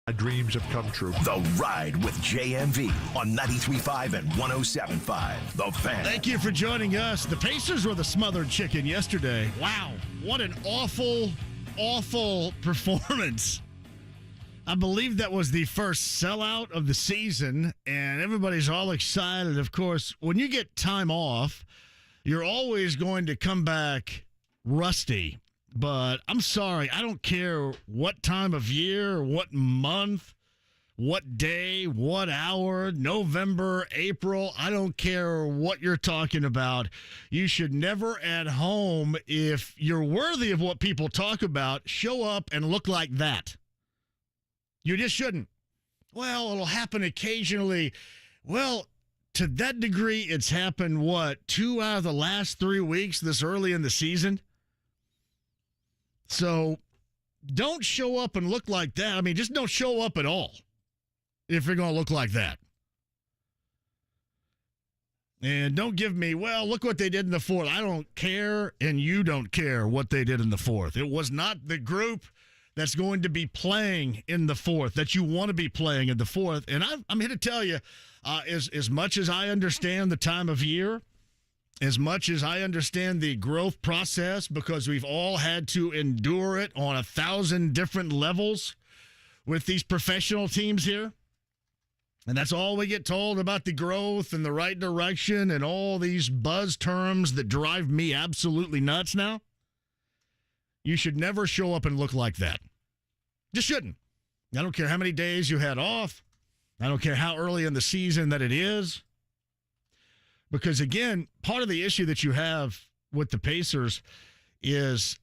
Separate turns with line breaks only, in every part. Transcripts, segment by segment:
My dreams have come true.
The Ride with JMV on 93.5 and 107.5. The Fan.
Thank you for joining us. The Pacers were the smothered chicken yesterday. Wow, what an awful, awful performance. I believe that was the first sellout of the season, and everybody's all excited. Of course, when you get time off, you're always going to come back rusty. But I'm sorry, I don't care what time of year, what month, what day, what hour, November, April, I don't care what you're talking about. You should never at home, if you're worthy of what people talk about, show up and look like that. You just shouldn't. Well, it'll happen occasionally. Well, to that degree, it's happened, 2 out of the last 3 weeks this early in the season? So don't show up and look like that. I mean, just don't show up at all if you're going to look like that. And don't give me, well, look what they did in the fourth. I don't care, and you don't care what they did in the fourth. It was not the group that's going to be playing in the fourth that you want to be playing in the fourth. And I'm here to tell you, as much as I understand the time of year, as much as I understand the growth process, because we've all had to endure it on 1,000 different levels with these professional teams here, and that's all we get told about the growth and the right direction and all these buzz terms that drive me absolutely nuts now, you should never show up and look like that. Just shouldn't. I don't care how many days you had off. I don't care how early in the season that it is. Because, again, part of the issue that you have with the Pacers is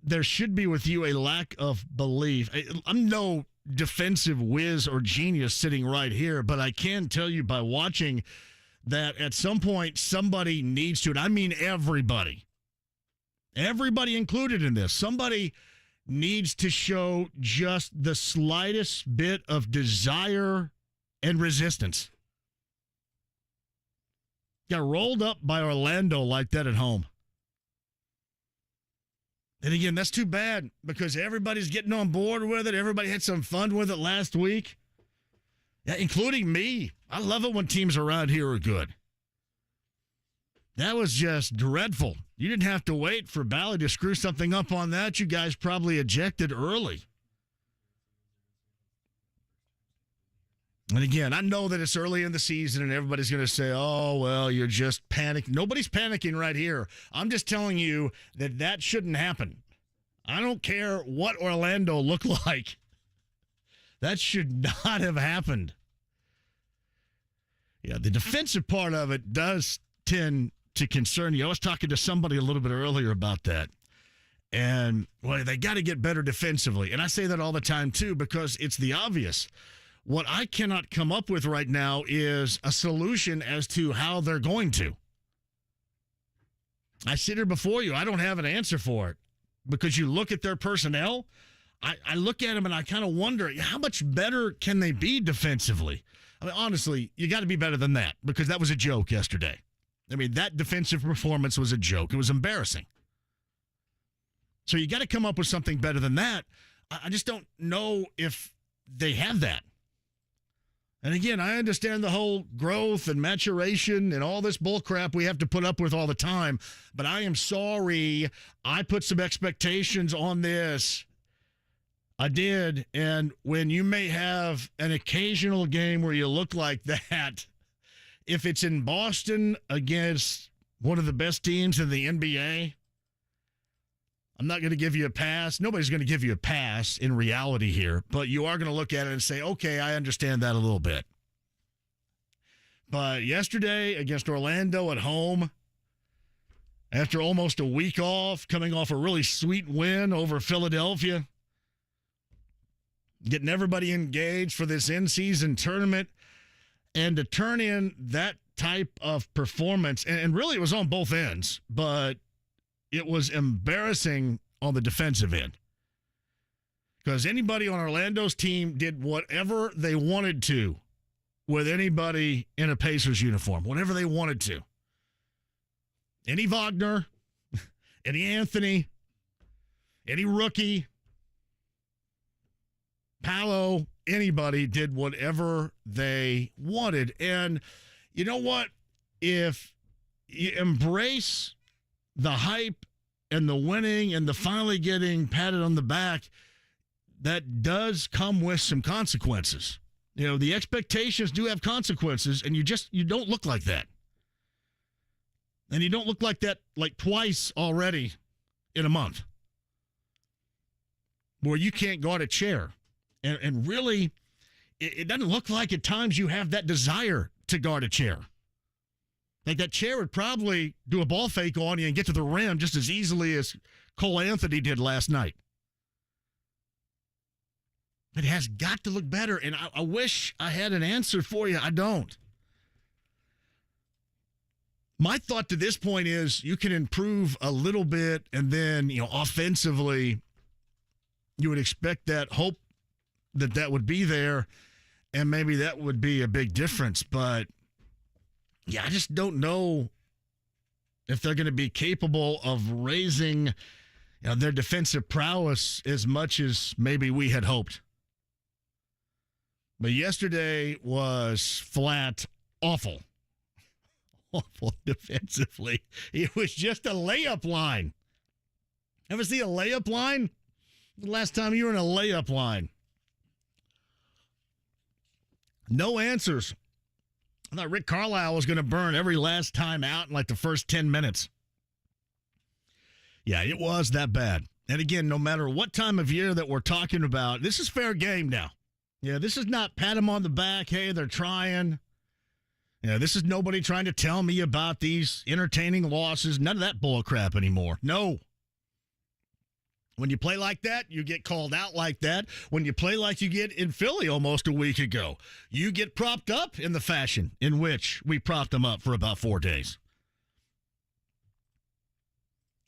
there should be with you a lack of belief. I'm no defensive whiz or genius sitting right here, but I can tell you by watching that at some point somebody needs to, and I mean everybody included in this, somebody needs to show just the slightest bit of desire and resistance. Got rolled up by Orlando like that at home. And again, that's too bad because everybody's getting on board with it. Everybody had some fun with it last week, including me. I love it when teams around here are good. That was just dreadful. You didn't have to wait for Bally to screw something up on that. You guys probably ejected early. And again, I know that it's early in the season and everybody's going to say, oh, well, you're just panicking. Nobody's panicking right here. I'm just telling you that shouldn't happen. I don't care what Orlando looked like. That should not have happened. Yeah, the defensive part of it does tend to concern you. I was talking to somebody a little bit earlier about that. And, well, they got to get better defensively. And I say that all the time, too, because it's the obvious. What I cannot come up with right now is a solution as to how they're going to. I sit here before you. I don't have an answer for it because you look at their personnel. I look at them and I kind of wonder, how much better can they be defensively? I mean, honestly, you got to be better than that because that was a joke yesterday. I mean, that defensive performance was a joke. It was embarrassing. So you got to come up with something better than that. I just don't know if they have that. And again, I understand the whole growth and maturation and all this bull crap we have to put up with all the time, but I am sorry I put some expectations on this. I did, and when you may have an occasional game where you look like that, if it's in Boston against one of the best teams in the NBA, I'm not going to give you a pass. Nobody's going to give you a pass in reality here, but you are going to look at it and say, okay, I understand that a little bit. But yesterday against Orlando at home, after almost a week off, coming off a really sweet win over Philadelphia, getting everybody engaged for this in-season tournament, and to turn in that type of performance, and really it was on both ends, but it was embarrassing on the defensive end because anybody on Orlando's team did whatever they wanted to with anybody in a Pacers uniform, whatever they wanted to. Any Wagner, any Anthony, any rookie, Paolo, anybody did whatever they wanted. And you know what? If you embrace the hype and the winning and the finally getting patted on the back, that does come with some consequences. You know, the expectations do have consequences, and you don't look like that. And you don't look like that like twice already in a month, where you can't guard a chair. And really, it doesn't look like at times you have that desire to guard a chair. Like that chair would probably do a ball fake on you and get to the rim just as easily as Cole Anthony did last night. It has got to look better, and I wish I had an answer for you. I don't. My thought to this point is you can improve a little bit, and then, offensively, you would expect that hope that would be there, and maybe that would be a big difference. But, yeah, I just don't know if they're going to be capable of raising their defensive prowess as much as maybe we had hoped. But yesterday was flat awful. Awful defensively. It was just a layup line. Ever see a layup line? The last time you were in a layup line. No answers. I thought Rick Carlisle was going to burn every last time out in like the first 10 minutes. Yeah, it was that bad. And again, no matter what time of year that we're talking about, this is fair game now. Yeah, this is not pat them on the back. Hey, they're trying. Yeah, this is nobody trying to tell me about these entertaining losses. None of that bull crap anymore. No. When you play like that, you get called out like that. When you play like you get in Philly almost a week ago, you get propped up in the fashion in which we propped them up for about 4 days.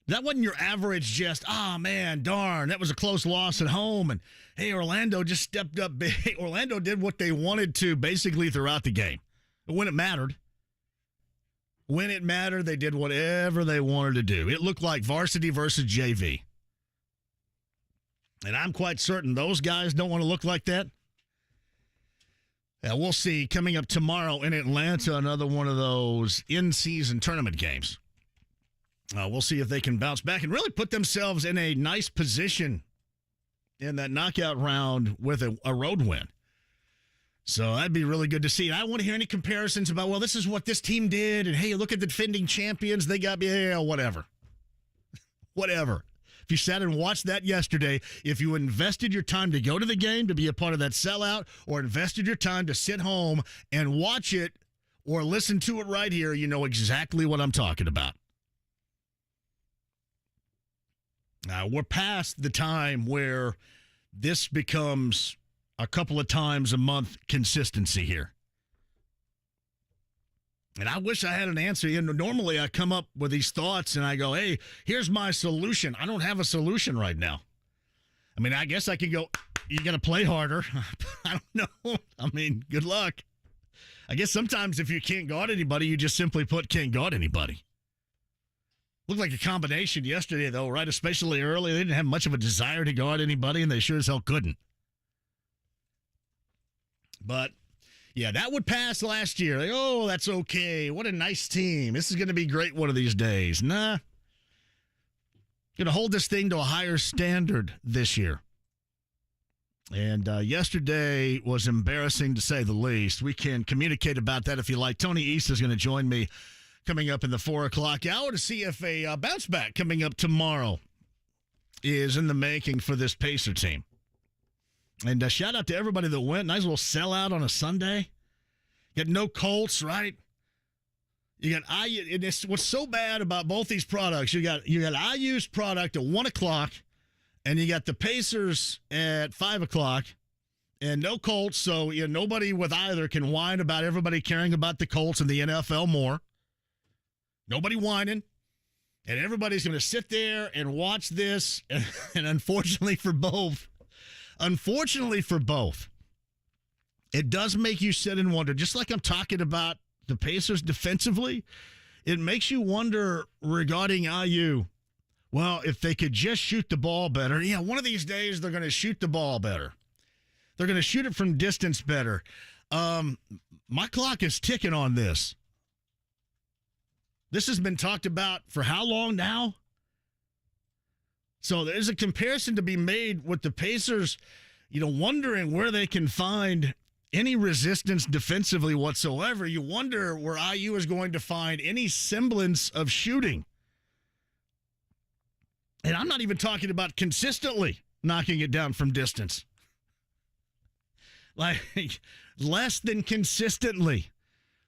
That wasn't your average just, man, darn, that was a close loss at home. And, hey, Orlando just stepped up big. Orlando did what they wanted to basically throughout the game. When it mattered. When it mattered, they did whatever they wanted to do. It looked like varsity versus JV. And I'm quite certain those guys don't want to look like that. We'll see. Coming up tomorrow in Atlanta, another one of those in-season tournament games. We'll see if they can bounce back and really put themselves in a nice position in that knockout round with a road win. So that'd be really good to see. And I don't want to hear any comparisons about, well, this is what this team did, and hey, look at the defending champions. They got me. Yeah, whatever. Whatever. If you sat and watched that yesterday, if you invested your time to go to the game, to be a part of that sellout, or invested your time to sit home and watch it or listen to it right here, you know exactly what I'm talking about. Now, we're past the time where this becomes a couple of times a month consistency here. And I wish I had an answer. Normally I come up with these thoughts and I go, hey, here's my solution. I don't have a solution right now. I mean, I guess I could go, you got to play harder. I don't know. I mean, good luck. I guess sometimes if you can't guard anybody, you just simply put can't guard anybody. Looked like a combination yesterday, though, right? Especially early. They didn't have much of a desire to guard anybody, and they sure as hell couldn't. But, yeah, that would pass last year. Like, oh, that's okay. What a nice team. This is going to be great one of these days. Nah. Going to hold this thing to a higher standard this year. And yesterday was embarrassing, to say the least. We can communicate about that if you like. Tony East is going to join me coming up in the 4 o'clock hour to see if a bounce back coming up tomorrow is in the making for this Pacer team. And shout out to everybody that went. Nice little sellout on a Sunday. You got no Colts, right? You got IU. And it's what's so bad about both these products. You got IU's product at 1 o'clock, and you got the Pacers at 5 o'clock, and no Colts. So nobody with either can whine about everybody caring about the Colts and the NFL more. Nobody whining. And everybody's going to sit there and watch this. And unfortunately for both, it does make you sit and wonder, just like I'm talking about the Pacers defensively, it makes you wonder regarding IU. Well, if they could just shoot the ball better, one of these days they're going to shoot the ball better. They're going to shoot it from distance better. My clock is ticking on this. This has been talked about for how long now? So there's a comparison to be made with the Pacers, wondering where they can find any resistance defensively whatsoever. You wonder where IU is going to find any semblance of shooting. And I'm not even talking about consistently knocking it down from distance. Like, less than consistently.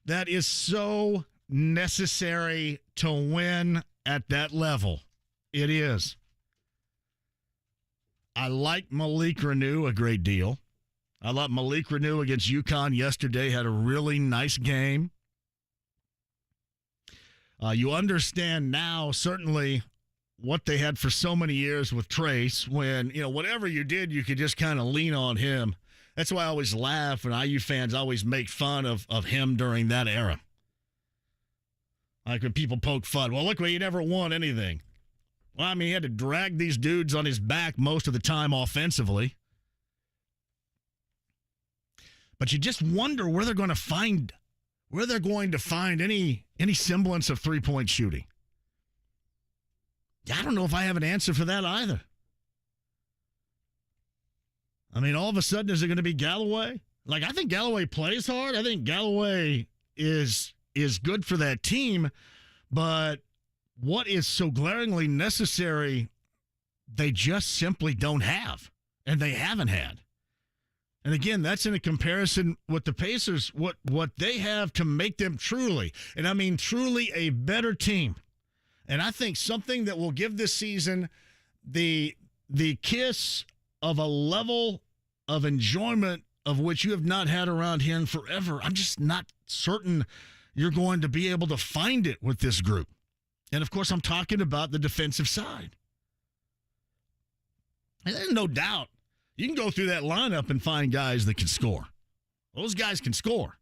That is so necessary to win at that level. It is. I like Malik Renew a great deal. I thought Malik Renew against UConn yesterday had a really nice game. You understand now, certainly, what they had for so many years with Trace when, whatever you did, you could just kind of lean on him. That's why I always laugh when IU fans always make fun of him during that era. Like when people poke fun. Well, look, he never won anything. Well, I mean, he had to drag these dudes on his back most of the time offensively. But you just wonder where they're going to find any semblance of three-point shooting. I don't know if I have an answer for that either. I mean, all of a sudden, is it going to be Galloway? Like, I think Galloway plays hard. I think Galloway is good for that team. But what is so glaringly necessary, they just simply don't have. And they haven't had. And again, that's in a comparison with the Pacers, what they have to make them truly, and I mean truly a better team. And I think something that will give this season the kiss of a level of enjoyment of which you have not had around here in forever. I'm just not certain you're going to be able to find it with this group. And, of course, I'm talking about the defensive side. And there's no doubt you can go through that lineup and find guys that can score. Those guys can score.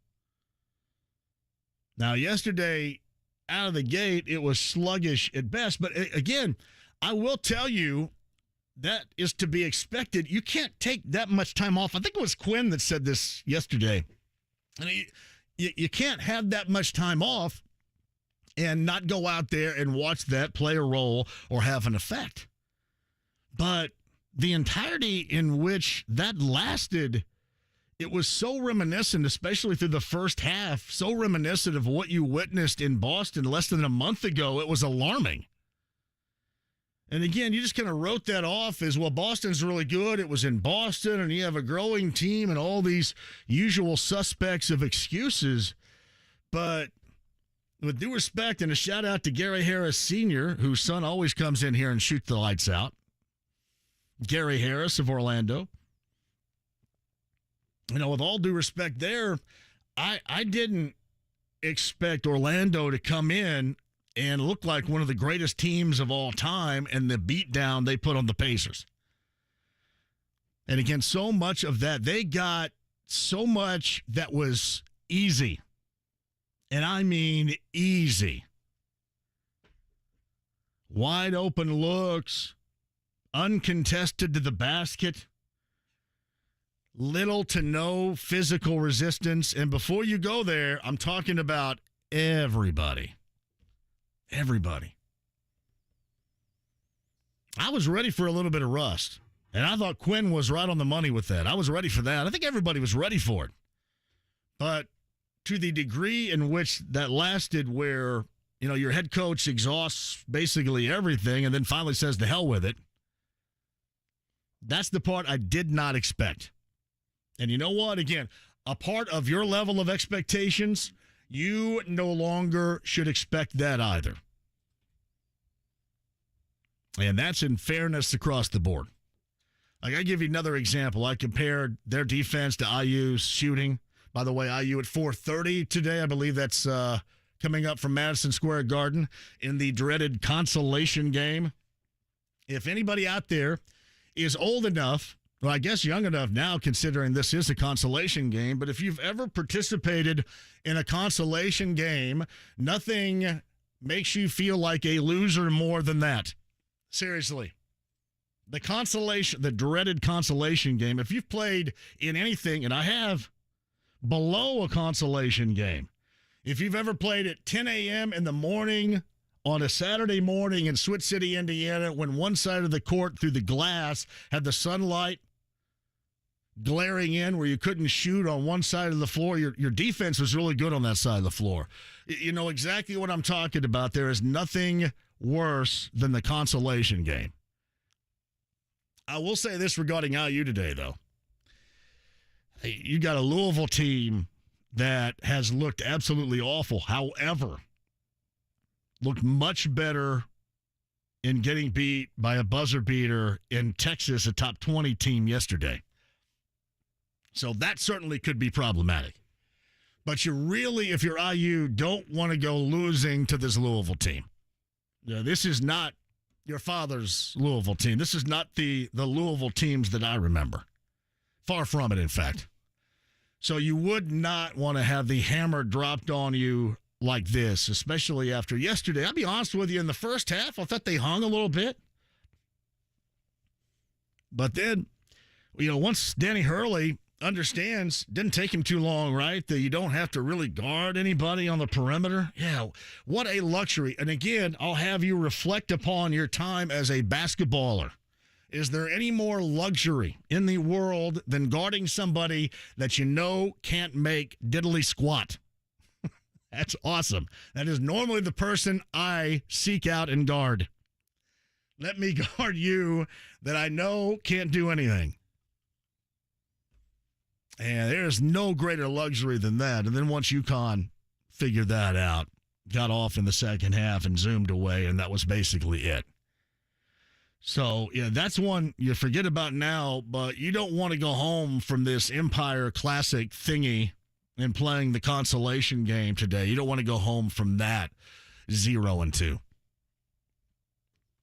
Now, yesterday, out of the gate, it was sluggish at best. But, again, I will tell you that is to be expected. You can't take that much time off. I think it was Quinn that said this yesterday. I mean, you can't have that much time off and not go out there and watch that play a role or have an effect. But the entirety in which that lasted, it was so reminiscent, especially through the first half, so reminiscent of what you witnessed in Boston less than a month ago. It was alarming. And again, you just kind of wrote that off as, well, Boston's really good. It was in Boston, and you have a growing team and all these usual suspects of excuses. But with due respect and a shout out to Gary Harris Sr., whose son always comes in here and shoots the lights out. Gary Harris of Orlando. With all due respect there, I didn't expect Orlando to come in and look like one of the greatest teams of all time and the beatdown they put on the Pacers. And again, so much of that, they got so much that was easy. And I mean easy. Wide open looks, uncontested to the basket, little to no physical resistance. And before you go there, I'm talking about everybody. Everybody. I was ready for a little bit of rust. And I thought Quinn was right on the money with that. I was ready for that. I think everybody was ready for it. But to the degree in which that lasted where, your head coach exhausts basically everything and then finally says to hell with it, that's the part I did not expect. And you know what? Again, a part of your level of expectations, you no longer should expect that either. And that's in fairness across the board. Like, I give you another example. I compared their defense to IU's shooting. By the way, IU at 4:30 today. I believe that's coming up from Madison Square Garden in the dreaded consolation game. If anybody out there is old enough, well, I guess young enough now, considering this is a consolation game, but if you've ever participated in a consolation game, nothing makes you feel like a loser more than that. Seriously. the dreaded consolation game, if you've played in anything, and I have, below a consolation game, if you've ever played at 10 a.m. in the morning on a Saturday morning in Switch City, Indiana, when one side of the court through the glass had the sunlight glaring in where you couldn't shoot on one side of the floor, your defense was really good on that side of the floor. You know exactly what I'm talking about. There is nothing worse than the consolation game. I will say this regarding IU today, though. You got a Louisville team that has looked absolutely awful. However, looked much better in getting beat by a buzzer beater in Texas, a top 20 team yesterday. So that certainly could be problematic. But you really, if you're IU, don't want to go losing to this Louisville team. This is not your father's Louisville team. This is not the Louisville teams that I remember. Far from it, in fact. So you would not want to have the hammer dropped on you like this, especially after yesterday. I'll be honest with you, in the first half, I thought they hung a little bit. But then, once Danny Hurley understands, didn't take him too long, right? That you don't have to really guard anybody on the perimeter. Yeah, what a luxury. And again, I'll have you reflect upon your time as a basketballer. Is there any more luxury in the world than guarding somebody that you know can't make diddly squat? That's awesome. That is normally the person I seek out and guard. Let me guard you that I know can't do anything. And there's no greater luxury than that. And then once UConn figured that out, got off in the second half and zoomed away, and that was basically it. So, that's one you forget about now, but you don't want to go home from this Empire Classic thingy and playing the consolation game today. You don't want to go home from that 0-2.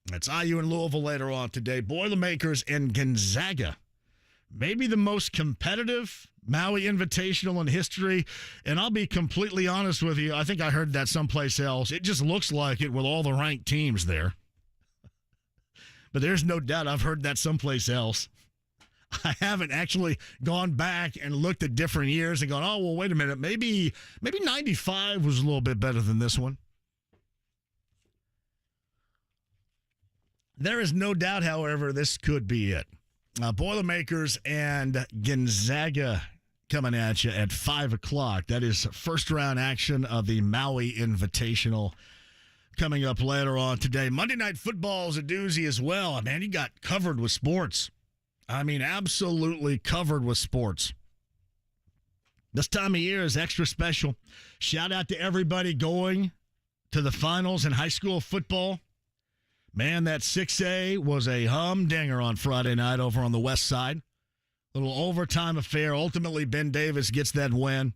That's IU and Louisville later on today. Boilermakers and Gonzaga. Maybe the most competitive Maui Invitational in history. And I'll be completely honest with you. I think I heard that someplace else. It just looks like it with all the ranked teams there. But there's no doubt I've heard that someplace else. I haven't actually gone back and looked at different years and gone, oh, well, wait a minute. Maybe 95 was a little bit better than this one. There is no doubt, however, this could be it. Boilermakers and Gonzaga coming at you at 5 o'clock. That is first round action of the Maui Invitational coming up later on today. Monday Night Football is a doozy as well. Man, you got covered with sports. I mean, absolutely covered with sports. This time of year is extra special. Shout out to everybody going to the finals in high school football. Man, that 6A was a humdinger on Friday night over on the west side. Little overtime affair. Ultimately, Ben Davis gets that win.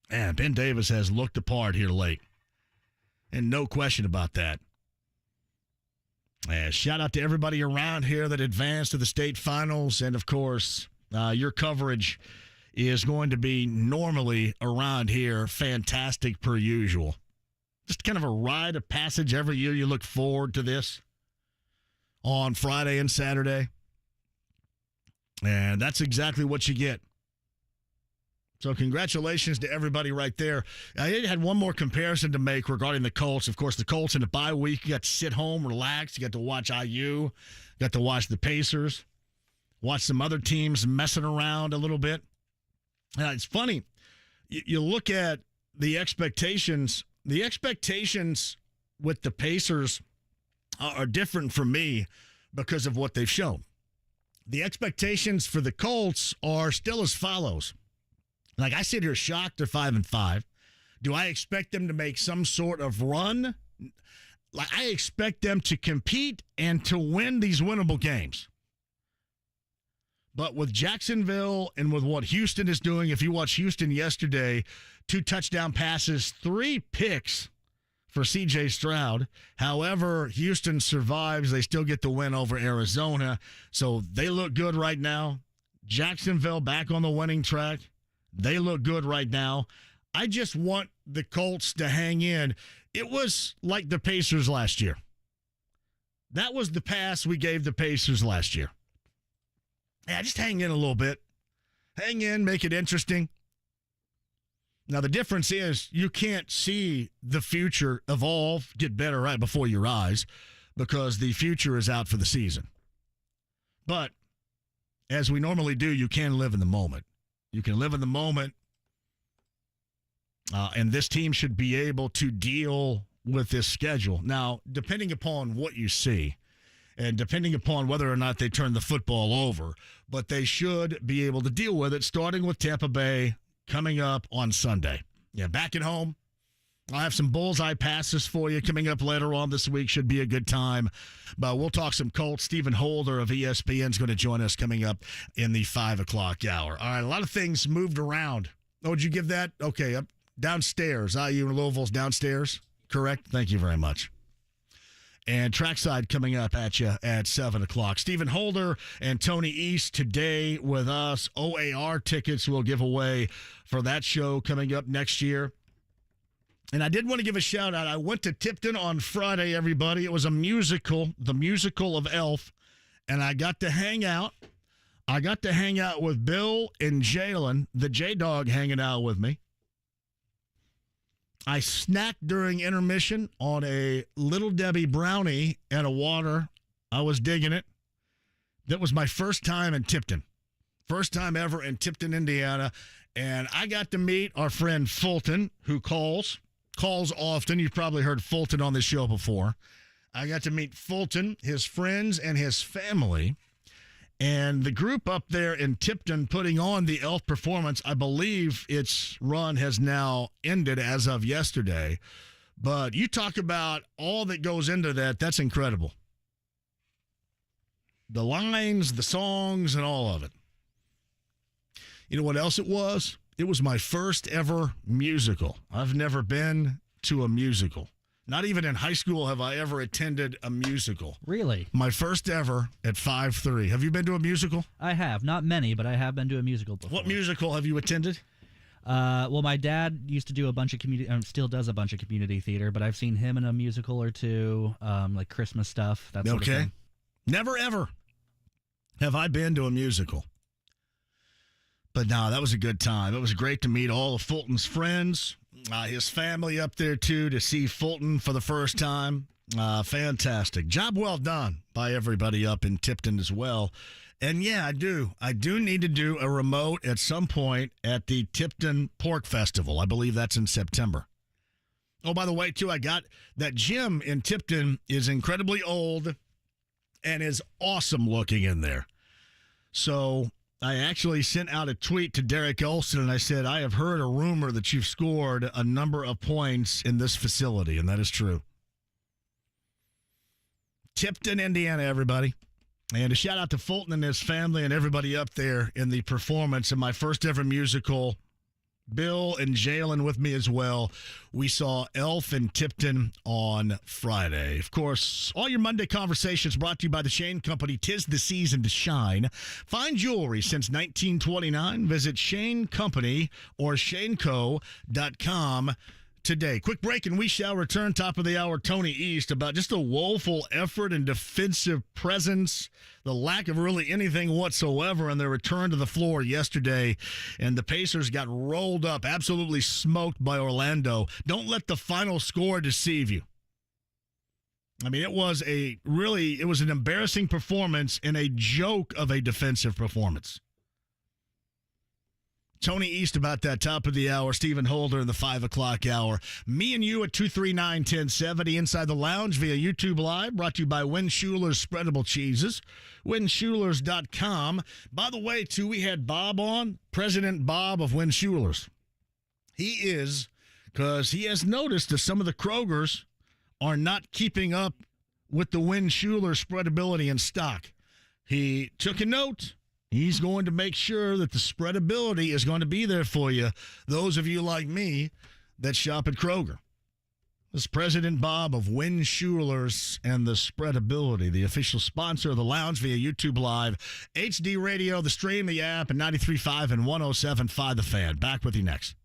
And Ben Davis has looked the part here late. And no question about that. And shout out to everybody around here that advanced to the state finals. And, of course, your coverage is going to be normally around here fantastic per usual. Just kind of a rite of passage every year. You look forward to this on Friday and Saturday. And that's exactly what you get. So congratulations to everybody right there. I had one more comparison to make regarding the Colts. Of course, the Colts in the bye week, you got to sit home, relax. You got to watch IU, got to watch the Pacers, watch some other teams messing around a little bit. It's funny. You look at the expectations. The expectations with the Pacers are different from me because of what they've shown. The expectations for the Colts are still as follows. Like, I sit here shocked they're 5-5. Do I expect them to make some sort of run? Like, I expect them to compete and to win these winnable games. But with Jacksonville and with what Houston is doing, if you watch Houston yesterday, 2 touchdown passes, 3 picks for C.J. Stroud. However, Houston survives. They still get the win over Arizona. So they look good right now. Jacksonville back on the winning track. They look good right now. I just want the Colts to hang in. It was like the Pacers last year. That was the pass we gave the Pacers last year. Yeah, just hang in a little bit. Hang in, make it interesting. Now, the difference is you can't see the future evolve, get better right before your eyes because the future is out for the season. But as we normally do, you can live in the moment. You can live in the moment, and this team should be able to deal with this schedule. Now, depending upon what you see, and depending upon whether or not they turn the football over, but they should be able to deal with it, starting with Tampa Bay coming up on Sunday. Yeah, back at home. I'll have some bullseye passes for you coming up later on this week. Should be a good time. But we'll talk some Colts. Stephen Holder of ESPN is going to join us coming up in the 5 o'clock hour. All right, a lot of things moved around. Oh, did you give that? Okay, up downstairs. IU and Louisville's downstairs. Correct? Thank you very much. And trackside coming up at you at 7 o'clock. Stephen Holder and Tony East today with us. OAR tickets we'll give away for that show coming up next year. And I did want to give a shout out. I went to Tipton on Friday, everybody. It was a musical, the musical of Elf. And I got to hang out. I got to hang out with Bill and Jalen, the J-Dog hanging out with me. I snacked during intermission on a Little Debbie brownie and a water. I was digging it. That was my first time in Tipton. First time ever in Tipton, Indiana. And I got to meet our friend Fulton, who calls often. You've probably heard Fulton on this show before. I got to meet Fulton, his friends, and his family. And the group up there in Tipton putting on the Elf performance, I believe its run has now ended as of yesterday. But you talk about all that goes into that, that's incredible. The lines, the songs, and all of it. You know what else it was? It was my first ever musical. I've never been to a musical. Not even in high school have I ever attended a musical.
Really?
My first ever at 5'3". Have you been to a musical?
I have. Not many, but I have been to a musical before.
What musical have you attended?
Well, my dad used to do a bunch of still does a bunch of community theater, but I've seen him in a musical or two, like Christmas stuff, that sort of thing.
Never, ever have I been to a musical. But no, that was a good time. It was great to meet all of Fulton's friends, his family up there, too, to see Fulton for the first time. Fantastic. Job well done by everybody up in Tipton as well. And, yeah, I do. I do need to do a remote at some point at the Tipton Pork Festival. I believe that's in September. Oh, by the way, too, I got that gym in Tipton is incredibly old and is awesome looking in there. So I actually sent out a tweet to Derek Olson, and I said, I have heard a rumor that you've scored a number of points in this facility, and that is true. Tipton, Indiana, everybody. And a shout out to Fulton and his family and everybody up there in the performance of my first ever musical. Bill and Jalen with me as well. We saw Elf in Tipton on Friday. Of course, all your Monday conversations brought to you by the Shane Company. 'Tis the season to shine. Fine jewelry since 1929. Visit Shane Company or shaneco.com today. Quick break and we shall return. Top of the hour, Tony East, about just a woeful effort and defensive presence, the lack of really anything whatsoever in their return to the floor yesterday. And the Pacers got rolled up, absolutely smoked by Orlando. Don't let the final score deceive you. I mean, it was an embarrassing performance and a joke of a defensive performance. Tony East about that top of the hour. Stephen Holder in the 5 o'clock hour. Me and you at 239-1070 inside the lounge via YouTube Live. Brought to you by Win Schuler's Spreadable Cheeses. WinSchulers.com. By the way, too, we had Bob on. President Bob of Win Schuler's. He is, because he has noticed that some of the Krogers are not keeping up with the Win Schuler spreadability in stock. He took a note. He's going to make sure that the spreadability is going to be there for you, those of you like me that shop at Kroger. This is President Bob of Win Schuler's and the Spreadability, the official sponsor of the lounge via YouTube Live, HD Radio, the stream, the app, and 93.5 and 107.5 The Fan. Back with you next.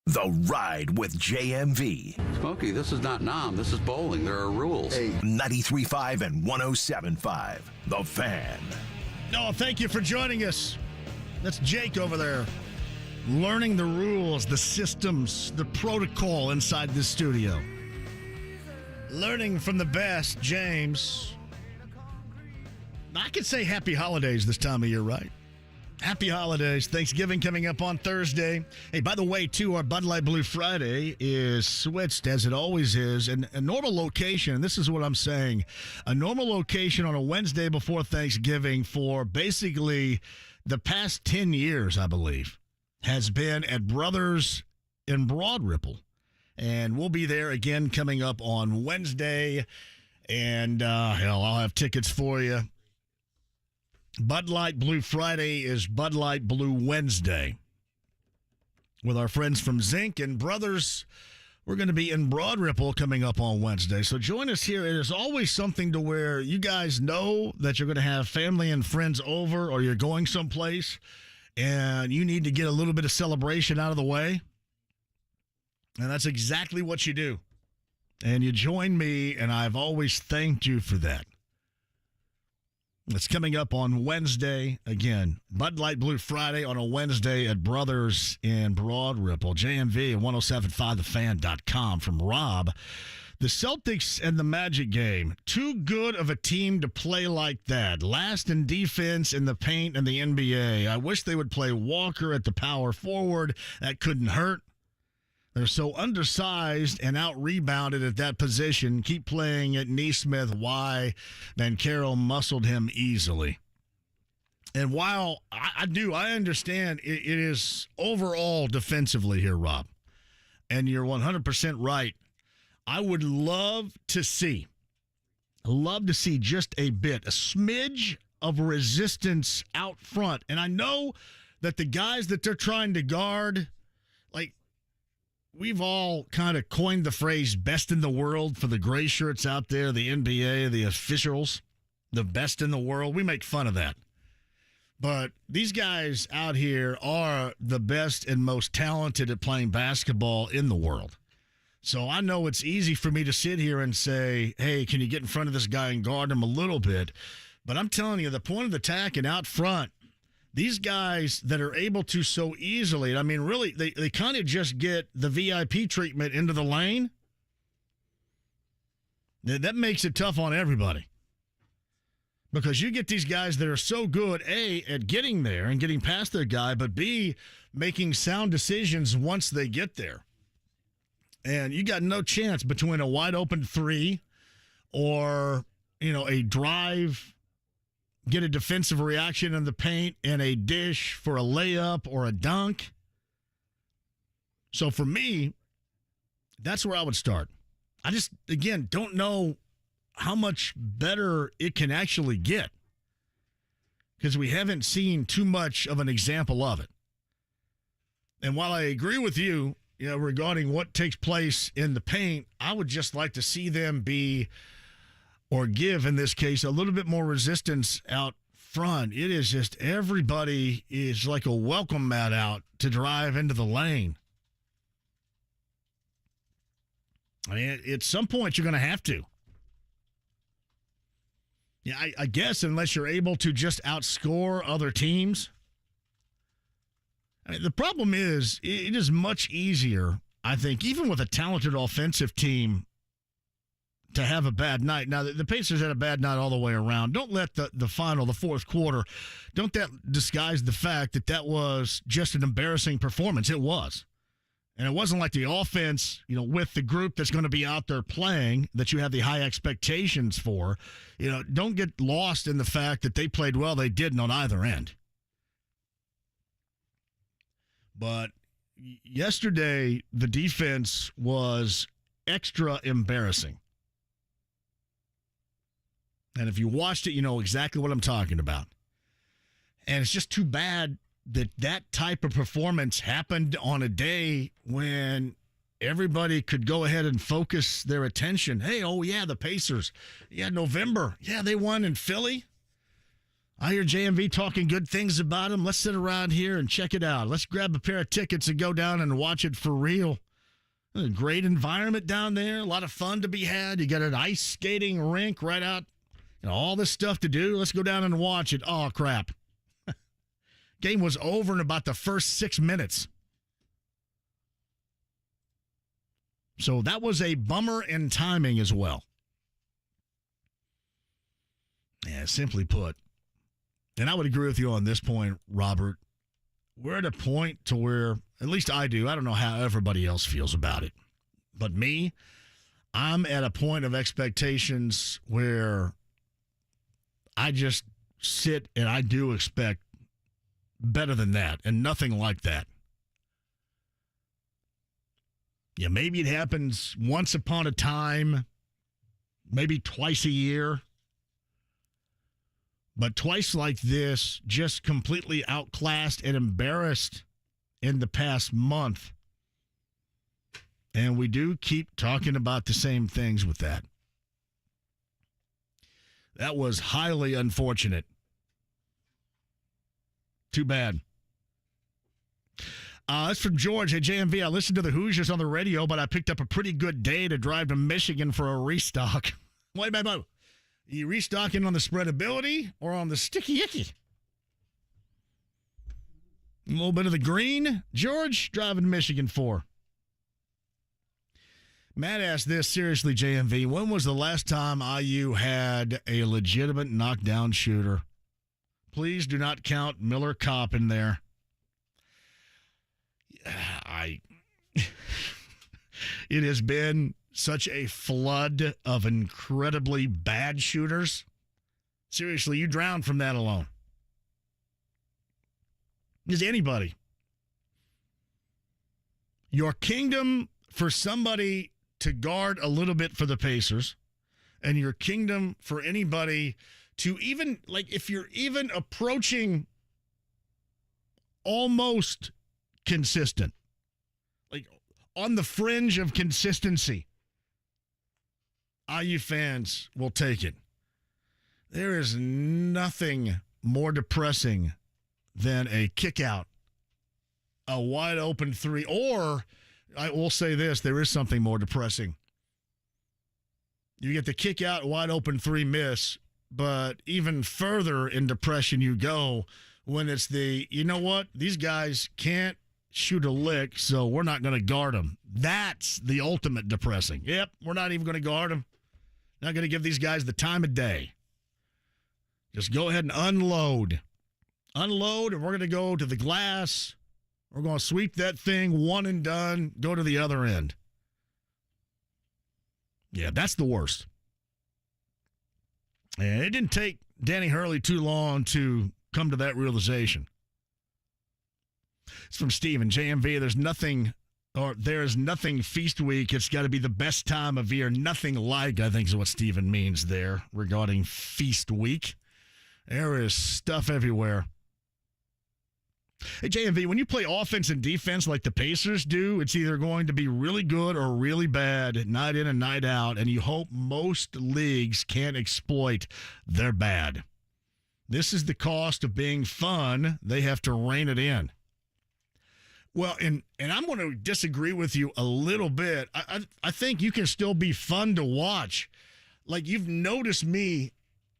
The Ride with JMV.
Smokey, this is not Nam. This is bowling. There are rules.
93.5 and 107.5. The Fan.
No, thank you for joining us. That's Jake over there, learning the rules, the systems, the protocol inside this studio. Learning from the best, James. I could say happy holidays this time of year, right? Happy holidays. Thanksgiving coming up on Thursday. Hey, by the way, too, our Bud Light Blue Friday is switched, as it always is. And a normal location, and this is what I'm saying, a normal location on a Wednesday before Thanksgiving for basically the past 10 years, I believe, has been at Brothers in Broad Ripple. And we'll be there again coming up on Wednesday. And, hell, I'll have tickets for you. Bud Light Blue Friday is Bud Light Blue Wednesday. With our friends from Zinc and Brothers, we're going to be in Broad Ripple coming up on Wednesday. So join us here. It is always something to where you guys know that you're going to have family and friends over, or you're going someplace and you need to get a little bit of celebration out of the way. And that's exactly what you do. And you join me, and I've always thanked you for that. It's coming up on Wednesday. Again, Bud Light Blue Friday on a Wednesday at Brothers in Broad Ripple. JMV and 1075thefan.com from Rob. The Celtics and the Magic game. Too good of a team to play like that. Last in defense in the paint in the NBA. I wish they would play Walker at the power forward. That couldn't hurt. They're so undersized and out-rebounded at that position. Keep playing at Neesmith. Why? Banchero muscled him easily. And while I understand it is overall defensively here, Rob, and you're 100% right, I would love to see just a smidge of resistance out front. And I know that the guys that they're trying to guard, we've all kind of coined the phrase best in the world for the gray shirts out there, the NBA, the officials, the best in the world. We make fun of that. But these guys out here are the best and most talented at playing basketball in the world. So I know it's easy for me to sit here and say, hey, can you get in front of this guy and guard him a little bit? But I'm telling you, the point of attack and out front, these guys that are able to so easily, I mean, really, they kind of just get the VIP treatment into the lane. That makes it tough on everybody. Because you get these guys that are so good, A, at getting there and getting past their guy, but B, making sound decisions once they get there. And you got no chance between a wide open three or, a drive, get a defensive reaction in the paint, and a dish for a layup or a dunk. So for me, that's where I would start. I just, again, don't know how much better it can actually get because we haven't seen too much of an example of it. And while I agree with you, regarding what takes place in the paint, I would just like to see them be, or give, in this case, a little bit more resistance out front. It is just everybody is like a welcome mat out to drive into the lane. I mean, at some point, you're going to have to. Yeah, I guess unless you're able to just outscore other teams. I mean, the problem is, it is much easier, I think, even with a talented offensive team, to have a bad night. Now, the Pacers had a bad night all the way around. Don't let the final, the fourth quarter, don't that disguise the fact that was just an embarrassing performance. It was. And it wasn't like the offense, with the group that's going to be out there playing that you have the high expectations for. Don't get lost in the fact that they played well. They didn't on either end. But yesterday, the defense was extra embarrassing. And if you watched it, you know exactly what I'm talking about. And it's just too bad that type of performance happened on a day when everybody could go ahead and focus their attention. Hey, oh, yeah, the Pacers. Yeah, November. Yeah, they won in Philly. I hear JMV talking good things about him. Let's sit around here and check it out. Let's grab a pair of tickets and go down and watch it for real. A great environment down there. A lot of fun to be had. You got an ice skating rink right out. All this stuff to do. Let's go down and watch it. Oh, crap. Game was over in about the first 6 minutes. So that was a bummer in timing as well. Yeah, simply put. And I would agree with you on this point, Robert. We're at a point to where, at least I do, I don't know how everybody else feels about it. But me, I'm at a point of expectations where I just sit and I do expect better than that and nothing like that. Yeah, maybe it happens once upon a time, maybe twice a year. But twice like this, just completely outclassed and embarrassed in the past month. And we do keep talking about the same things with that. That was highly unfortunate. Too bad. That's from George. Hey, JMV, I listened to the Hoosiers on the radio, but I picked up a pretty good day to drive to Michigan for a restock. Wait. You restocking on the spreadability or on the sticky icky? A little bit of the green. George, driving to Michigan for. Matt asked this, seriously, JMV, when was the last time IU had a legitimate knockdown shooter? Please do not count Miller Kopp in there. It has been such a flood of incredibly bad shooters. Seriously, you drown from that alone. Is anybody? Your kingdom for somebody to guard a little bit for the Pacers, and your kingdom for anybody to even, like, if you're even approaching almost consistent, like on the fringe of consistency, IU fans will take it. There is nothing more depressing than a kick out, a wide open three, or I will say this, there is something more depressing. You get the kick out, wide open three miss, but even further in depression you go when it's the, you know what, these guys can't shoot a lick, so we're not going to guard them. That's the ultimate depressing. Yep, we're not even going to guard them. Not going to give these guys the time of day. Just go ahead and unload. Unload, and we're going to go to the glass. We're going to sweep that thing, one and done, go to the other end. Yeah, that's the worst. And it didn't take Danny Hurley too long to come to that realization. It's from Stephen. JMV, there is nothing feast week. It's got to be the best time of year. Nothing like, I think is what Stephen means there regarding feast week. There is stuff everywhere. Hey, JMV, when you play offense and defense like the Pacers do, it's either going to be really good or really bad night in and night out, and you hope most leagues can't exploit their bad. This is the cost of being fun. They have to rein it in. Well, and I'm going to disagree with you a little bit. I think you can still be fun to watch. Like, you've noticed me,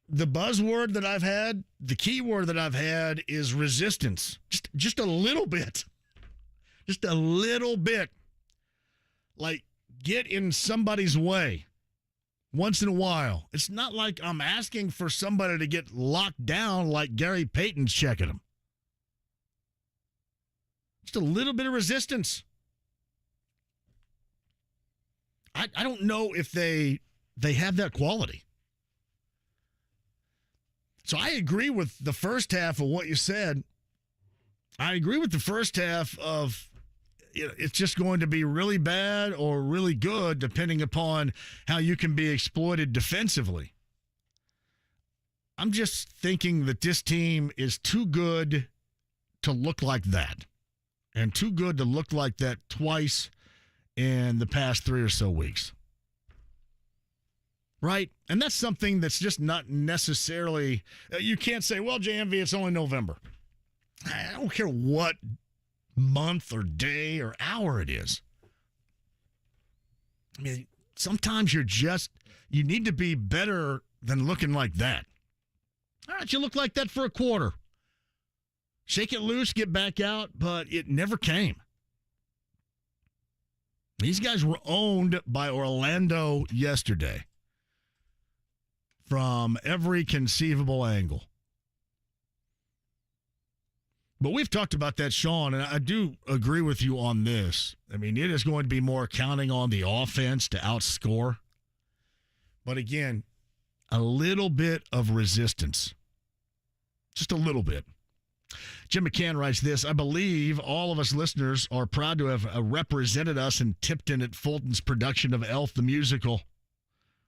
the buzzword that I've had, the key word that I've had is resistance. Just a little bit. Just a little bit. Like, get in somebody's way once in a while. It's not like I'm asking for somebody to get locked down like Gary Payton's checking them. Just a little bit of resistance. I don't know if they have that quality. So I agree with the first half of what you said. I agree with the first half of, you know, it's just going to be really bad or really good depending upon how you can be exploited defensively. I'm just thinking that this team is too good to look like that. And too good to look like that twice in the past 3 or so weeks. right? And that's something that's just not necessarily, you can't say, well, JMV, it's only November. I don't care what month or day or hour it is. I mean, sometimes you need to be better than looking like that. All right, you look like that for a quarter. Shake it loose, get back out, but it never came. These guys were owned by Orlando yesterday from every conceivable angle. But we've talked about that, Sean, and I do agree with you on this. I mean, it is going to be more counting on the offense to outscore. But again, a little bit of resistance. Just a little bit. Jim McCann writes this: I believe all of us listeners are proud to have represented us in Tipton at Fulton's production of Elf the Musical.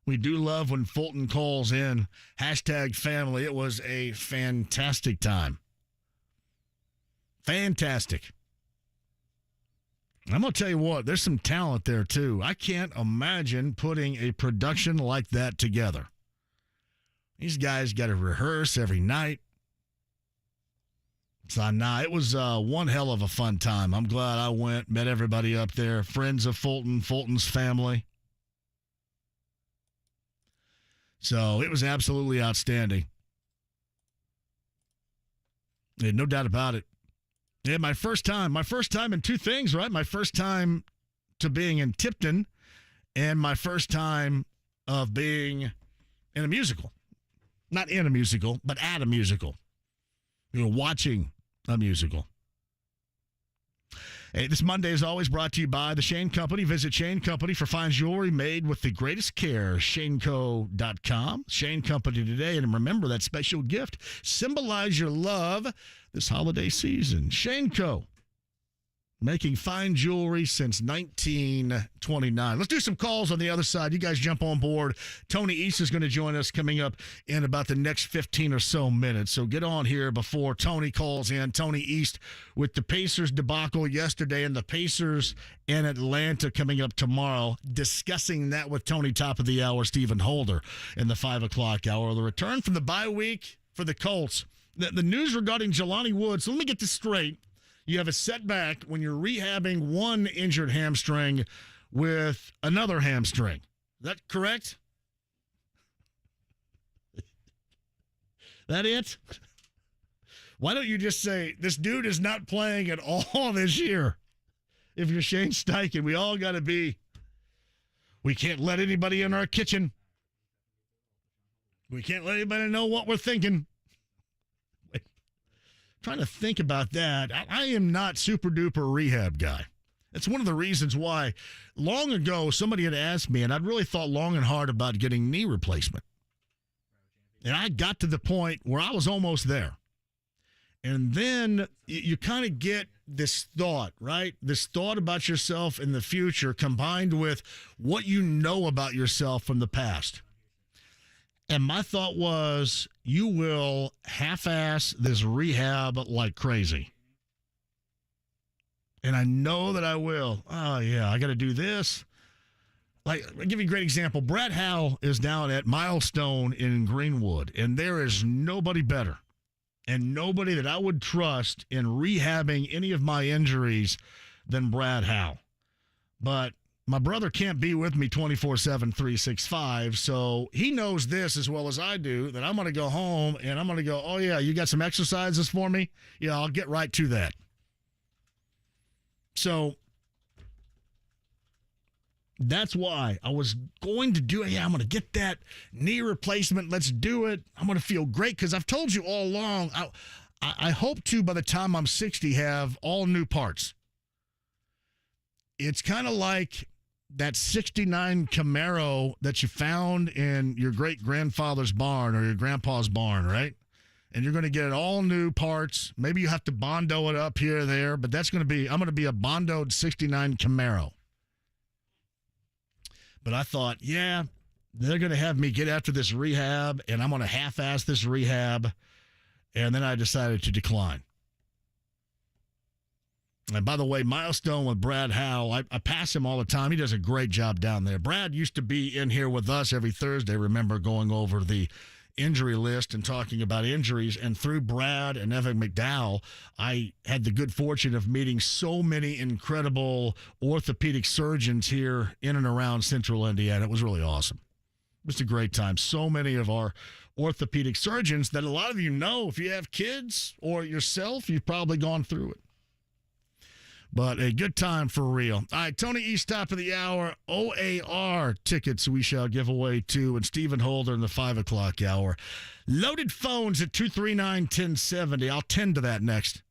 We do love when Fulton calls in. #family. It was a fantastic time. Fantastic. I'm going to tell you what, there's some talent there too. I can't imagine putting a production like that together. These guys got to rehearse every night. So, it was one hell of a fun time. I'm glad I went, met everybody up there, friends of Fulton, Fulton's family. So it was absolutely outstanding. Yeah, no doubt about it. Yeah, my first time in two things, right? My first time to being in Tipton and my first time of being in a musical. Not in a musical, but at a musical. Watching a musical. Hey, this Monday is always brought to you by the Shane Company. Visit Shane Company for fine jewelry made with the greatest care. ShaneCo.com. Shane Company today. And remember that special gift. Symbolize your love this holiday season. Shane Co. Making fine jewelry since 1929. Let's do some calls on the other side. You guys jump on board. Tony East is going to join us coming up in about the next 15 or so minutes. So get on here before Tony calls in. Tony East with the Pacers debacle yesterday and the Pacers in Atlanta coming up tomorrow. Discussing that with Tony, top of the hour, Stephen Holder in the 5 o'clock hour. The return from the bye week for the Colts. The news regarding Jelani Woods. So let me get this straight. You have a setback when you're rehabbing one injured hamstring with another hamstring. Is that correct? That it? Why don't you just say, this dude is not playing at all this year? If you're Shane Steichen, we all got to be. We can't let anybody in our kitchen. We can't let anybody know what we're thinking. Trying to think about that. I am not super duper rehab guy. It's one of the reasons why long ago somebody had asked me, and I'd really thought long and hard about getting knee replacement. And I got to the point where I was almost there. And then you kind of get this thought, right? This thought about yourself in the future combined with what you know about yourself from the past. And my thought was, you will half-ass this rehab like crazy. And I know that I will. Oh, yeah, I got to do this. Like, I'll give you a great example. Brad Howell is down at Milestone in Greenwood, and there is nobody better and nobody that I would trust in rehabbing any of my injuries than Brad Howell. But my brother can't be with me 24/7, 365, so he knows this as well as I do, that I'm going to go home and I'm going to go, oh, yeah, you got some exercises for me? Yeah, I'll get right to that. So that's why I was going to do it. Yeah, I'm going to get that knee replacement. Let's do it. I'm going to feel great because I've told you all along, I hope to, by the time I'm 60, have all new parts. It's kind of like that 69 Camaro that you found in your great-grandfather's barn or your grandpa's barn, right? And you're going to get all new parts. Maybe you have to Bondo it up here or there, but I'm going to be a Bondoed 69 Camaro. But I thought, yeah, they're going to have me get after this rehab, and I'm going to half-ass this rehab, and then I decided to decline. And by the way, milestone with Brad Howell. I pass him all the time. He does a great job down there. Brad used to be in here with us every Thursday, remember, going over the injury list and talking about injuries. And through Brad and Evan McDowell, I had the good fortune of meeting so many incredible orthopedic surgeons here in and around central Indiana. It was really awesome. It was a great time. So many of our orthopedic surgeons that a lot of you know, if you have kids or yourself, you've probably gone through it. But a good time for real. All right, Tony East, top of the hour. OAR tickets we shall give away too. And Stephen Holder in the 5 o'clock hour. Loaded phones at 239-1070. I'll tend to that next.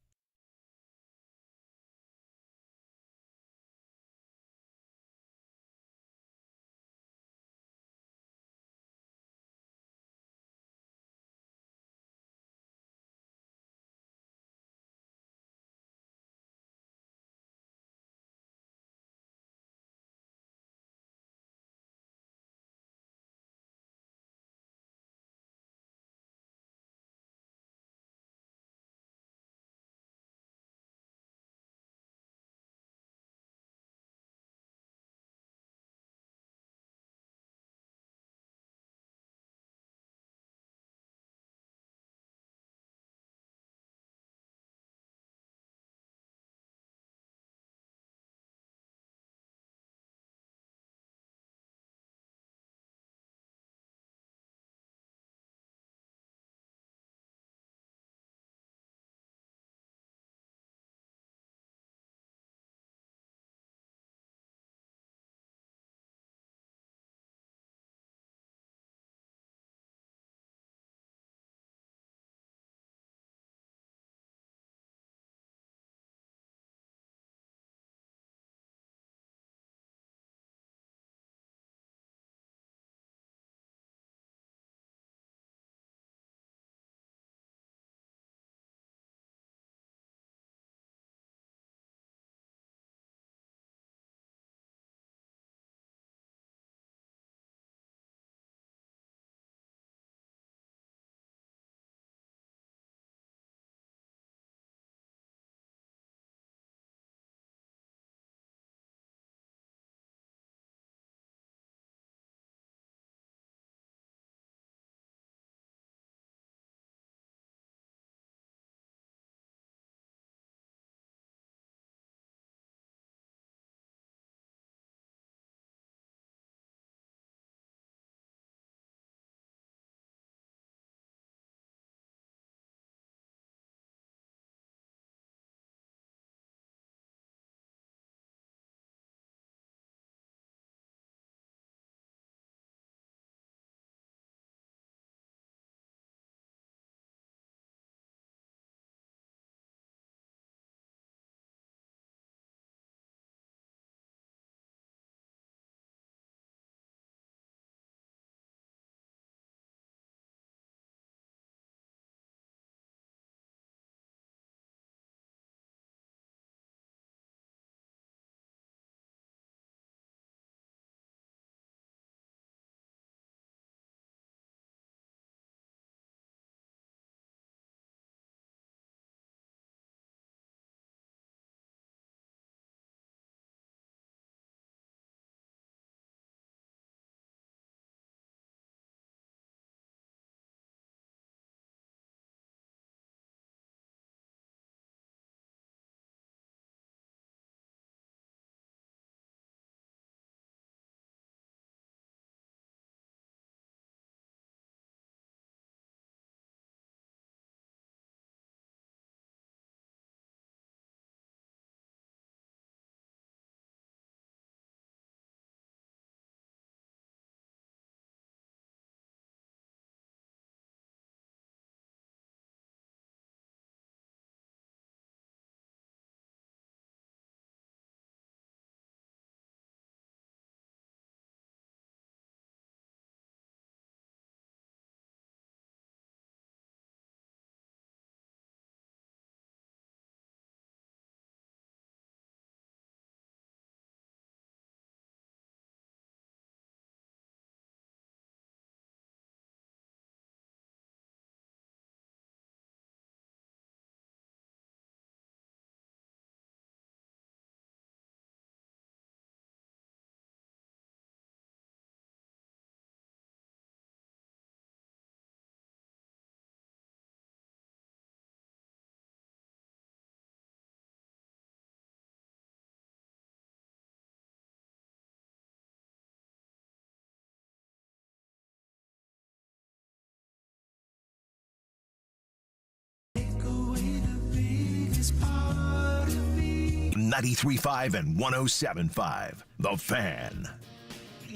93.5 and 107.5. The Fan.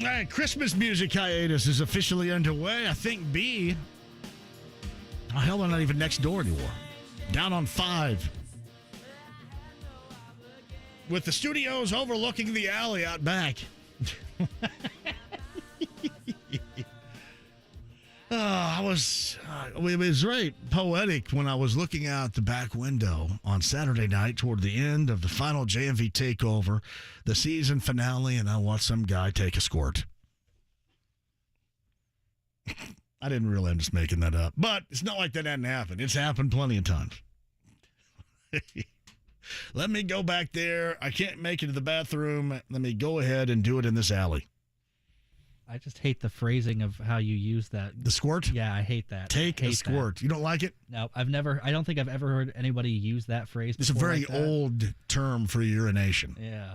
All right, Christmas music hiatus is officially underway. I think B. Oh, hell, they're not even next door anymore. Down on 5. With the studios overlooking the alley out back. It was very poetic when I was looking out the back window on Saturday night toward the end of the final JMV takeover, the season finale, and I watched some guy take a squirt. I didn't really, I'm just making that up. But it's not like that hadn't happened. It's happened plenty of times. Let me go back there. I can't make it to the bathroom. Let me go ahead and do it in this alley.
I just hate the phrasing of how you use that.
The squirt?
Yeah, I hate that.
Take a squirt. That. You don't like it?
No, I don't think I've ever heard anybody use that phrase before.
It's a very
like
old term for urination.
Yeah.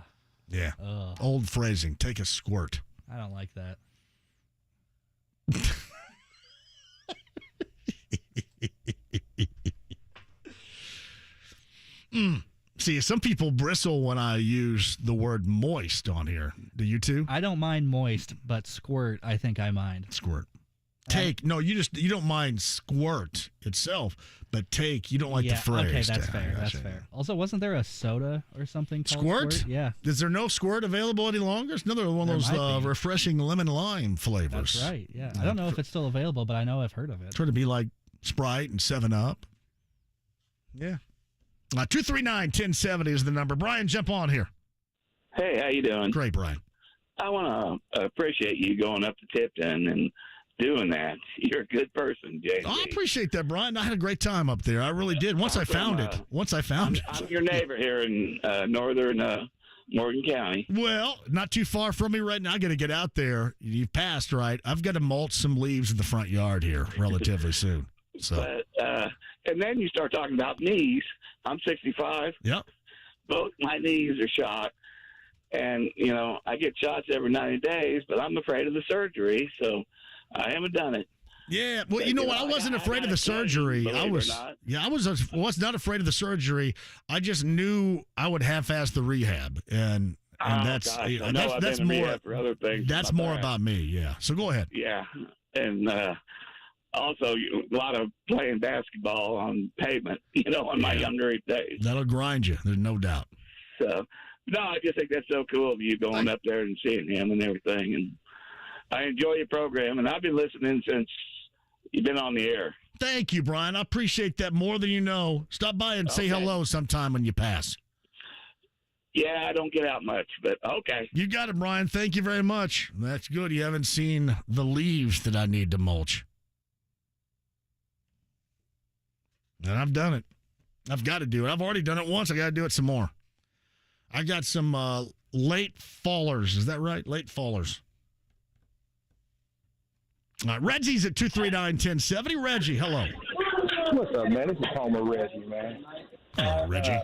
Yeah.
Ugh.
Old phrasing. Take a squirt.
I don't like that.
See, some people bristle when I use the word moist on here. Do you too?
I don't mind moist, but squirt, I think I mind.
Squirt. Take. No, you don't mind squirt itself, but take, you don't like the phrase.
Okay, that's fair. That's fair. Also, wasn't there a soda or something called
Squirt?
Yeah.
Is there no squirt available any longer? It's another one of those refreshing lemon lime flavors.
That's right, yeah. I don't know if it's still available, but I know I've heard of it.
Trying to be like Sprite and 7-Up. Yeah. 239-1070 is the number. Brian, jump on here.
Hey, how you doing?
Great, Brian.
I want to appreciate you going up to Tipton and doing that. You're a good person, JMV.
Oh, I appreciate that, Brian. I had a great time up there. I really did. Once I found it.
I'm your neighbor here in northern Morgan County.
Well, not too far from me right now. I got to get out there. You've passed, right? I've got to mulch some leaves in the front yard here relatively soon. So.
But, and then you start talking about knees. I'm 65.
Yep.
Both my knees are shot. And, I get shots every 90 days, but I'm afraid of the surgery, so I haven't done it.
Yeah, well, you know what? I wasn't afraid of the surgery. I was not afraid of the surgery. I just knew I would half-ass the rehab, and that's more
for other things.
That's more about me. Yeah. So go ahead.
Yeah, and also a lot of playing basketball on pavement. In my younger days.
That'll grind you. There's no doubt.
So, no, I just think that's so cool of you going up there and seeing him and everything, and I enjoy your program, and I've been listening since you've been on the air.
Thank you, Brian. I appreciate that more than you know. Stop by and say hello sometime when you pass.
Yeah, I don't get out much, but okay.
You got it, Brian. Thank you very much. That's good. You haven't seen the leaves that I need to mulch. And I've done it. I've got to do it. I've already done it once. I got to do it some more. I got some late fallers. Is that right? Late fallers. Reggie's at 239-1070. Reggie, hello.
What's up, man? This is Homer Reggie, man.
Hello, Reggie.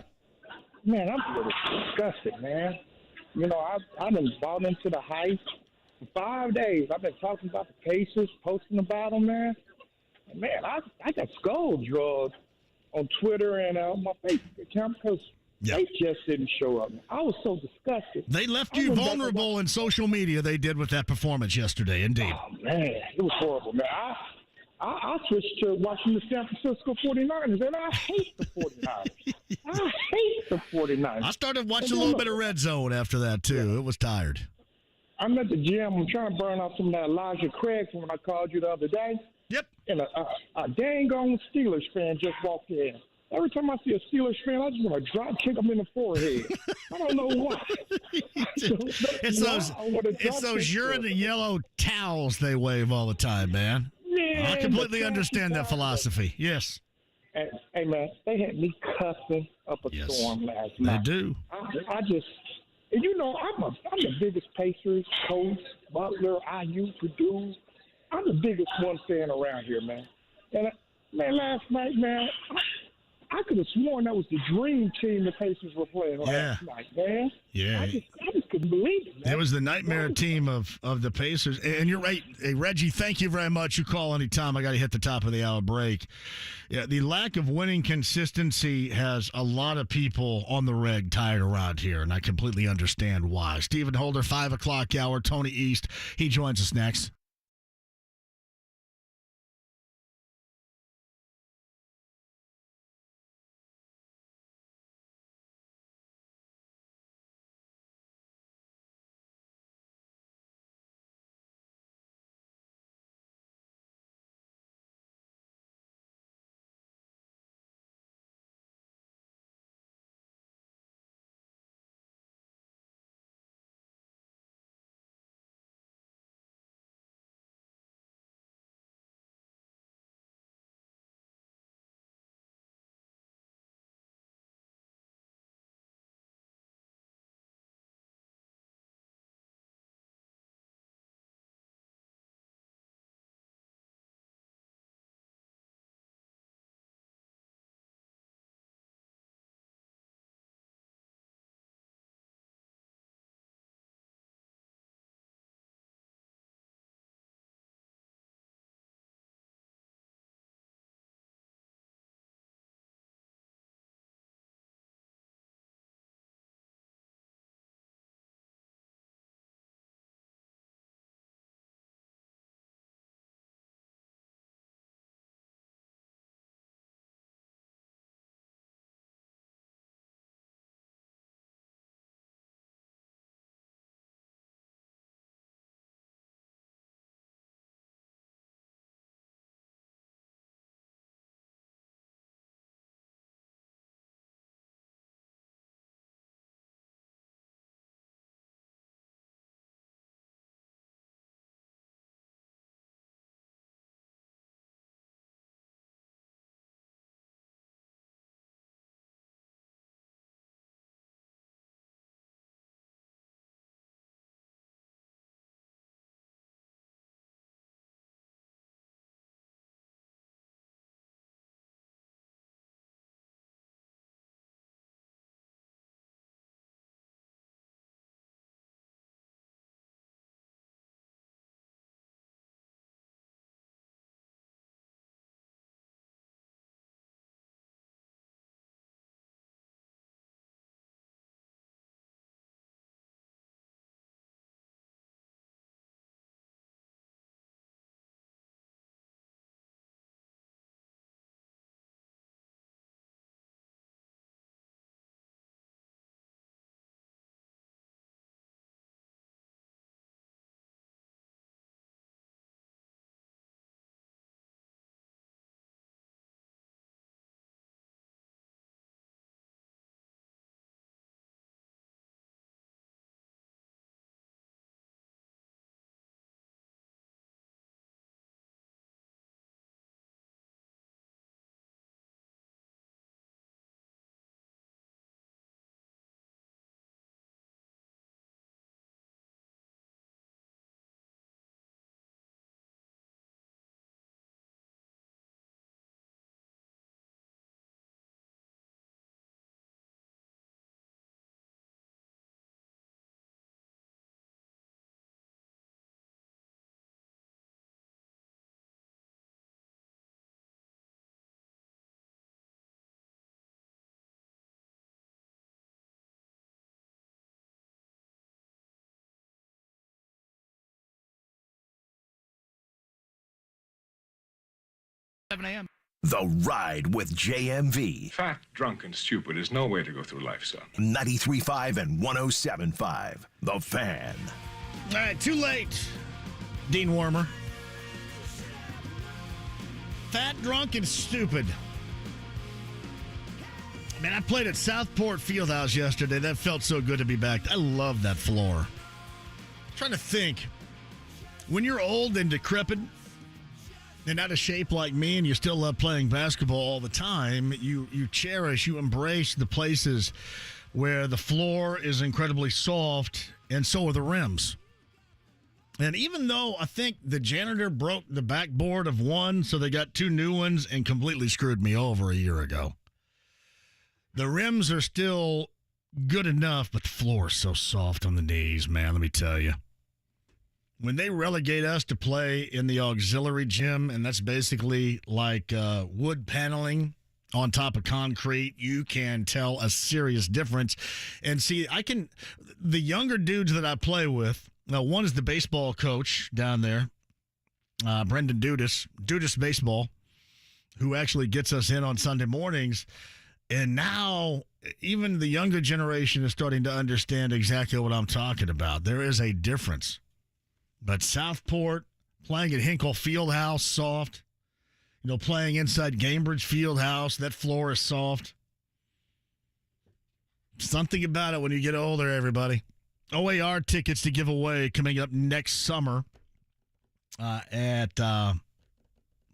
Man, I'm a little disgusted, man. I've been bought into the hype for 5 days. I've been talking about the cases, posting about them, man. And man, I got skull drugged on Twitter and on my Facebook account because they just didn't show up. I was so disgusted.
They left you vulnerable in social media, they did with that performance yesterday, indeed.
Oh, man, it was horrible, man. I switched to watching the San Francisco 49ers, and I hate the 49ers. I hate the 49ers.
I started watching a little bit of Red Zone after that, too. Yeah. It was tired.
I'm at the gym. I'm trying to burn off some of that Elijah Craig from when I called you the other day.
Yep.
And a dang-on Steelers fan just walked in. Every time I see a Steelers fan, I just want to drop kick them in the forehead. I don't know why.
It's those urine and yellow towels they wave all the time, man. I completely understand that philosophy. Yes.
And, hey, man, they had me cussing up a storm last night.
They do.
I just, and I'm the biggest Pacers, Colts, Butler, IU, Purdue. I'm the biggest one fan around here, man. And, man, last night, man, I could have sworn that was the dream team the Pacers were playing last night, man.
Yeah.
I just couldn't believe it, man.
It was the nightmare team of the Pacers. And you're right. Hey, Reggie, thank you very much. You call anytime. I got to hit the top of the hour break. Yeah, the lack of winning consistency has a lot of people on the reg tired around here, and I completely understand why. Stephen Holder, 5 o'clock hour, Tony East. He joins us next.
The Ride with JMV.
Fat, drunk, and stupid is no way to go through life, son.
93.5 and 107.5. The Fan.
All right, too late, Dean Wormer. Fat, drunk, and stupid. Man, I played at Southport Fieldhouse yesterday. That felt so good to be back. I love that floor. I'm trying to think. When you're old and decrepit and out of shape like me and you still love playing basketball all the time, you cherish, you embrace the places where the floor is incredibly soft and so are the rims. And even though I think the janitor broke the backboard of one, so they got two new ones and completely screwed me over a year ago. The rims are still good enough, but the floor is so soft on the knees, man, let me tell you. When they relegate us to play in the auxiliary gym, and that's basically like wood paneling on top of concrete, you can tell a serious difference. And see, the younger dudes that I play with, one is the baseball coach down there, Brendan Dudas Baseball, who actually gets us in on Sunday mornings. And now even the younger generation is starting to understand exactly what I'm talking about. There is a difference. But Southport, playing at Hinkle Fieldhouse, soft. Playing inside Gamebridge Fieldhouse, that floor is soft. Something about it when you get older, everybody. OAR tickets to give away coming up next summer at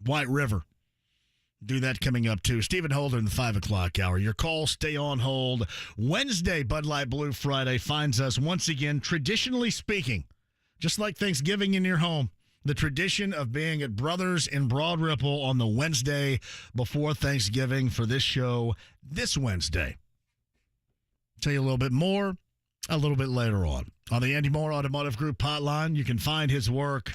White River. Do that coming up, too. Stephen Holder in the 5 o'clock hour. Your calls stay on hold. Wednesday, Bud Light Blue Friday finds us once again, traditionally speaking, just like Thanksgiving in your home, the tradition of being at Brothers in Broad Ripple on the Wednesday before Thanksgiving for this show this Wednesday. Tell you a little bit more a little bit later on. On the Andy Moore Automotive Group hotline, you can find his work.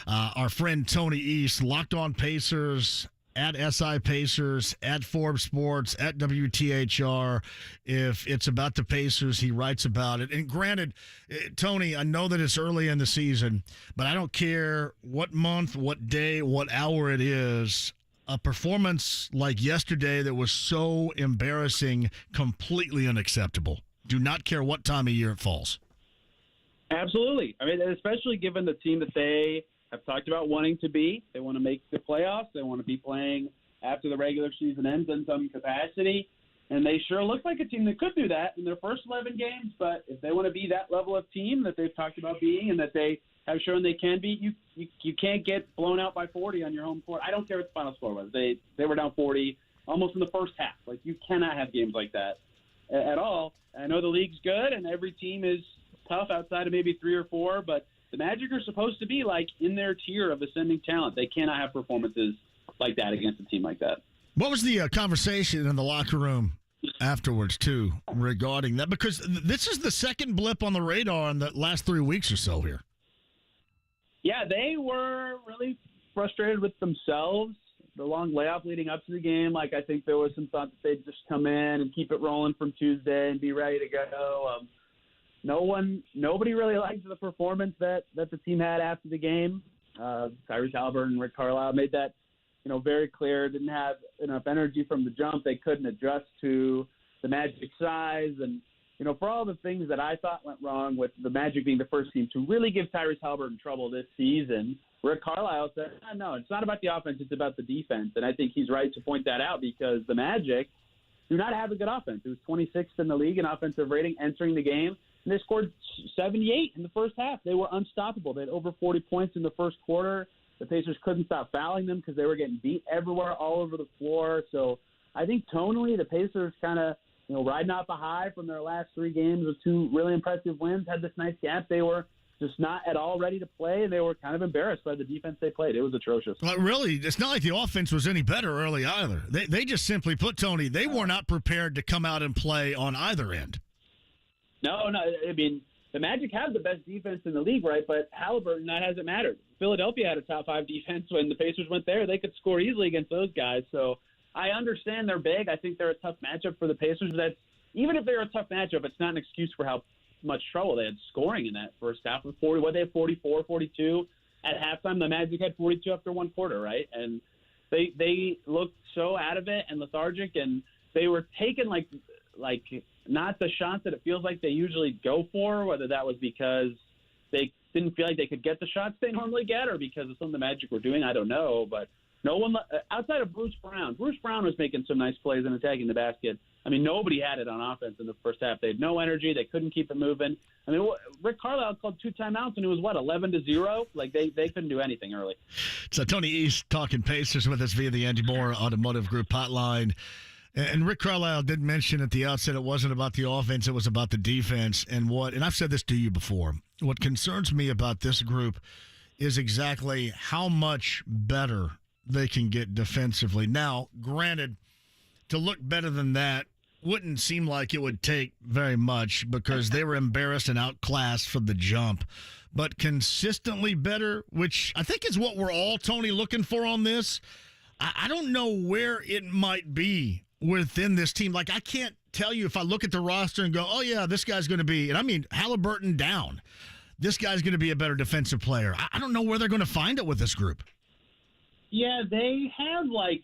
Our friend Tony East, Locked On Pacers, at SI Pacers, at Forbes Sports, at WTHR. If it's about the Pacers, he writes about it. And granted, Tony, I know that it's early in the season, but I don't care what month, what day, what hour it is. A performance like yesterday that was so embarrassing, completely unacceptable. Do not care what time of year it falls.
Absolutely. I mean, especially given the team that they have talked about wanting to be. They want to make the playoffs. They want to be playing after the regular season ends in some capacity. And they sure look like a team that could do that in their first 11 games. But if they want to be that level of team that they've talked about being and that they have shown they can be, you can't get blown out by 40 on your home court. I don't care what the final score was. They were down 40 almost in the first half. Like, you cannot have games like that at all. I know the league's good and every team is tough outside of maybe 3 or 4, but the Magic are supposed to be like in their tier of ascending talent. They cannot have performances like that against a team like that.
What was the conversation in the locker room afterwards, too, regarding that? Because this is the second blip on the radar in the last 3 weeks or so here.
Yeah, they were really frustrated with themselves. The long layoff leading up to the game, like I think there was some thought that they'd just come in and keep it rolling from Tuesday and be ready to go. Nobody really liked the performance that the team had after the game. Tyrese Halliburton and Rick Carlisle made that, very clear. Didn't have enough energy from the jump. They couldn't adjust to the Magic size. And, for all the things that I thought went wrong with the Magic being the first team to really give Tyrese Halliburton trouble this season, Rick Carlisle said, no, it's not about the offense. It's about the defense. And I think he's right to point that out because the Magic do not have a good offense. It was 26th in the league in offensive rating entering the game. And they scored 78 in the first half. They were unstoppable. They had over 40 points in the first quarter. The Pacers couldn't stop fouling them because they were getting beat everywhere, all over the floor. So I think tonally the Pacers kind of, riding off a high from their last 3 games with 2 really impressive wins, had this nice gap. They were just not at all ready to play. They were kind of embarrassed by the defense they played. It was atrocious.
Well, really, it's not like the offense was any better early either. They just simply put, Tony, they were not prepared to come out and play on either end.
No. I mean, the Magic have the best defense in the league, right? But Halliburton, that hasn't mattered. Philadelphia had a top 5 defense when the Pacers went there. They could score easily against those guys. So I understand they're big. I think they're a tough matchup for the Pacers. Even if they're a tough matchup, it's not an excuse for how much trouble they had scoring in that first half. Of 40, they had 44, 42 at halftime. The Magic had 42 after 1 quarter, right? And they looked so out of it and lethargic, and they were taking like not the shots that it feels like they usually go for, whether that was because they didn't feel like they could get the shots they normally get or because of something the Magic were doing. I don't know, but no one outside of Bruce Brown. Bruce Brown was making some nice plays and attacking the basket. I mean, nobody had it on offense in the first half. They had no energy. They couldn't keep it moving. I mean, Rick Carlisle called 2 timeouts, and it was, 11-0? Like, they couldn't do anything early.
So Tony East talking Pacers with us via the Andy Moore Automotive Group hotline. And Rick Carlisle did mention at the outset it wasn't about the offense, it was about the defense. And I've said this to you before, what concerns me about this group is exactly how much better they can get defensively. Now, granted, to look better than that, wouldn't seem like it would take very much because they were embarrassed and outclassed from the jump. But consistently better, which I think is what we're all, Tony, looking for on this. I don't know where it might be within this team. Like, I can't tell you if I look at the roster and go, oh, yeah, this guy's going to be, and I mean Halliburton down, this guy's going to be a better defensive player. I don't know where they're going to find it with this group.
Yeah, they have, like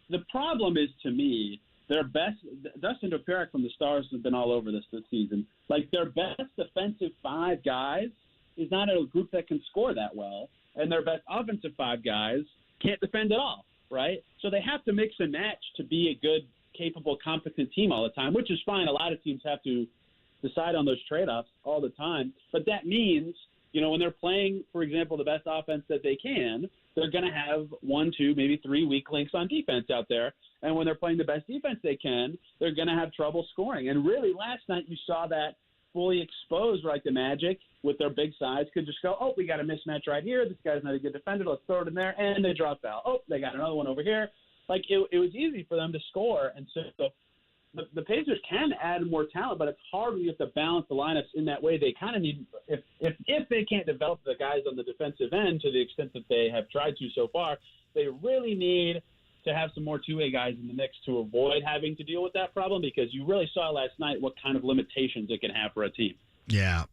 the problem is, to me, their best – Dustin Dopirak from the Stars has been all over this season. Like, their best defensive five guys is not a group that can score that well, and their best offensive five guys can't defend at all, right? So they have to mix and match to be a good, capable, competent team all the time, which is fine. A lot of teams have to decide on those trade-offs all the time. But that means, when they're playing, for example, the best offense that they can, they're going to have 1, 2, maybe 3 weak links on defense out there. And when they're playing the best defense they can, they're going to have trouble scoring. And really, last night you saw that fully exposed, like the Magic with their big size could just go, oh, we got a mismatch right here. This guy's not a good defender. Let's throw it in there. And they drop foul. Oh, they got another one over here. Like, it was easy for them to score. And so the Pacers can add more talent, but it's hard when you have to balance the lineups in that way. They kind of need, if they can't develop the guys on the defensive end to the extent that they have tried to so far, they really need to have some more two-way guys in the mix to avoid having to deal with that problem, because you really saw last night what kind of limitations it can have for a team.
Yeah,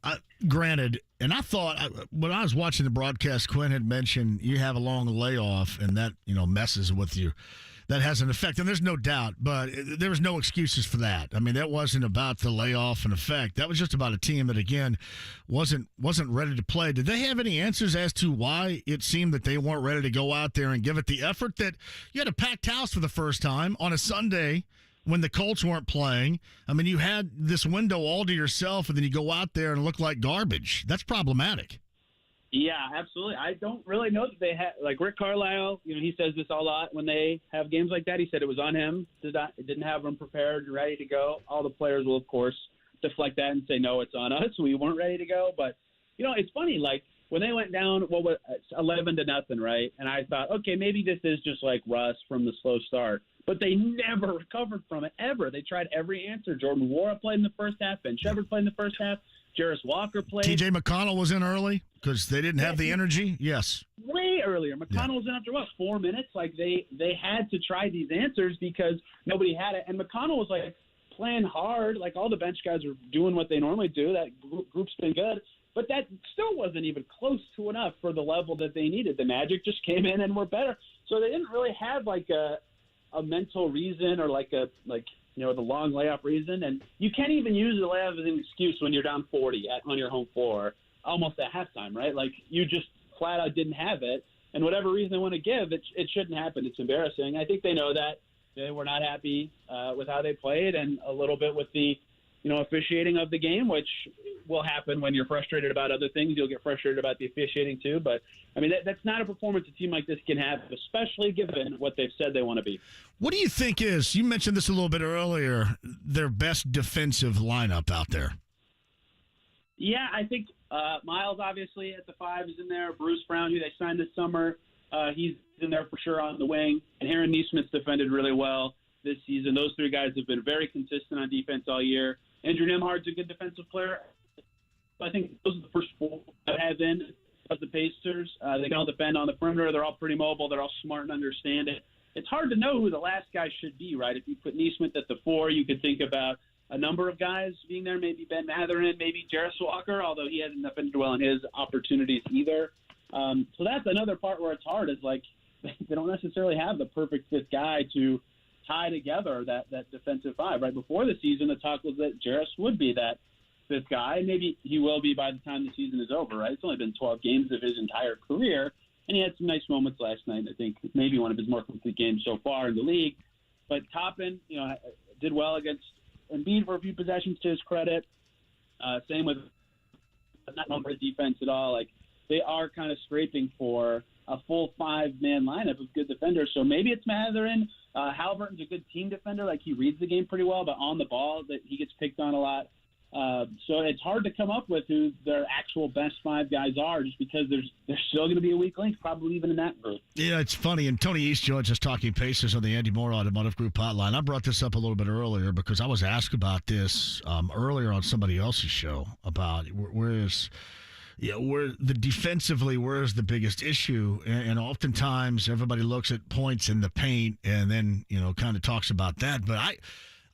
granted, and I thought when I was watching the broadcast, Quinn had mentioned you have a long layoff and that, messes with you. That has an effect, and there's no doubt, but there was no excuses for that. I mean, that wasn't about the layoff and effect. That was just about a team that, again, wasn't ready to play. Did they have any answers as to why it seemed that they weren't ready to go out there and give it the effort that you had a packed house for the first time on a Sunday when the Colts weren't playing? I mean, you had this window all to yourself, and then you go out there and look like garbage. That's problematic.
Yeah, absolutely. I don't really know that they had, like Rick Carlisle, he says this a lot when they have games like that. He said it was on him. Didn't have them prepared and ready to go. All the players will, of course, deflect that and say, no, it's on us. We weren't ready to go. But, it's funny, like when they went down, 11-0, right? And I thought, okay, maybe this is just like rust from the slow start. But they never recovered from it, ever. They tried every answer. Jordan Nwora played in the first half. Ben Shepherd played in the first half. Jarris Walker played.
T.J. McConnell was in early because they didn't have the energy. Yes.
Way earlier. McConnell was in after, 4 minutes? Like, they had to try these answers because nobody had it. And McConnell was, like, playing hard. Like, all the bench guys were doing what they normally do. That group's been good. But that still wasn't even close to enough for the level that they needed. The Magic just came in and were better. So they didn't really have, like, a mental reason or, the long layoff reason. And you can't even use the layoff as an excuse when you're down 40 on your home floor, almost at halftime, right? Like, you just flat out didn't have it. And whatever reason they want to give, it shouldn't happen. It's embarrassing. I think they know that. They were not happy with how they played and a little bit with the, officiating of the game, which will happen when you're frustrated about other things. You'll get frustrated about the officiating too. But, I mean, that's not a performance a team like this can have, especially given what they've said they want to be.
What do you think is, you mentioned this a little bit earlier, their best defensive lineup out there?
Yeah, I think Miles, obviously, at the 5 is in there. Bruce Brown, who they signed this summer, he's in there for sure on the wing. And Aaron Nesmith's defended really well this season. Those 3 guys have been very consistent on defense all year. Andrew Nembhard's a good defensive player. I think those are the first 4 that have in of the Pacers. They can all defend on the perimeter. They're all pretty mobile. They're all smart and understand it. It's hard to know who the last guy should be, right? If you put Nesmith at the 4, you could think about a number of guys being there, maybe Ben Mathurin, maybe Jarris Walker, although he hasn't defended well in his opportunities either. So that's another part where it's hard, is like they don't necessarily have the perfect fifth guy to tie together that defensive 5. Right before the season, the talk was that Jarris would be that fifth guy. Maybe he will be by the time the season is over, right? It's only been 12 games of his entire career, and he had some nice moments last night. I think maybe one of his more complete games so far in the league. But Toppin, did well against Embiid for a few possessions to his credit. Same with not known for his defense at all. Like, they are kind of scraping for a full 5-man lineup of good defenders. So maybe it's Mathurin. Halliburton's a good team defender. Like, he reads the game pretty well, but on the ball, that he gets picked on a lot. So it's hard to come up with who their actual best 5 guys are, just because there's still going to be a weak link, probably even in that group.
Yeah, it's funny. And Tony East joins us talking Pacers on the Andy Moore Automotive Group hotline. I brought this up a little bit earlier because I was asked about this earlier on somebody else's show about where the defensively, where is the biggest issue? And oftentimes everybody looks at points in the paint and then, kind of talks about that. But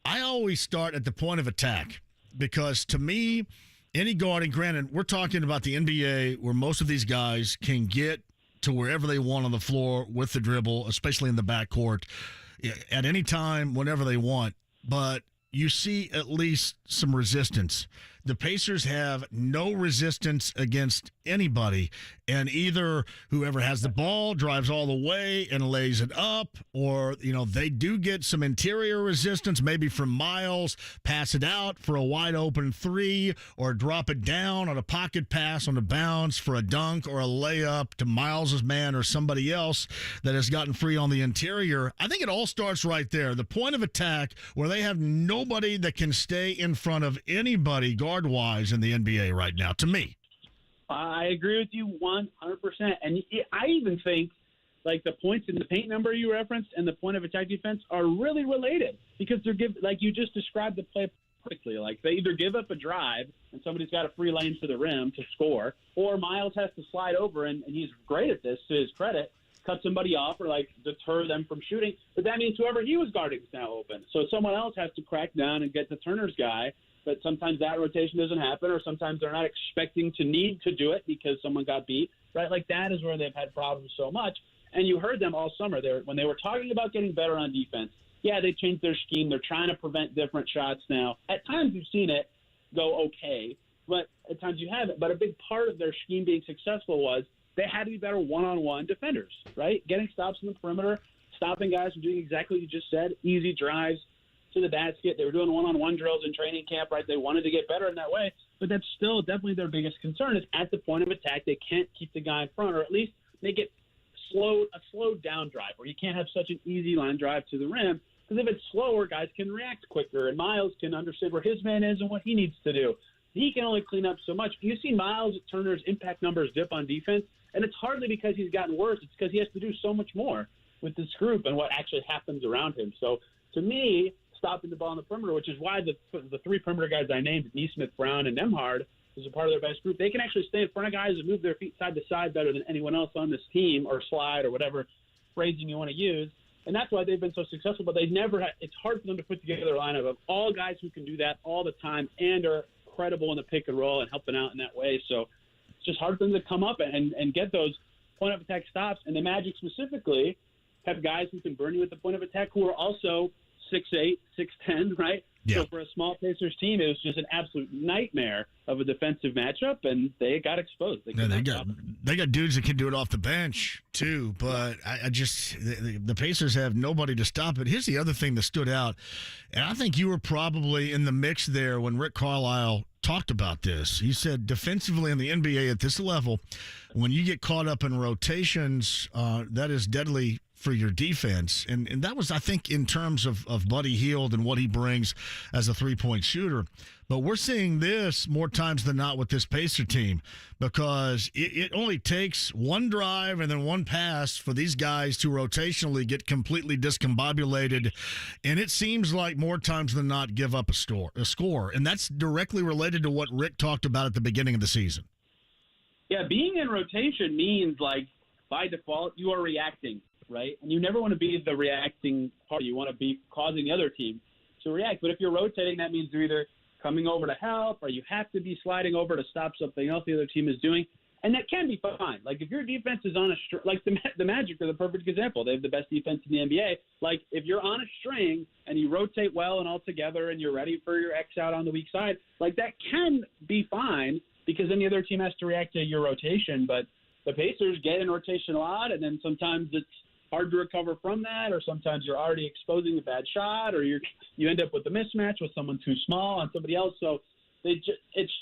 I always start at the point of attack. Because to me, any guard, and granted, we're talking about the NBA where most of these guys can get to wherever they want on the floor with the dribble, especially in the backcourt, at any time, whenever they want. But you see at least some resistance. The Pacers have no resistance against anybody, and either whoever has the ball drives all the way and lays it up, or, they do get some interior resistance, maybe from Miles, pass it out for a wide open 3, or drop it down on a pocket pass on a bounce for a dunk or a layup to Miles's man or somebody else that has gotten free on the interior. I think it all starts right there. The point of attack where they have nobody that can stay in front of anybody guard-wise in the NBA right now, to me.
I agree with you 100%. And I even think, like, the points in the paint number you referenced and the point of attack defense are really related, because they're like you just described the play quickly. Like, they either give up a drive and somebody's got a free lane to the rim to score, or Miles has to slide over, and he's great at this, to his credit, cut somebody off or, like, deter them from shooting. But that means whoever he was guarding is now open. So someone else has to crack down and get to Turner's guy. But sometimes that rotation doesn't happen, or sometimes they're not expecting to need to do it because someone got beat, right? Like, that is where they've had problems so much. And you heard them all summer when they were talking about getting better on defense. Yeah, they changed their scheme. They're trying to prevent different shots now. At times you've seen it go okay, but at times you haven't. But a big part of their scheme being successful was they had to be better one-on-one defenders, right? Getting stops in the perimeter, stopping guys from doing exactly what you just said, easy drives to the basket. They were doing one-on-one drills in training camp, right? They wanted to get better in that way, but that's still definitely their biggest concern is at the point of attack, they can't keep the guy in front, or at least make it a slowed down drive where you can't have such an easy line drive to the rim, because if it's slower, guys can react quicker, and Miles can understand where his man is and what he needs to do. He can only clean up so much. You see Miles Turner's impact numbers dip on defense, and it's hardly because he's gotten worse. It's because he has to do so much more with this group and what actually happens around him. So to me, stopping the ball in the perimeter, which is why the 3 perimeter guys I named, Nesmith, Brown, and Nembhard, is a part of their best group. They can actually stay in front of guys and move their feet side to side better than anyone else on this team, or slide, or whatever phrasing you want to use. And that's why they've been so successful. But it's hard for them to put together a lineup of all guys who can do that all the time and are credible in the pick and roll and helping out in that way. So it's just hard for them to come up and get those point of attack stops. And the Magic specifically have guys who can burn you at the point of attack who are also 6'8", 6'10", right?
Yeah.
So for a small Pacers team, it was just an absolute nightmare of a defensive matchup, and they got exposed. They
got dudes that can do it off the bench too, but I just the Pacers have nobody to stop it. Here's the other thing that stood out, and I think you were probably in the mix there when Rick Carlisle talked about this. He said defensively in the NBA at this level, when you get caught up in rotations, that is deadly for your defense. And that was, I think, in terms of Buddy Hield and what he brings as a three-point shooter. But we're seeing this more times than not with this Pacer team, because it only takes one drive and then one pass for these guys to rotationally get completely discombobulated. And it seems like more times than not give up a score. And that's directly related to what Rick talked about at the beginning of the season.
Yeah, being in rotation means, like, by default, you are reacting, right? And you never want to be the reacting party. You want to be causing the other team to react. But if you're rotating, that means you're either coming over to help, or you have to be sliding over to stop something else the other team is doing. And that can be fine. Like, if your defense is on a like the Magic are the perfect example. They have the best defense in the NBA. Like, if you're on a string and you rotate well and all together and you're ready for your X out on the weak side, like, that can be fine, because then the other team has to react to your rotation. But the Pacers get in rotation a lot, and then sometimes it's hard to recover from that, or sometimes you're already exposing a bad shot, or you end up with a mismatch with someone too small on somebody else. So it's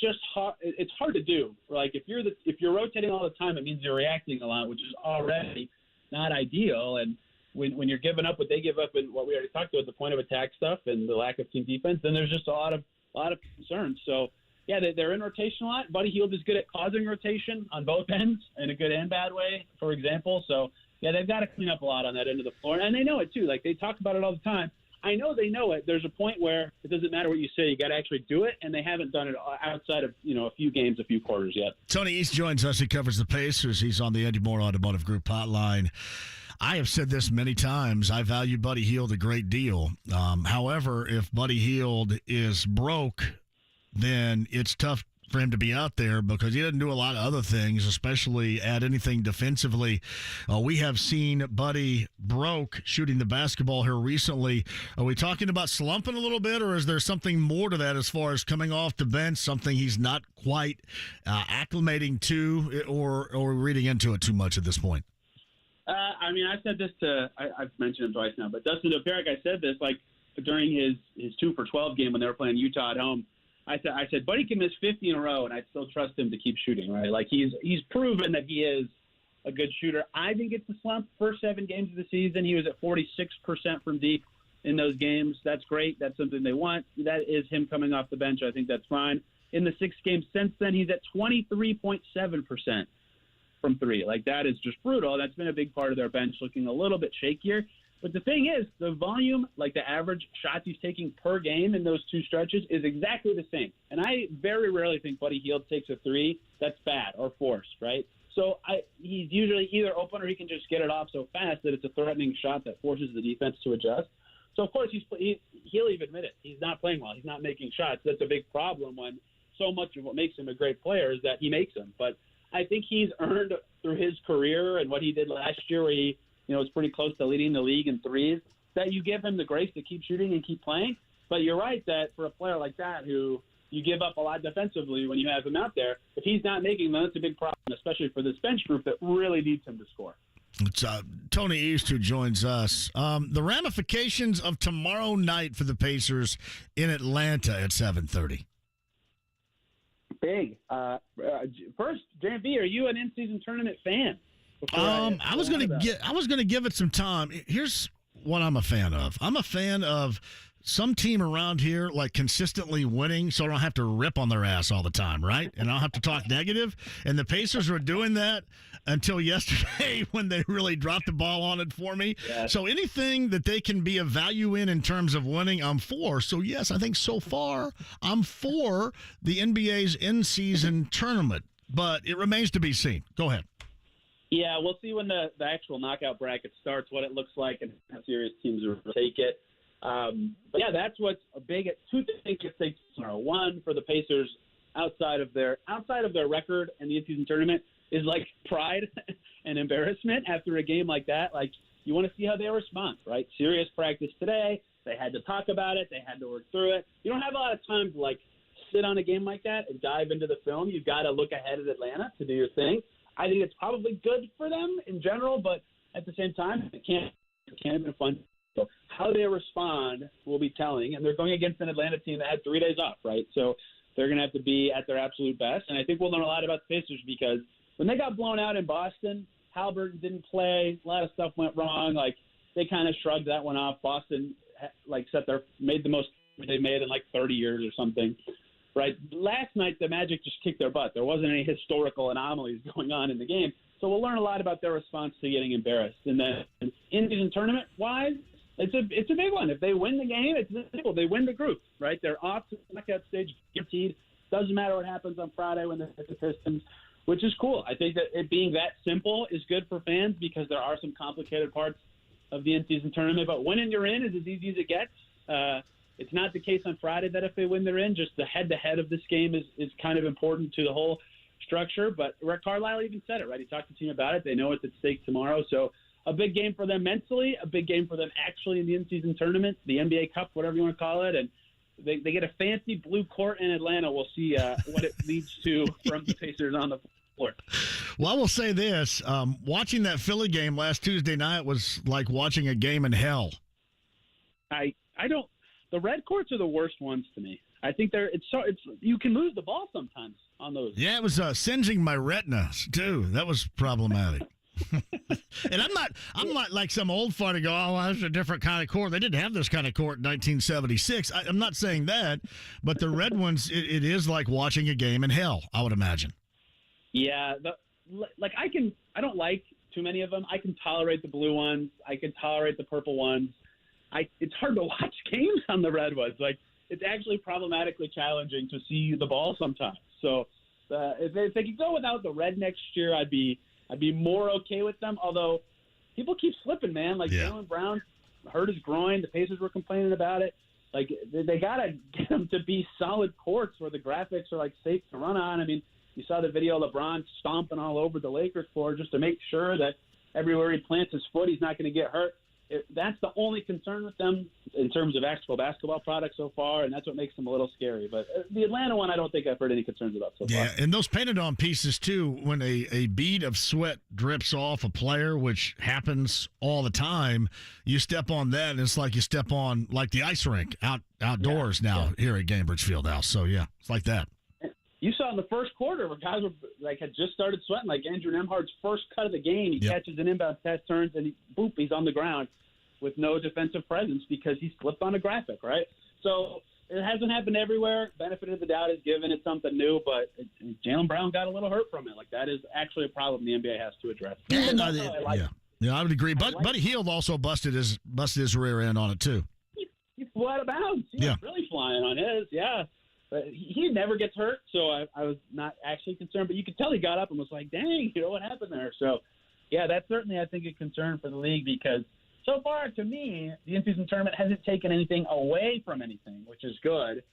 just hard. It's hard to do. Like, if you're rotating all the time, it means you're reacting a lot, which is already not ideal. And when you're giving up what they give up and what we already talked about, the point of attack stuff and the lack of team defense, then there's just a lot of a lot of concerns. So, yeah, they're in rotation a lot. Buddy Hield is good at causing rotation on both ends in a good and bad way, for example. So, yeah, they've got to clean up a lot on that end of the floor. And they know it, too. Like, they talk about it all the time. I know they know it. There's a point where it doesn't matter what you say. You got to actually do it, and they haven't done it outside of, a few games, a few quarters yet.
Tony East joins us. He covers the Pacers. He's on the Eddie Moore Automotive Group hotline. I have said this many times. I value Buddy Hield a great deal. However, if Buddy Hield is broke, then it's tough for him to be out there because he doesn't do a lot of other things, especially add anything defensively. We have seen Buddy broke shooting the basketball here recently. Are we talking about slumping a little bit, or is there something more to that as far as coming off the bench, something he's not quite acclimating to, or reading into it too much at this point?
I said this I've mentioned it twice now, but Dustin Dopirak, I said this during his 2 for 12 game when they were playing Utah at home. I said, Buddy can miss 50 in a row, and I still trust him to keep shooting, right? Like, he's proven that he is a good shooter. I think it's a slump. First 7 games of the season, he was at 46% from deep in those games. That's great. That's something they want. That is him coming off the bench. I think that's fine. In the 6 games since then, he's at 23.7% from 3. Like, that is just brutal. That's been a big part of their bench, looking a little bit shakier. But the thing is, the volume, like the average shots he's taking per game in those 2 stretches, is exactly the same. And I very rarely think Buddy Hield takes a 3 that's bad or forced, right? So he's usually either open or he can just get it off so fast that it's a threatening shot that forces the defense to adjust. So, of course, he'll even admit it. He's not playing well. He's not making shots. That's a big problem when so much of what makes him a great player is that he makes them. But I think he's earned through his career and what he did last year where he was pretty close to leading the league in threes, that you give him the grace to keep shooting and keep playing. But you're right that for a player like that who you give up a lot defensively when you have him out there, if he's not making them, that's a big problem, especially for this bench group that really needs him to score.
It's Tony East who joins us. The ramifications of tomorrow night for the Pacers in Atlanta at 7:30.
Big. First, JMV, are you an in-season tournament fan?
I was going to give it some time. Here's what I'm a fan of. I'm a fan of some team around here like consistently winning, so I don't have to rip on their ass all the time, right? And I don't have to talk negative. And the Pacers were doing that until yesterday when they really dropped the ball on it for me. Yes. So anything that they can be a value in terms of winning, I'm for. So, yes, I think so far I'm for the NBA's in-season tournament. But it remains to be seen. Go ahead.
Yeah, we'll see when the actual knockout bracket starts, what it looks like, and how serious teams will take it. But yeah, that's what's a big. 2 things at stake tomorrow. One, for the Pacers, outside of their record in the in-season tournament, is like pride and embarrassment after a game like that. Like, you want to see how they respond, right? Serious practice today. They had to talk about it. They had to work through it. You don't have a lot of time to sit on a game like that and dive into the film. You've got to look ahead at Atlanta to do your thing. I think it's probably good for them in general, but at the same time, it can't have been fun. So how they respond will be telling, and they're going against an Atlanta team that had 3 days off, right? So they're going to have to be at their absolute best, and I think we'll learn a lot about the Pacers because when they got blown out in Boston, Halliburton didn't play. A lot of stuff went wrong. They kind of shrugged that one off. Boston made the most they made in 30 years or something. Right. Last night, the Magic just kicked their butt. There wasn't any historical anomalies going on in the game. So we'll learn a lot about their response to getting embarrassed. And then in-season tournament-wise, it's a big one. If they win the game, it's simple. They win the group, right? They're off to the knockout stage, guaranteed. Doesn't matter what happens on Friday when they hit the Pistons, which is cool. I think that it being that simple is good for fans because there are some complicated parts of the in-season tournament. But winning you're in is as easy as it gets. It's not the case on Friday that if they win, they're in. Just the head-to-head of this game is kind of important to the whole structure. But Rick Carlisle even said it, right? He talked to the team about it. They know what's at stake tomorrow. So a big game for them mentally, a big game for them actually in the in-season tournament, the NBA Cup, whatever you want to call it. And they get a fancy blue court in Atlanta. We'll see what it leads to from the Pacers on the floor.
Well, I will say this. Watching that Philly game last Tuesday night was like watching a game in hell.
I don't. The red courts are the worst ones to me. I think it's you can lose the ball sometimes on those.
Yeah, it was singeing my retinas too. That was problematic. And I'm not like some old fart to go, oh, that's a different kind of court. They didn't have this kind of court in 1976. I'm not saying that, but the red ones, it is like watching a game in hell, I would imagine.
Yeah, I don't like too many of them. I can tolerate the blue ones. I can tolerate the purple ones. It's hard to watch games on the red ones. Like, it's actually problematically challenging to see the ball sometimes. So if they could go without the red next year, I'd be more okay with them. Although people keep slipping, man. Like Jalen Brown hurt his groin. The Pacers were complaining about it. Like, they gotta get them to be solid courts where the graphics are like safe to run on. I mean, you saw the video of LeBron stomping all over the Lakers floor just to make sure that everywhere he plants his foot, he's not going to get hurt. That's the only concern with them in terms of actual basketball products so far, and that's what makes them a little scary. But the Atlanta one, I don't think I've heard any concerns about so far.
Yeah, and those painted-on pieces, too, when a bead of sweat drips off a player, which happens all the time, you step on that, and it's like you step on, like, the ice rink outdoors here at Gainbridge Fieldhouse. So, yeah, it's like that.
You saw in the first quarter where guys were had just started sweating, like Andrew Nemhard's first cut of the game. He catches an inbound pass, turns, and he's on the ground with no defensive presence because he slipped on a graphic, right? So it hasn't happened everywhere. Benefit of the doubt is given. It's something new, but Jalen Brown got a little hurt from it. Like, that is actually a problem the NBA has to address.
Yeah, I would agree. Buddy Hield also busted his rear end on it too.
He flew out of bounds. He was really flying on his. Yeah. But he never gets hurt, so I was not actually concerned. But you could tell he got up and was like, dang, what happened there? So, yeah, that's certainly, I think, a concern for the league because so far, to me, the in-season tournament hasn't taken anything away from anything, which is good.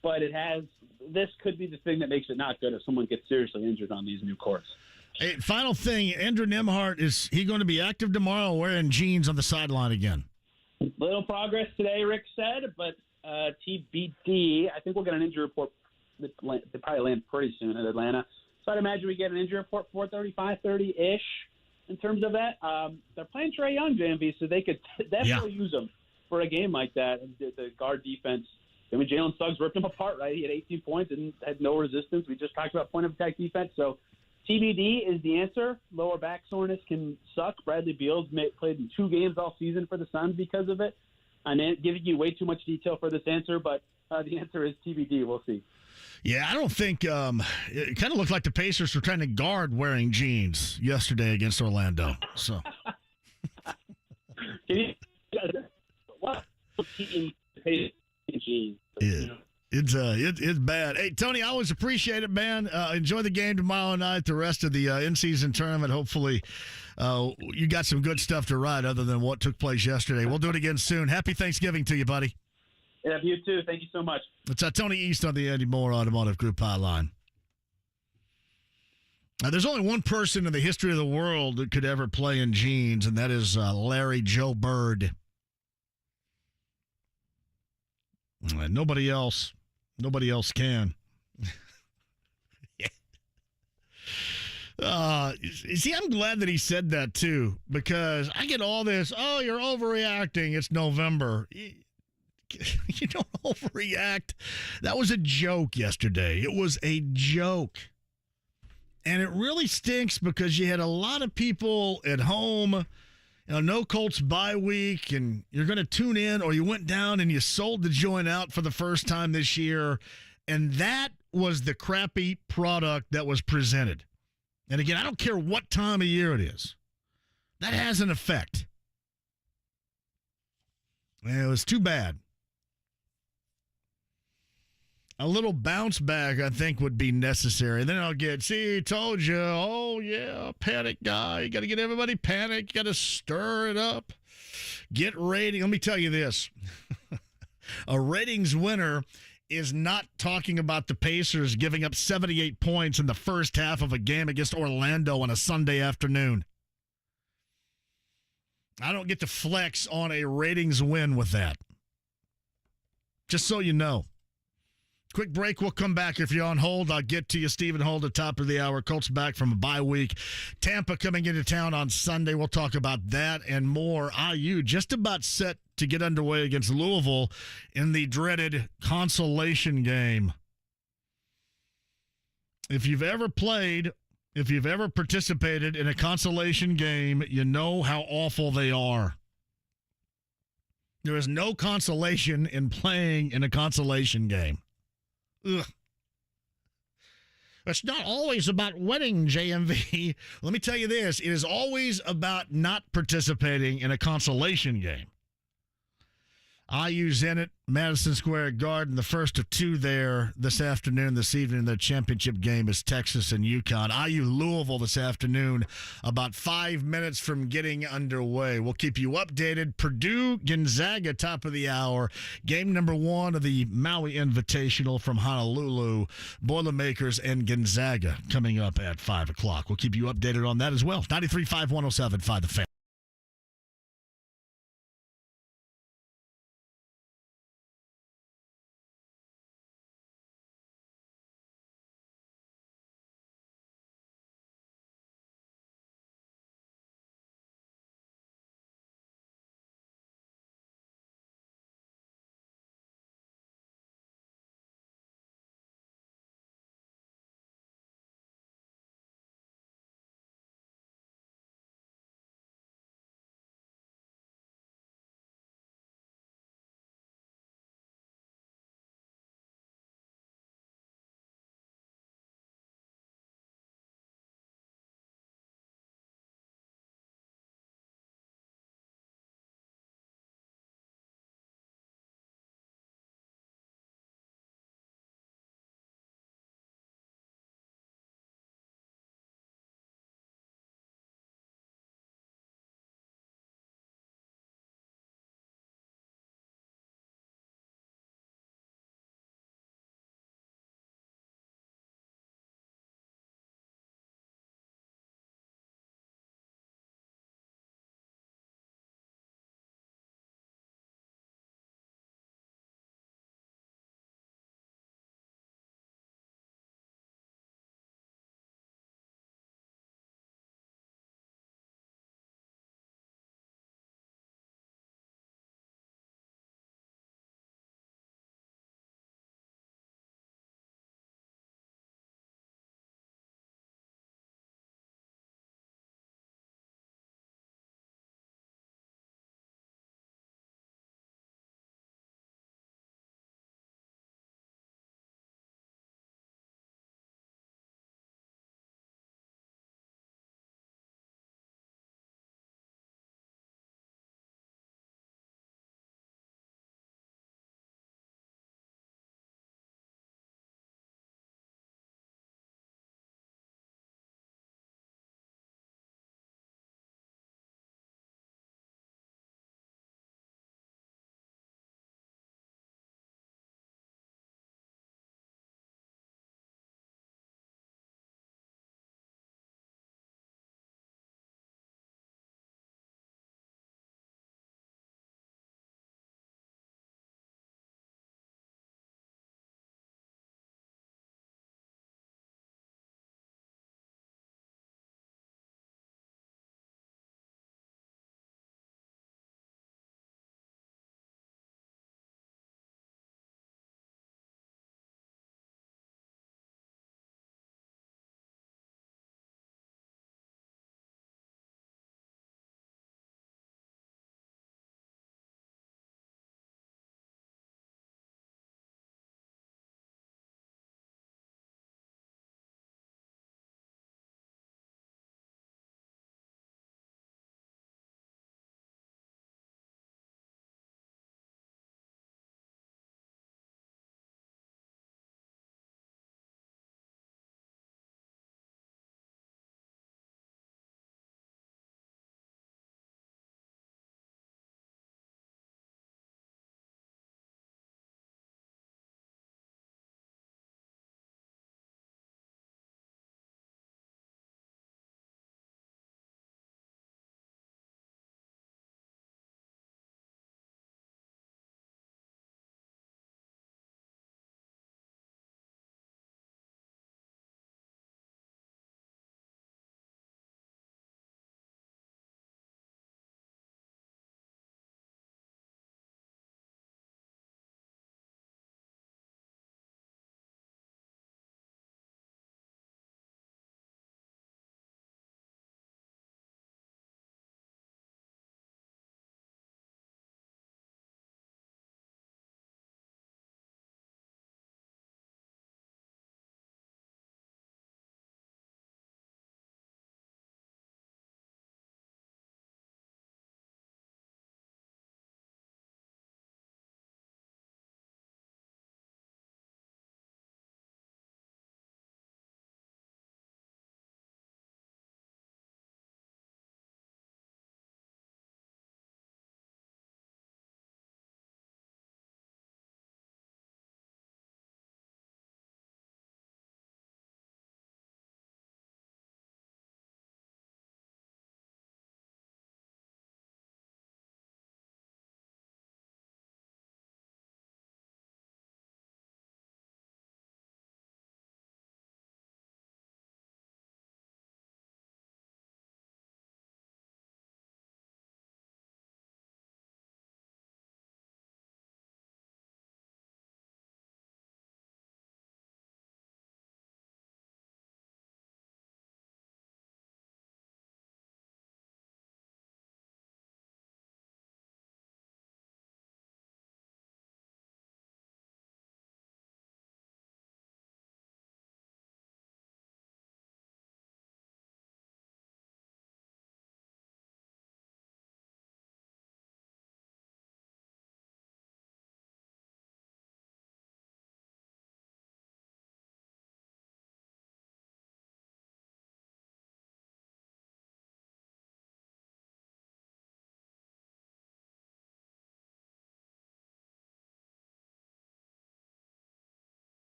But this could be the thing that makes it not good if someone gets seriously injured on these new courts.
Hey, final thing, Andrew Nemhard, is he going to be active tomorrow wearing jeans on the sideline again?
Little progress today, Rick said, but TBD. I think we'll get an injury report. They probably land pretty soon in Atlanta. So I'd imagine we get an injury report 4:30, 5:30-ish in terms of that. They're playing Trae Young, JMV, so they could definitely use him for a game like that. And the guard defense, I mean, Jalen Suggs ripped him apart, right? He had 18 points and had no resistance. We just talked about point-of-attack defense. So TBD is the answer. Lower back soreness can suck. Bradley Beal's played in 2 games all season for the Suns because of it. I'm giving you way too much detail for this answer, but the answer is TBD. We'll see.
Yeah, I don't think it kind of looked like the Pacers were trying to guard wearing jeans yesterday against Orlando. So,
what jeans?
Yeah. It's bad. Hey, Tony, I always appreciate it, man. Enjoy the game tomorrow night, the rest of the in-season tournament. Hopefully you got some good stuff to write other than what took place yesterday. We'll do it again soon. Happy Thanksgiving to you, buddy.
Yeah, you too. Thank you so much.
It's Tony East on the Andy Moore Automotive Group hotline. Now, there's only one person in the history of the world that could ever play in jeans, and that is Larry Joe Bird. Nobody else can. See, I'm glad that he said that, too, because I get all this, oh, you're overreacting. It's November. You don't overreact. That was a joke yesterday. It was a joke. And it really stinks because you had a lot of people at home, no Colts bye week, and you're going to tune in, or you went down and you sold the joint out for the first time this year, and that was the crappy product that was presented. And again, I don't care what time of year it is. That has an effect. And it was too bad. A little bounce back, I think, would be necessary. Then I'll get, see, told you, oh, yeah, panic guy. You got to get everybody panicked. You got to stir it up. Get rating. Let me tell you this. A ratings winner is not talking about the Pacers giving up 78 points in the first half of a game against Orlando on a Sunday afternoon. I don't get to flex on a ratings win with that. Just so you know. Quick break. We'll come back. If you're on hold, I'll get to you. Stephen Holder, top of the hour. Colts back from a bye week. Tampa coming into town on Sunday. We'll talk about that and more. IU just about set to get underway against Louisville in the dreaded consolation game. If you've ever played If you've ever participated in a consolation game, you know how awful they are. There is no consolation in playing in a consolation game. Ugh. It's not always about winning, JMV. Let me tell you this. It is always about not participating in a consolation game. IU's in it, Madison Square Garden, the first of two there this afternoon, this evening. The championship game is Texas and UConn. IU Louisville this afternoon, about 5 minutes from getting underway. We'll keep you updated. Purdue, Gonzaga, top of the hour. Game number 1 of the Maui Invitational from Honolulu. Boilermakers and Gonzaga coming up at 5 o'clock. We'll keep you updated on that as well. 93.5, 107.5 The Fan.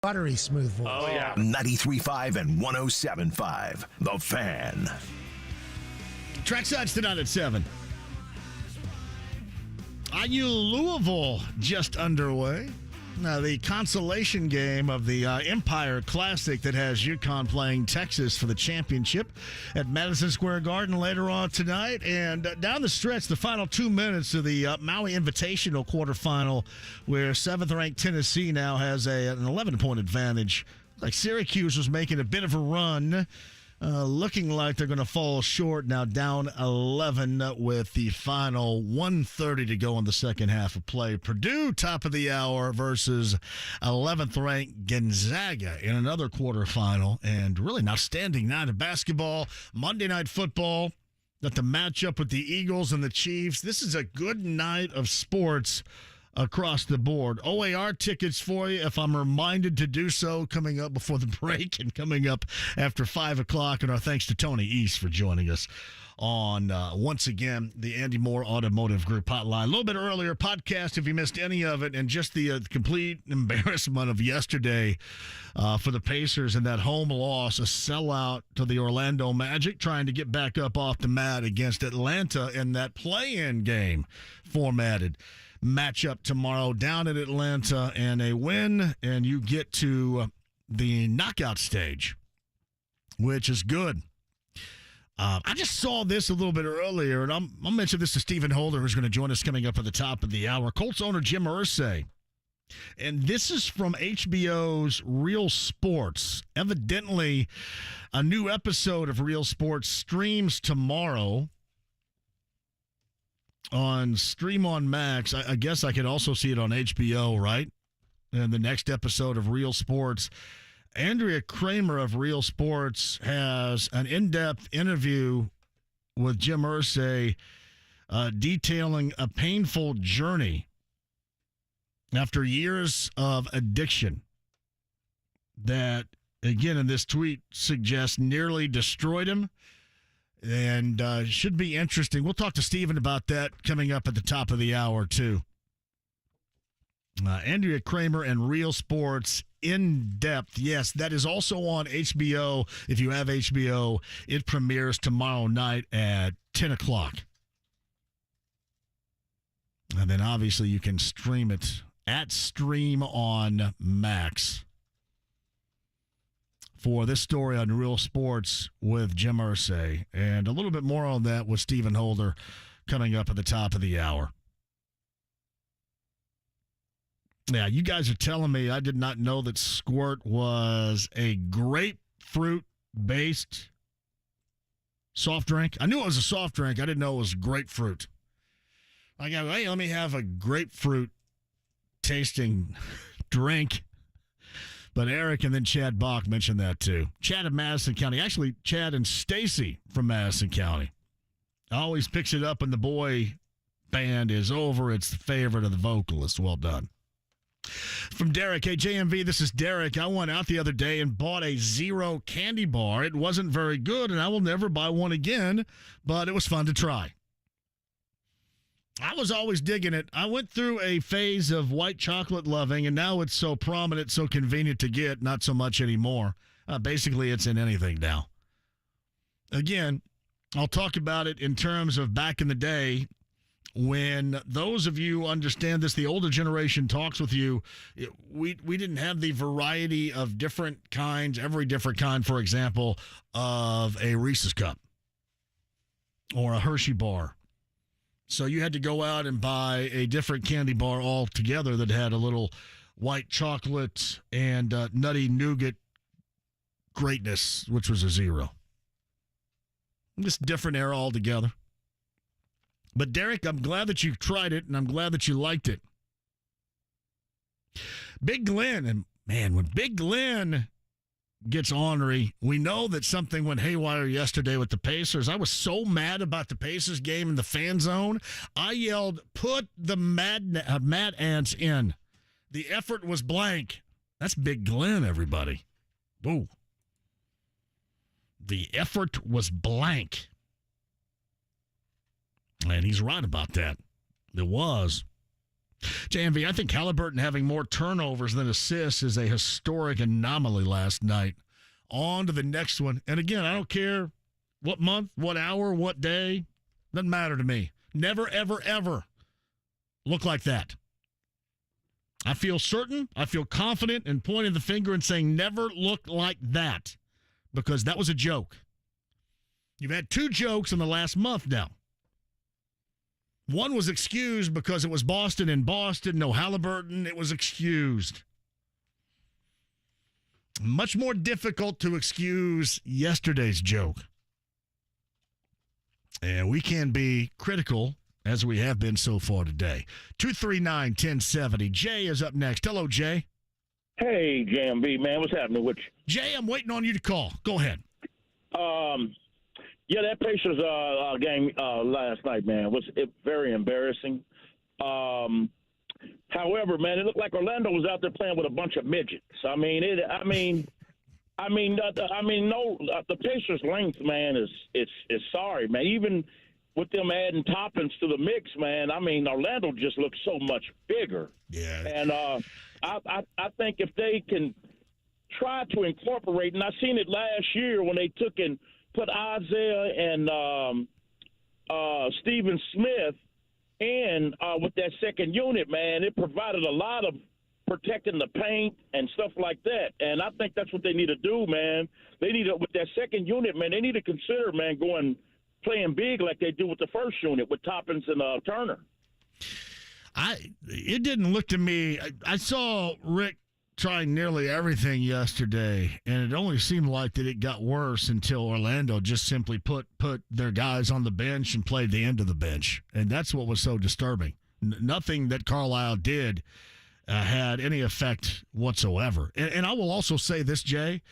Buttery smooth voice.
Oh, yeah.
93.5 and 107.5. The Fan.
Trackside's tonight at 7. IU Louisville just underway. Now, the consolation game of the Empire Classic that has UConn playing Texas for the championship at Madison Square Garden later on tonight. And down the stretch, the final 2 minutes of the Maui Invitational quarterfinal, where 7th-ranked Tennessee now has an 11-point advantage. Like Syracuse was making a bit of a run. Looking like they're going to fall short now, down 11 with the final 1:30 to go in the second half of play. Purdue, top of the hour, versus 11th-ranked Gonzaga in another quarterfinal. And really an outstanding night of basketball. Monday Night Football, got the matchup with the Eagles and the Chiefs. This is a good night of sports across the board. OAR tickets for you, if I'm reminded to do so, coming up before the break and coming up after 5 o'clock. And our thanks to Tony East for joining us on, once again, the Andy Moore Automotive Group hotline. A little bit earlier, podcast if you missed any of it, and just the complete embarrassment of yesterday for the Pacers and that home loss, a sellout to the Orlando Magic, trying to get back up off the mat against Atlanta in that play-in game formatted matchup tomorrow down in Atlanta, and a win, and you get to the knockout stage, which is good. I just saw this a little bit earlier, and I'll mention this to Stephen Holder, who's going to join us coming up at the top of the hour. Colts owner Jim Irsay, and this is from HBO's Real Sports. Evidently, a new episode of Real Sports streams tomorrow on Stream on Max. I guess I could also see it on HBO, right? And the next episode of Real Sports, Andrea Kremer of Real Sports has an in-depth interview with Jim Irsay detailing a painful journey after years of addiction that, again, in this tweet suggests nearly destroyed him. And should be interesting. We'll talk to Stephen about that coming up at the top of the hour, too. Andrea Kremer and Real Sports in depth. Yes, that is also on HBO. If you have HBO, it premieres tomorrow night at 10 o'clock. And then obviously you can stream it at Stream on Max. For this story on Real Sports with Jim Irsay, and a little bit more on that with Stephen Holder coming up at the top of the hour. Yeah, you guys are telling me I did not know that Squirt was a grapefruit-based soft drink. I knew it was a soft drink. I didn't know it was grapefruit. I go, hey, let me have a grapefruit-tasting drink. But Eric and then Chad Bach mentioned that too. Chad of Madison County. Actually, Chad and Stacy from Madison County. Always picks it up when the boy band is over. It's the favorite of the vocalist. Well done. From Derek. Hey, JMV, this is Derek. I went out the other day and bought a Zero candy bar. It wasn't very good, and I will never buy one again, but it was fun to try. I was always digging it. I went through a phase of white chocolate loving, and now it's so prominent, so convenient to get, not so much anymore. Basically, it's in anything now. Again, I'll talk about it in terms of back in the day when those of you understand this, the older generation talks with you, we didn't have the variety of different kinds, every different kind, for example, of a Reese's Cup or a Hershey bar. So you had to go out and buy a different candy bar altogether that had a little white chocolate and nutty nougat greatness, which was a Zero. Just different era altogether. But, Derek, I'm glad that you tried it, and I'm glad that you liked it. Big Glenn, and, man, when Big Glenn gets ornery, we know that something went haywire yesterday with the Pacers. I was so mad about the Pacers game in the fan zone. I yelled, put the Mad Ants in. The effort was blank. That's Big Glenn, everybody. Whoa. The effort was blank. And he's right about that. It was. JMV, I think Halliburton having more turnovers than assists is a historic anomaly last night. On to the next one. And again, I don't care what month, what hour, what day. Doesn't matter to me. Never, ever, ever look like that. I feel certain, I feel confident in pointing the finger and saying never look like that, because that was a joke. You've had 2 jokes in the last month now. One was excused because it was Boston and Boston, no Halliburton. It was excused. Much more difficult to excuse yesterday's joke. And we can be critical, as we have been so far today. 239-1070. Jay is up next. Hello, Jay.
Hey, JMV, man. What's happening with you?
Jay, I'm waiting on you to call. Go ahead.
Yeah, that Pacers game last night, man, was very embarrassing. However, man, it looked like Orlando was out there playing with a bunch of midgets. The Pacers' length, man, is sorry, man. Even with them adding Toppins to the mix, man, Orlando just looks so much bigger.
Yeah.
And I think if they can try to incorporate, and I seen it last year when they took and put Isaiah and Stephen Smith in with that second unit, man, it provided a lot of protecting the paint and stuff like that. And I think that's what they need to do, man. They need to, with that second unit, man, they need to consider, man, playing big like they do with the first unit with Toppins and Turner.
It didn't look to me. I saw Rick trying nearly everything yesterday, and it only seemed like that it got worse until Orlando just simply put their guys on the bench and played the end of the bench. And that's what was so disturbing. Nothing that Carlisle did had any effect whatsoever. And I will also say this, Jay,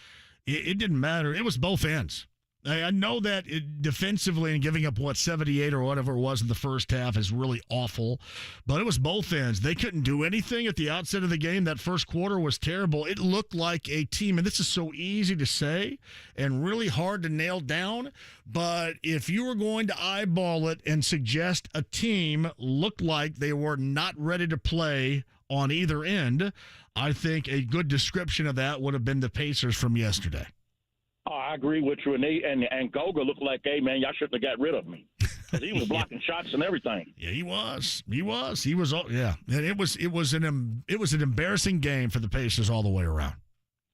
it didn't matter. It was both ends. I know that defensively and giving up, 78 or whatever it was in the first half is really awful, but it was both ends. They couldn't do anything at the outset of the game. That first quarter was terrible. It looked like a team, and this is so easy to say and really hard to nail down, but if you were going to eyeball it and suggest a team looked like they were not ready to play on either end, I think a good description of that would have been the Pacers from yesterday.
Oh, I agree with you. And Goga looked like, hey, man, y'all shouldn't have got rid of me. Because he was blocking shots and everything.
Yeah, he was. Yeah. And it was an embarrassing game for the Pacers all the way around.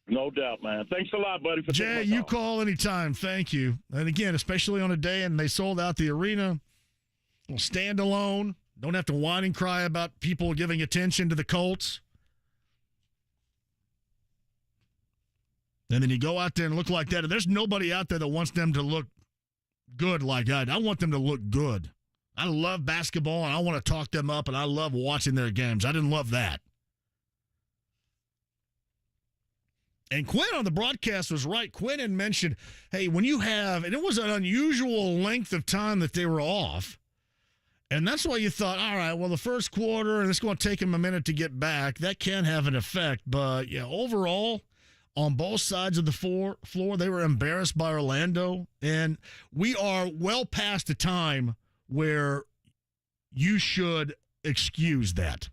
No doubt, man. Thanks a lot, buddy. For
Jay, you call anytime. Thank you. And again, especially on a day and they sold out the arena, stand alone. Don't have to whine and cry about people giving attention to the Colts. And then you go out there and look like that. And there's nobody out there that wants them to look good like that. I want them to look good. I love basketball, and I want to talk them up, and I love watching their games. I didn't love that. And Quinn on the broadcast was right. Quinn had mentioned, hey, when you have, and it was an unusual length of time that they were off. And that's why you thought, all right, well, the first quarter, and it's going to take them a minute to get back. That can have an effect. But, yeah, overall, on both sides of the floor, they were embarrassed by Orlando. And we are well past the time where you should excuse that.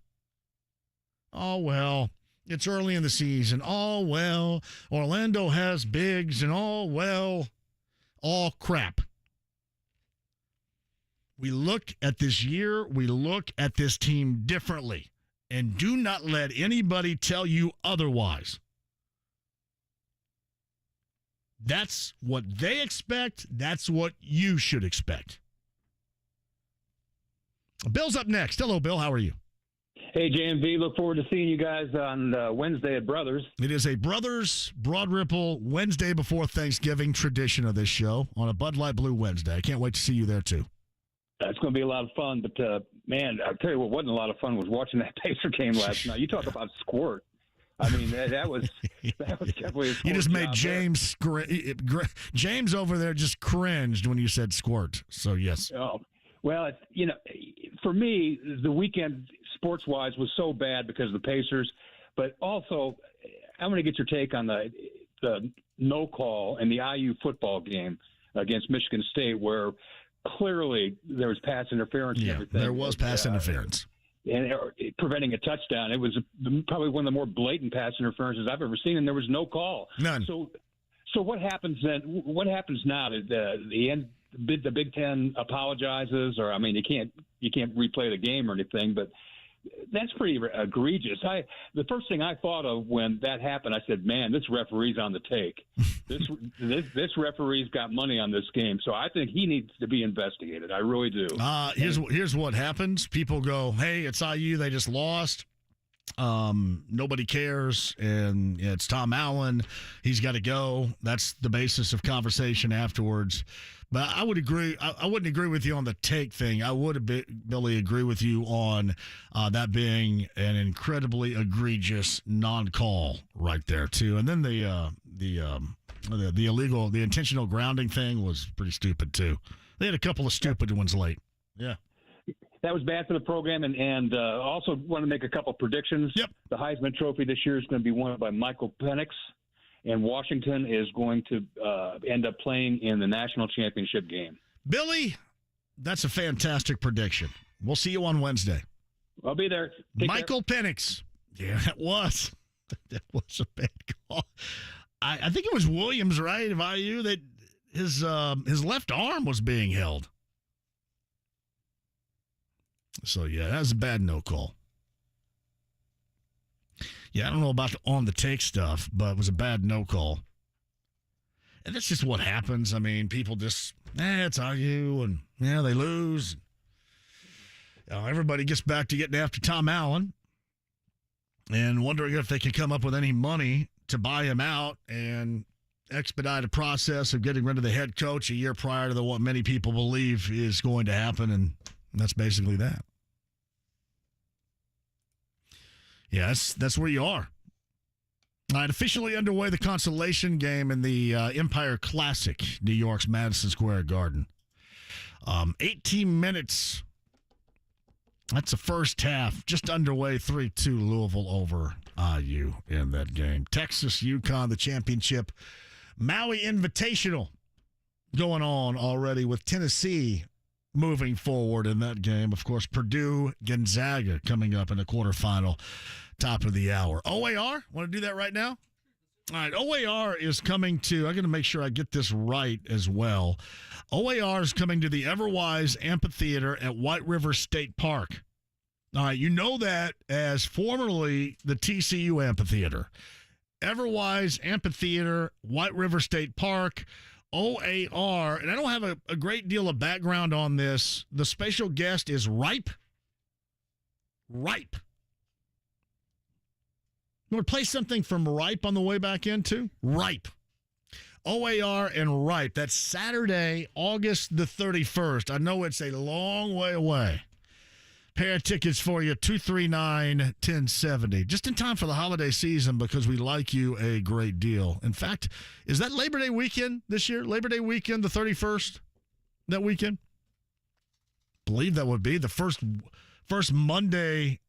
Oh, well, it's early in the season. Oh, well, Orlando has bigs, and all crap. We look at this year, we look at this team differently, and do not let anybody tell you otherwise. That's what they expect. That's what you should expect. Bill's up next. Hello, Bill. How are you?
Hey, JMV. Look forward to seeing you guys on Wednesday at Brothers.
It is a Brothers Broad Ripple Wednesday before Thanksgiving tradition of this show on a Bud Light Blue Wednesday. I can't wait to see you there, too.
That's going to be a lot of fun. But, man, I'll tell you what wasn't a lot of fun was watching that Pacer game last night. You talk about squirt. I mean, that was definitely.
You just made James James over there just cringed when you said squirt. So yes.
Oh well, for me, the weekend sports-wise was so bad because of the Pacers, but also I'm going to get your take on the no call in the IU football game against Michigan State, where clearly there was pass interference.
Yeah,
and everything.
there was pass interference.
and preventing a touchdown. It was probably one of the more blatant pass interferences I've ever seen, and there was no call.
None.
So what happens then? What happens now? The end. The Big Ten apologizes, or I mean, you can't replay the game or anything, but that's pretty egregious. The first thing I thought of when that happened, I said, "Man, this referee's on the take. This referee's got money on this game." So I think he needs to be investigated. I really do.
Here's what happens. People go, "Hey, it's IU. They just lost. Nobody cares, and it's Tom Allen. He's got to go." That's the basis of conversation afterwards. But I would agree. I wouldn't agree with you on the take thing. I would, Billy, agree with you on that being an incredibly egregious non-call right there too. And then the illegal, the intentional grounding thing was pretty stupid too. They had a couple of stupid ones late. Yeah.
That was bad for the program, and also want to make a couple predictions.
Yep.
The Heisman Trophy this year is going to be won by Michael Penix, and Washington is going to end up playing in the national championship game.
Billy, that's a fantastic prediction. We'll see you on Wednesday.
I'll be there. Take
Michael Penix. Yeah, that was a bad call. I think it was Williams, right, of IU, that his left arm was being held. So, yeah, that was a bad no call. Yeah, I don't know about the on the take stuff, but it was a bad no call. And that's just what happens. I mean, people just, it's IU, and, they lose. Everybody gets back to getting after Tom Allen and wondering if they can come up with any money to buy him out and expedite a process of getting rid of the head coach a year prior to what many people believe is going to happen, and that's basically that. Yeah, that's where you are. All right, officially underway the consolation game in the Empire Classic, New York's Madison Square Garden. 18 minutes. That's the first half. Just underway, 3-2 Louisville over IU in that game. Texas, UConn, the championship. Maui Invitational going on already with Tennessee moving forward in that game. Of course, Purdue, Gonzaga coming up in the quarterfinal, top of the hour. OAR, want to do that right now? All right, OAR is coming to, I'm going to make sure I get this right as well. OAR is coming to the Everwise Amphitheater at White River State Park. All right, you know that as formerly the TCU Amphitheater. Everwise Amphitheater, White River State Park, OAR, and I don't have a great deal of background on this. The special guest is Ripe. Ripe. You want to play something from Ripe on the way back into? Ripe. OAR and Ripe. That's Saturday, August the 31st. I know it's a long way away. Pair of tickets for you, 239-1070. Just in time for the holiday season because we like you a great deal. In fact, is that Labor Day weekend this year? Labor Day weekend, the 31st, that weekend? I believe that would be. The first Monday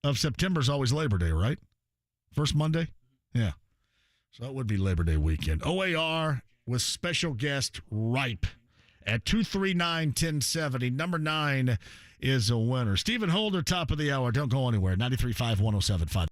of September is always Labor Day, right? First Monday? Yeah. So that would be Labor Day weekend. OAR with special guest Ripe at 239-1070. Number 9 is a winner. Stephen Holder, top of the hour. Don't go anywhere. 93.5, 107.5.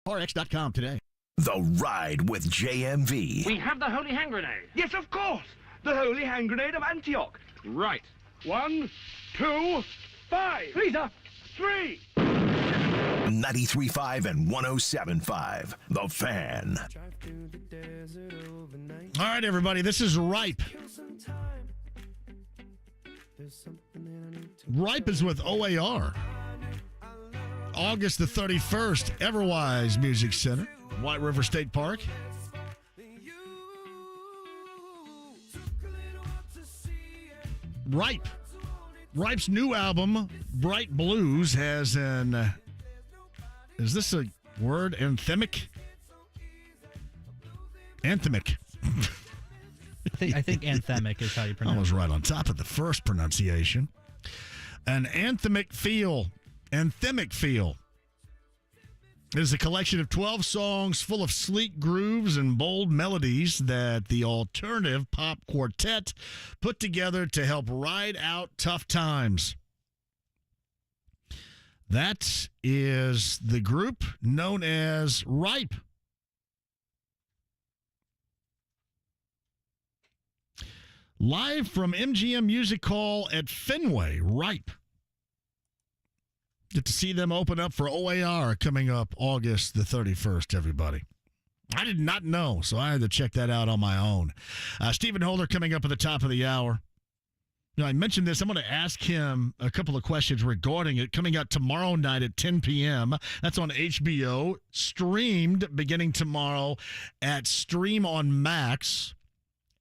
RX.com today.
The Ride with JMV.
We have the holy hand grenade. Yes, of course. The holy hand grenade of Antioch. Right. 1, 2, 5. Lisa, 3.
93.5 and 107.5. The Fan.
All right, everybody, this is Ripe. Ripe is with OAR. August the 31st, Everwise Music Center, White River State Park. Ripe. Ripe's new album, Bright Blues, has an... is this a word? Anthemic? Anthemic.
I think anthemic is how you pronounce it.
I was right on top of the first pronunciation. An anthemic feel. Anthemic feel. It is a collection of 12 songs full of sleek grooves and bold melodies that the alternative pop quartet put together to help ride out tough times. That is the group known as Ripe. Live from MGM Music Hall at Fenway, Ripe. Get to see them open up for OAR coming up August the 31st, everybody. I did not know, so I had to check that out on my own. Stephen Holder coming up at the top of the hour. You know, I mentioned this. I'm going to ask him a couple of questions regarding it. Coming out tomorrow night at 10 p.m. That's on HBO. Streamed beginning tomorrow at Stream on Max.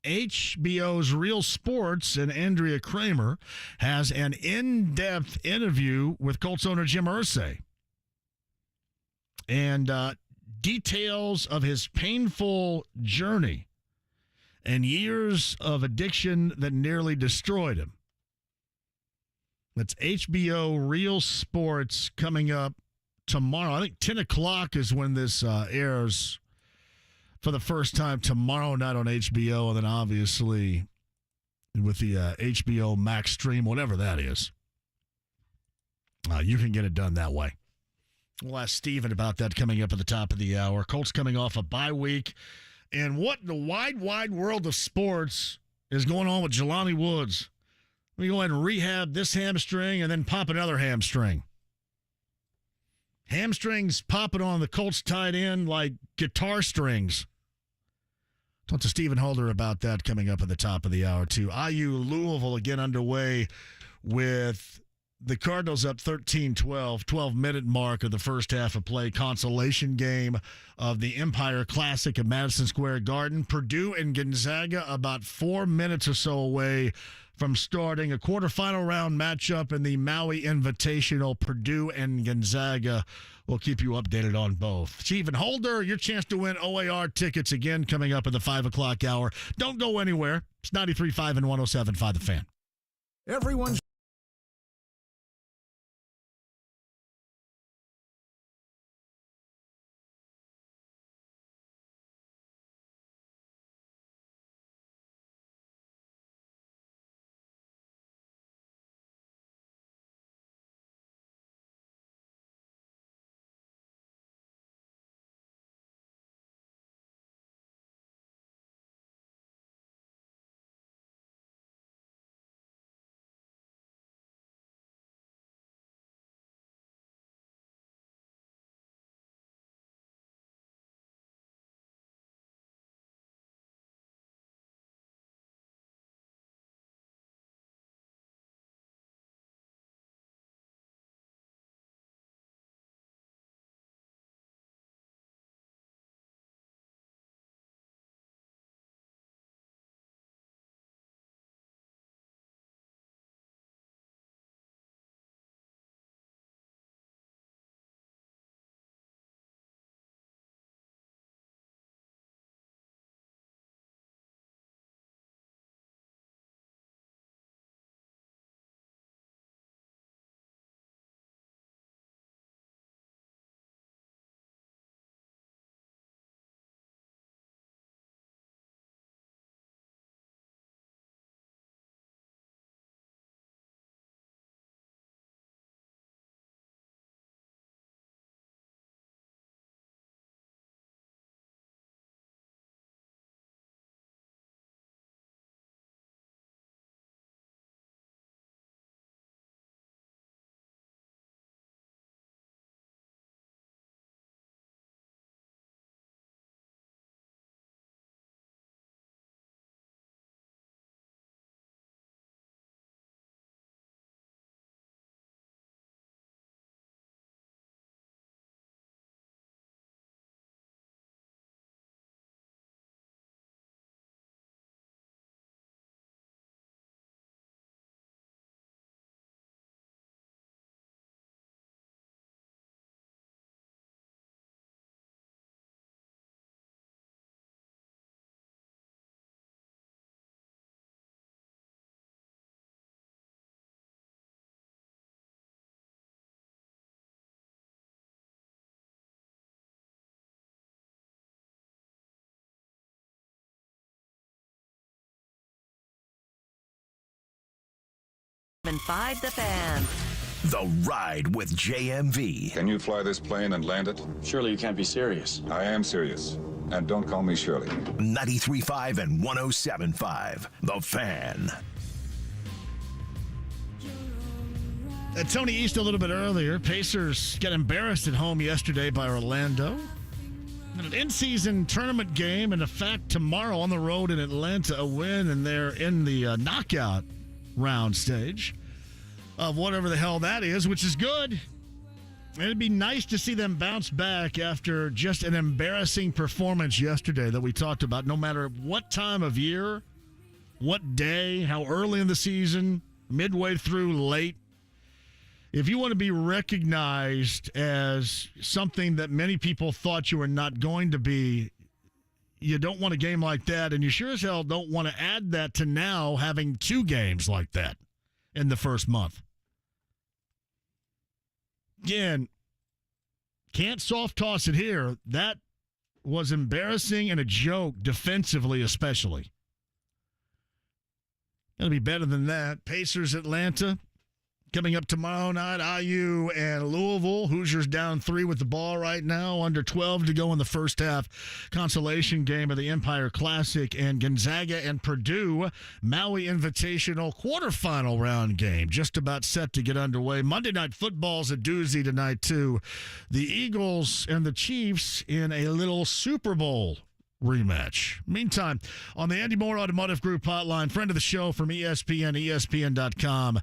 HBO's Real Sports and Andrea Kremer has an in-depth interview with Colts owner Jim Irsay. And details of his painful journey and years of addiction that nearly destroyed him. That's HBO Real Sports coming up tomorrow. I think 10 o'clock is when this airs for the first time tomorrow night on HBO, and then obviously with the HBO Max stream, whatever that is. You can get it done that way. We'll ask Stephen about that coming up at the top of the hour. Colts coming off a bye week. And what in the wide, wide world of sports is going on with Jelani Woods? Let me go ahead and rehab this hamstring and then pop another hamstring. Hamstrings popping on the Colts tight end like guitar strings. Talk to Stephen Holder about that coming up at the top of the hour, too. IU Louisville again underway with the Cardinals up 13-12, 12-minute mark of the first half of play. Consolation game of the Empire Classic at Madison Square Garden. Purdue and Gonzaga about 4 minutes or so away from starting a quarterfinal round matchup in the Maui Invitational. Purdue and Gonzaga. We'll keep you updated on both. Stephen Holder, your chance to win OAR tickets again coming up at the 5 o'clock hour. Don't go anywhere. It's 93.5 and 107.5 The Fan.
Everyone's
107.5 The Fan.
The Ride with JMV.
Can you fly this plane and land it?
Surely you can't be serious.
I am serious. And don't call me Shirley.
93.5 and 107.5 The Fan.
Tony East a little bit earlier. Pacers got embarrassed at home yesterday by Orlando. An in-season tournament game, and in fact, tomorrow on the road in Atlanta, a win, and they're in the knockout round stage of whatever the hell that is, which is good. And it'd be nice to see them bounce back after just an embarrassing performance yesterday that we talked about, no matter what time of year, what day, how early in the season, midway through, late. If you want to be recognized as something that many people thought you were not going to be, you don't want a game like that, and you sure as hell don't want to add that to now having 2 games like that in the first month. Again, can't soft toss it here. That was embarrassing and a joke defensively especially. Got to be better than that. Pacers, Atlanta. Coming up tomorrow night, IU and Louisville. Hoosiers down 3 with the ball right now. Under 12 to go in the first half. Consolation game of the Empire Classic. And Gonzaga and Purdue. Maui Invitational quarterfinal round game. Just about set to get underway. Monday Night Football's a doozy tonight, too. The Eagles and the Chiefs in a little Super Bowl rematch. Meantime, on the Andy Moore Automotive Group hotline, friend of the show from ESPN, ESPN.com,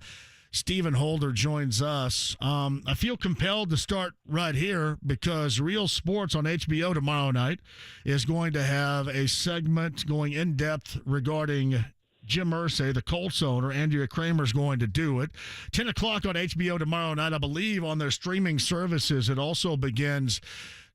Stephen Holder joins us. I feel compelled to start right here because Real Sports on HBO tomorrow night is going to have a segment going in depth regarding Jim Irsay, the Colts owner. Andrea Kremer is going to do it. 10 o'clock on HBO tomorrow night, I believe, on their streaming services. It also begins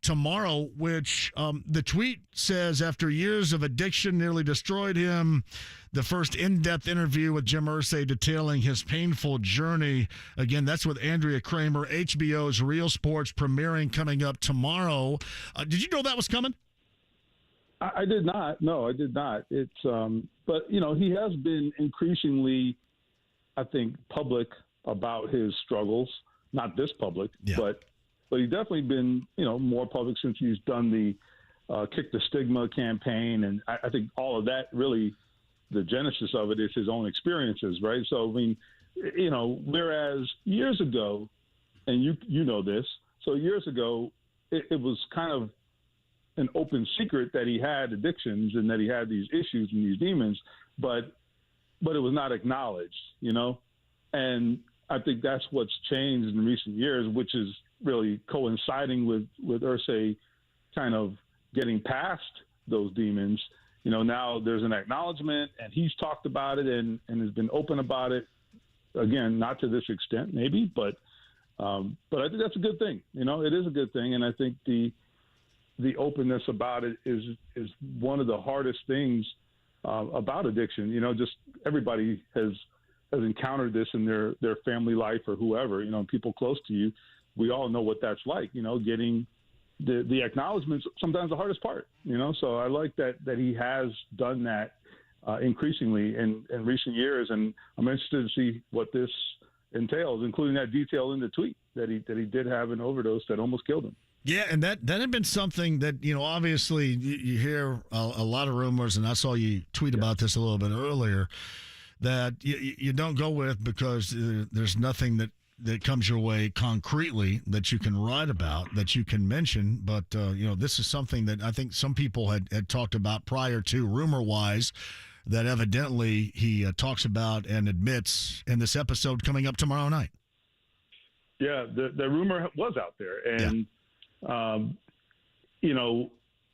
tomorrow, which the tweet says, after years of addiction nearly destroyed him, the first in-depth interview with Jim Irsay detailing his painful journey. Again, that's with Andrea Kremer, HBO's Real Sports, premiering coming up tomorrow. Did you know that was coming?
I did not. No, I did not. It's but you know, he has been increasingly, I think, public about his struggles. Not this public, but he's definitely been, you know, more public since he's done the Kick the Stigma campaign, and I think all of that really, the genesis of it is his own experiences, right? So I mean, you know, whereas years ago, and you know this, so years ago, it was kind of an open secret that he had addictions and that he had these issues and these demons, but it was not acknowledged, you know? And I think that's what's changed in recent years, which is really coinciding with Irsay kind of getting past those demons. You know, now there's an acknowledgement, and he's talked about it and has been open about it. Again, not to this extent, maybe, but I think that's a good thing. You know, it is a good thing, and I think the openness about it is one of the hardest things about addiction. You know, just everybody has encountered this in their family life or whoever. You know, people close to you. We all know what that's like. You know, getting the acknowledgments sometimes the hardest part. You know, so I like that he has done that increasingly in recent years, and I'm interested to see what this entails, including that detail in the tweet that he did have an overdose that almost killed him.
Yeah, and that had been something that, you know, obviously you hear a lot of rumors, and I saw you tweet about this a little bit earlier, that you don't go with because there's nothing that comes your way concretely that you can write about, that you can mention. But, you know, this is something that I think some people had talked about prior to, rumor-wise, that evidently he talks about and admits in this episode coming up tomorrow night.
Yeah, the rumor was out there. And, you know,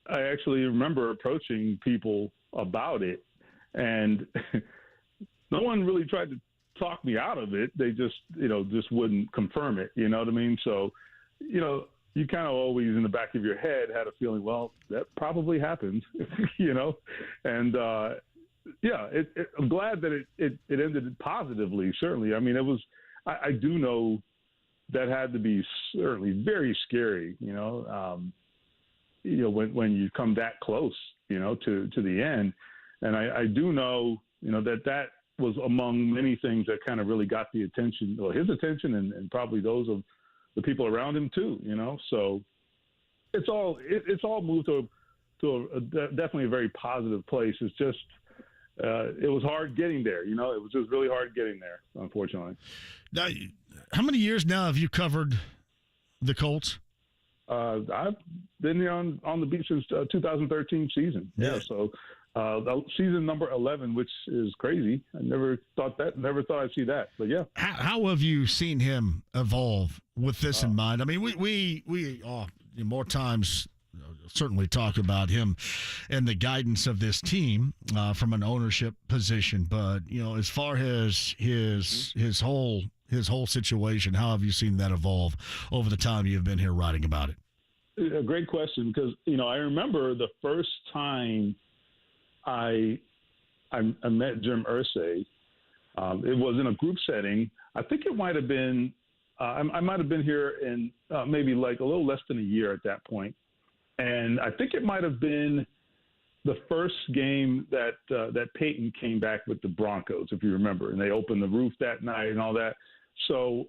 I actually remember approaching people about it, and no one really tried to talk me out of it. They just wouldn't confirm it. You know what I mean? So, you know, you kind of always in the back of your head had a feeling, well, that probably happened, you know? And, I'm glad that it ended positively, certainly. I mean, I do know that had to be certainly very scary, you know, when you come that close, you know, to the end. And I do know, you know, that was among many things that kind of really got the attention, or his attention, and probably those of the people around him too. So it's all moved to definitely a very positive place. It's just it was hard getting there. It was just really hard getting there, unfortunately.
Now, how many years now have you covered the Colts?
I've been here on the beat since 2013 season. Yeah. So season number 11, which is crazy. I never thought I'd see that. But yeah.
How have you seen him evolve with this in mind? I mean, we more times certainly talk about him and the guidance of this team from an ownership position. But as far as his whole situation, how have you seen that evolve over the time you've been here writing about it?
A great question, because I remember the first time I met Jim Irsay. It was in a group setting. I think it might have been I might have been here in maybe like a little less than a year at that point. And I think it might have been the first game that Peyton came back with the Broncos, if you remember, and they opened the roof that night and all that. So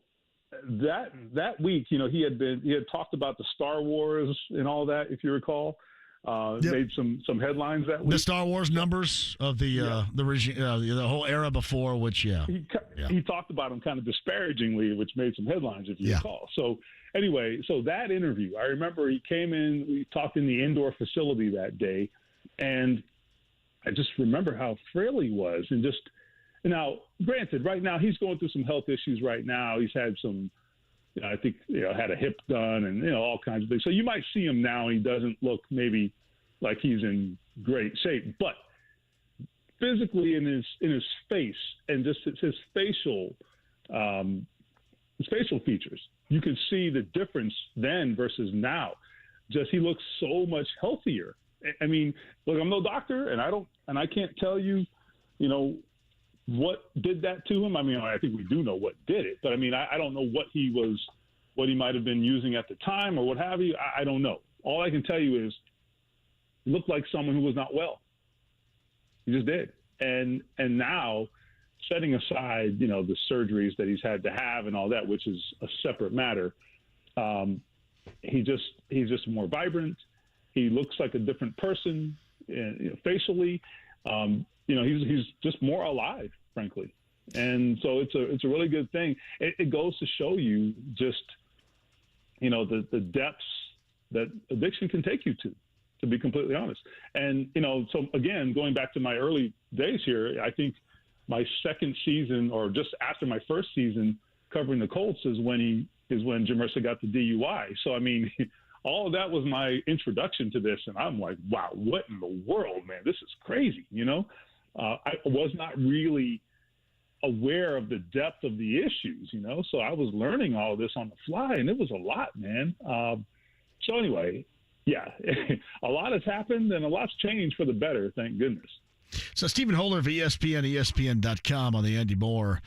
that week, he had talked about the Star Wars and all that, if you recall. Made some headlines that week.
The Star Wars numbers of the regime, the whole era before, which
he talked about them kind of disparagingly, which made some headlines, if you recall. So anyway, that interview, I remember he came in, we talked in the indoor facility that day, and I just remember how frail he was, and just now, granted, right now he's going through some health issues. Right now, he's had some. I think had a hip done and all kinds of things. So you might see him now. He doesn't look maybe like he's in great shape, but physically in his face and just his facial features, you can see the difference then versus now. Just he looks so much healthier. I mean, look, I'm no doctor, and I can't tell you, what did that to him. I mean, I think we do know what did it, but I mean, I don't know what he might have been using at the time or what have you. I don't know. All I can tell you is he looked like someone who was not well. He just did. And now, setting aside, the surgeries that he's had to have and all that, which is a separate matter, he's just more vibrant. He looks like a different person, facially. He's just more alive, frankly. And so it's a really good thing. It goes to show you just, the depths that addiction can take you to be completely honest. And, so again, going back to my early days here, I think my second season, or just after my first season covering the Colts, is when Jim Irsay got the DUI. So, I mean, all of that was my introduction to this. And I'm like, wow, what in the world, man? This is crazy, I was not really aware of the depth of the issues, so I was learning all of this on the fly, and it was a lot, man. So anyway, yeah, a lot has happened, and a lot's changed for the better, thank goodness.
So Stephen Holder of ESPN, ESPN.com on the Andy Moore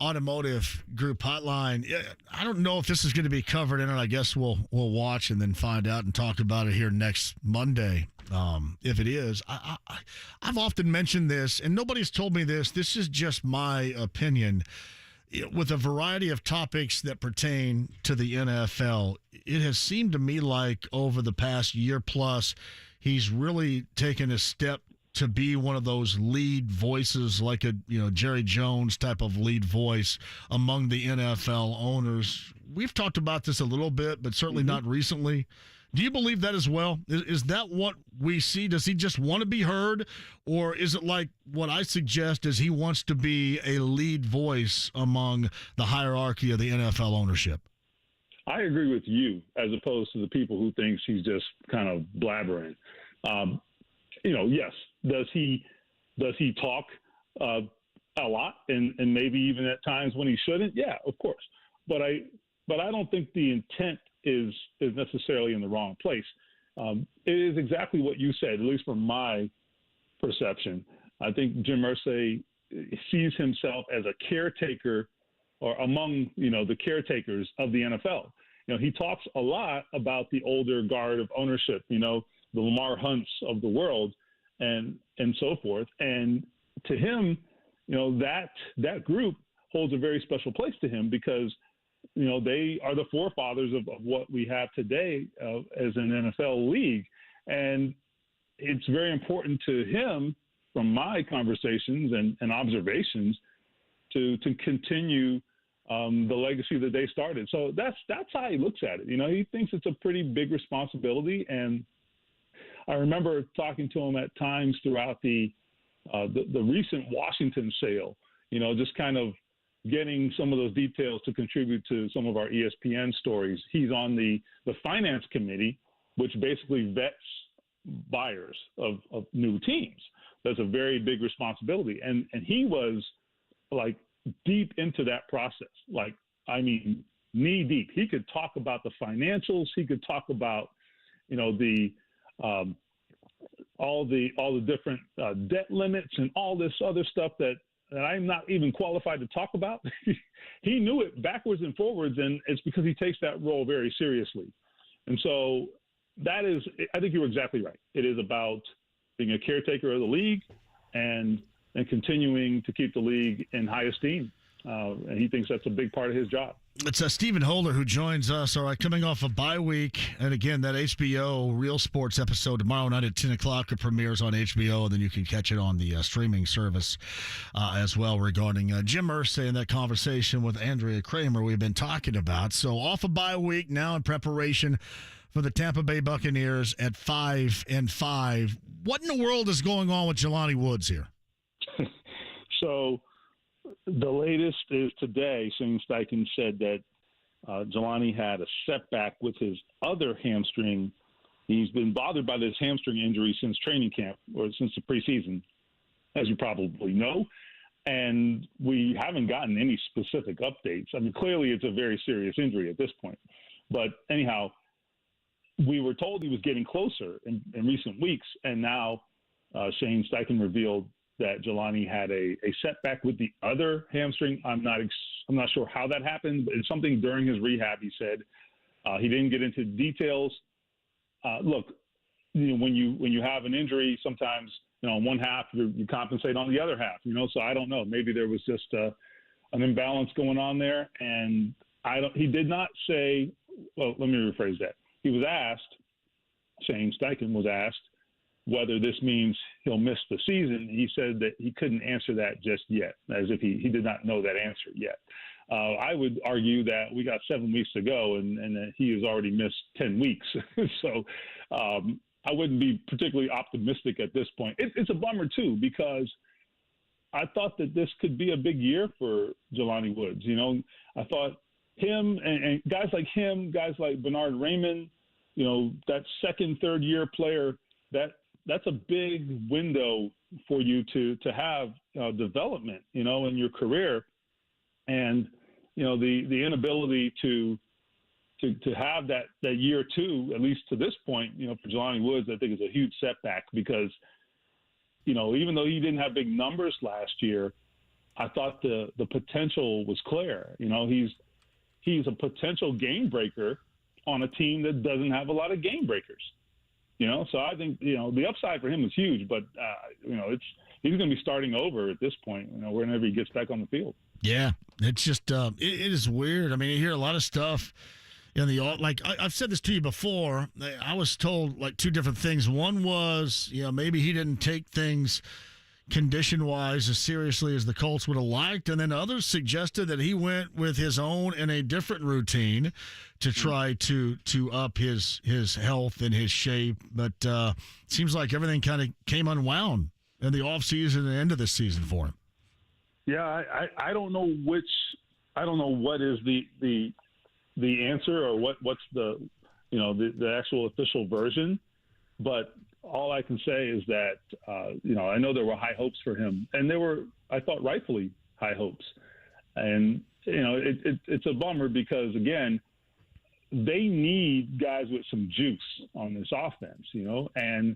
Automotive Group hotline. I don't know if this is going to be covered in it. I guess we'll watch and then find out and talk about it here next Monday. If it is, I've often mentioned this, and nobody's told me this. This is just my opinion. With a variety of topics that pertain to the NFL, it has seemed to me like over the past year plus, he's really taken a step to be one of those lead voices, like a Jerry Jones type of lead voice among the NFL owners. We've talked about this a little bit, but certainly not recently. Do you believe that as well? Is that what we see? Does he just want to be heard, or is it like what I suggest is he wants to be a lead voice among the hierarchy of the NFL ownership?
I agree with you, as opposed to the people who thinks he's just kind of blabbering. Yes. Does he talk a lot and maybe even at times when he shouldn't? Yeah, of course. But I don't think the intent is necessarily in the wrong place. It is exactly what you said, at least from my perception. I think Jim Irsay sees himself as a caretaker, or among the caretakers of the NFL. He talks a lot about the older guard of ownership, the Lamar Hunts of the world, and so forth. And to him, that group holds a very special place to him because, they are the forefathers of what we have today as an NFL league. And it's very important to him, from my conversations and observations, to continue the legacy that they started. So that's how he looks at it. He thinks it's a pretty big responsibility. And I remember talking to him at times throughout the recent Washington sale, just kind of getting some of those details to contribute to some of our ESPN stories. He's on the finance committee, which basically vets buyers of new teams. That's a very big responsibility. And he was like deep into that process. Like, I mean, knee deep. He could talk about the financials. He could talk about, all the different debt limits and all this other stuff that I'm not even qualified to talk about. He knew it backwards and forwards, and it's because he takes that role very seriously. And so I think you're exactly right. It is about being a caretaker of the league and continuing to keep the league in high esteem. And he thinks that's a big part of his job.
It's Stephen Holder who joins us. All right, coming off a bye week. And again, that HBO Real Sports episode tomorrow night at 10 o'clock. It premieres on HBO, and then you can catch it on the streaming service as well regarding Jim Irsay and that conversation with Andrea Kremer we've been talking about. So off a bye week, now in preparation for the Tampa Bay Buccaneers at 5-5. What in the world is going on with Jelani Woods here?
So the latest is today, Shane Steichen said that Jelani had a setback with his other hamstring. He's been bothered by this hamstring injury since training camp, or since the preseason, as you probably know. And we haven't gotten any specific updates. I mean, clearly it's a very serious injury at this point. But anyhow, we were told he was getting closer in recent weeks, and now Shane Steichen revealed that Jelani had a setback with the other hamstring. I'm not sure how that happened, but it's something during his rehab, he said. He didn't get into details. Look, when you have an injury, sometimes on one half you compensate on the other half. So I don't know. Maybe there was just an imbalance going on there, and he did not say. Well, let me rephrase that. He was asked. Shane Steichen was asked whether this means he'll miss the season. He said that he couldn't answer that just yet, as if he did not know that answer yet. I would argue that we got 7 weeks to go, and that he has already missed 10 weeks. So I wouldn't be particularly optimistic at this point. It's a bummer, too, because I thought that this could be a big year for Jelani Woods. I thought him and guys like him, guys like Bernard Raymond, that second, third year player, that's a big window for you to have development, in your career. And, the inability to have that year two, at least to this point, for Jelani Woods, I think is a huge setback because, even though he didn't have big numbers last year, I thought the potential was clear. He's a potential game breaker on a team that doesn't have a lot of game breakers. So I think, the upside for him is huge, but, he's going to be starting over at this point, whenever he gets back on the field.
Yeah, it's just, it is weird. I mean, you hear a lot of stuff I've said this to you before. I was told two different things. One was, maybe he didn't take things condition-wise as seriously as the Colts would have liked, and then others suggested that he went with his own and a different routine to try to up his health and his shape. But it seems like everything kind of came unwound in the offseason and the end of this season for him.
Yeah, I don't know what is the answer or what's the actual official version, but all I can say is that, I know there were high hopes for him, and there were, I thought, rightfully high hopes. And, it's a bummer because, again, they need guys with some juice on this offense, and,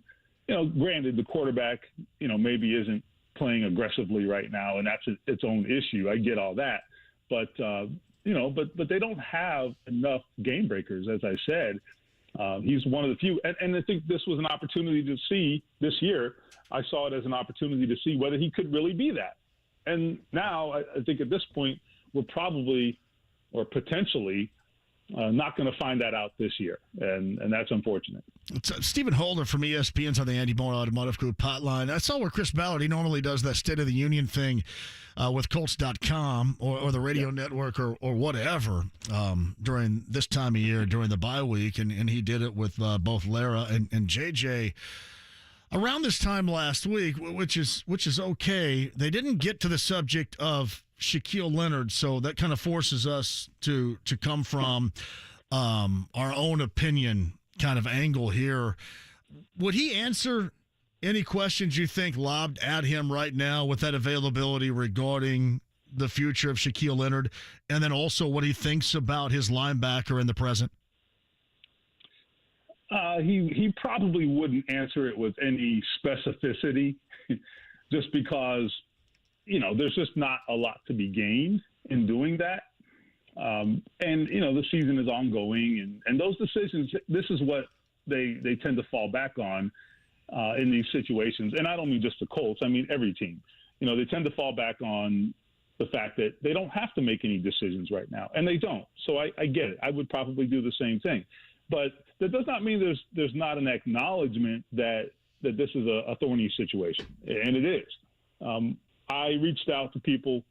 granted, the quarterback, maybe isn't playing aggressively right now, and that's its own issue. I get all that. But, but they don't have enough game breakers, as I said. He's one of the few. And I think this was an opportunity to see this year. I saw it as an opportunity to see whether he could really be that. And now I think at this point we're probably or potentially not going to find that out this year, and that's unfortunate.
It's Stephen Holder from ESPN's on the Andy Moore Automotive Group hotline. I saw where Chris Ballard, he normally does that State of the Union thing with Colts.com or the radio network or whatever during this time of year, during the bye week, and he did it with both Lara and JJ. Around this time last week, which is okay, they didn't get to the subject of Shaquille Leonard, so that kind of forces us to come from our own opinion kind of angle here. Would he answer any questions you think lobbed at him right now with that availability regarding the future of Shaquille Leonard, and then also what he thinks about his linebacker in the present?
He probably wouldn't answer it with any specificity just because, there's just not a lot to be gained in doing that. And, the season is ongoing and those decisions, this is what they tend to fall back on in these situations. And I don't mean just the Colts. I mean, every team, they tend to fall back on the fact that they don't have to make any decisions right now, and they don't. So I get it. I would probably do the same thing. But that does not mean there's not an acknowledgement that this is a thorny situation, and it is. I reached out to people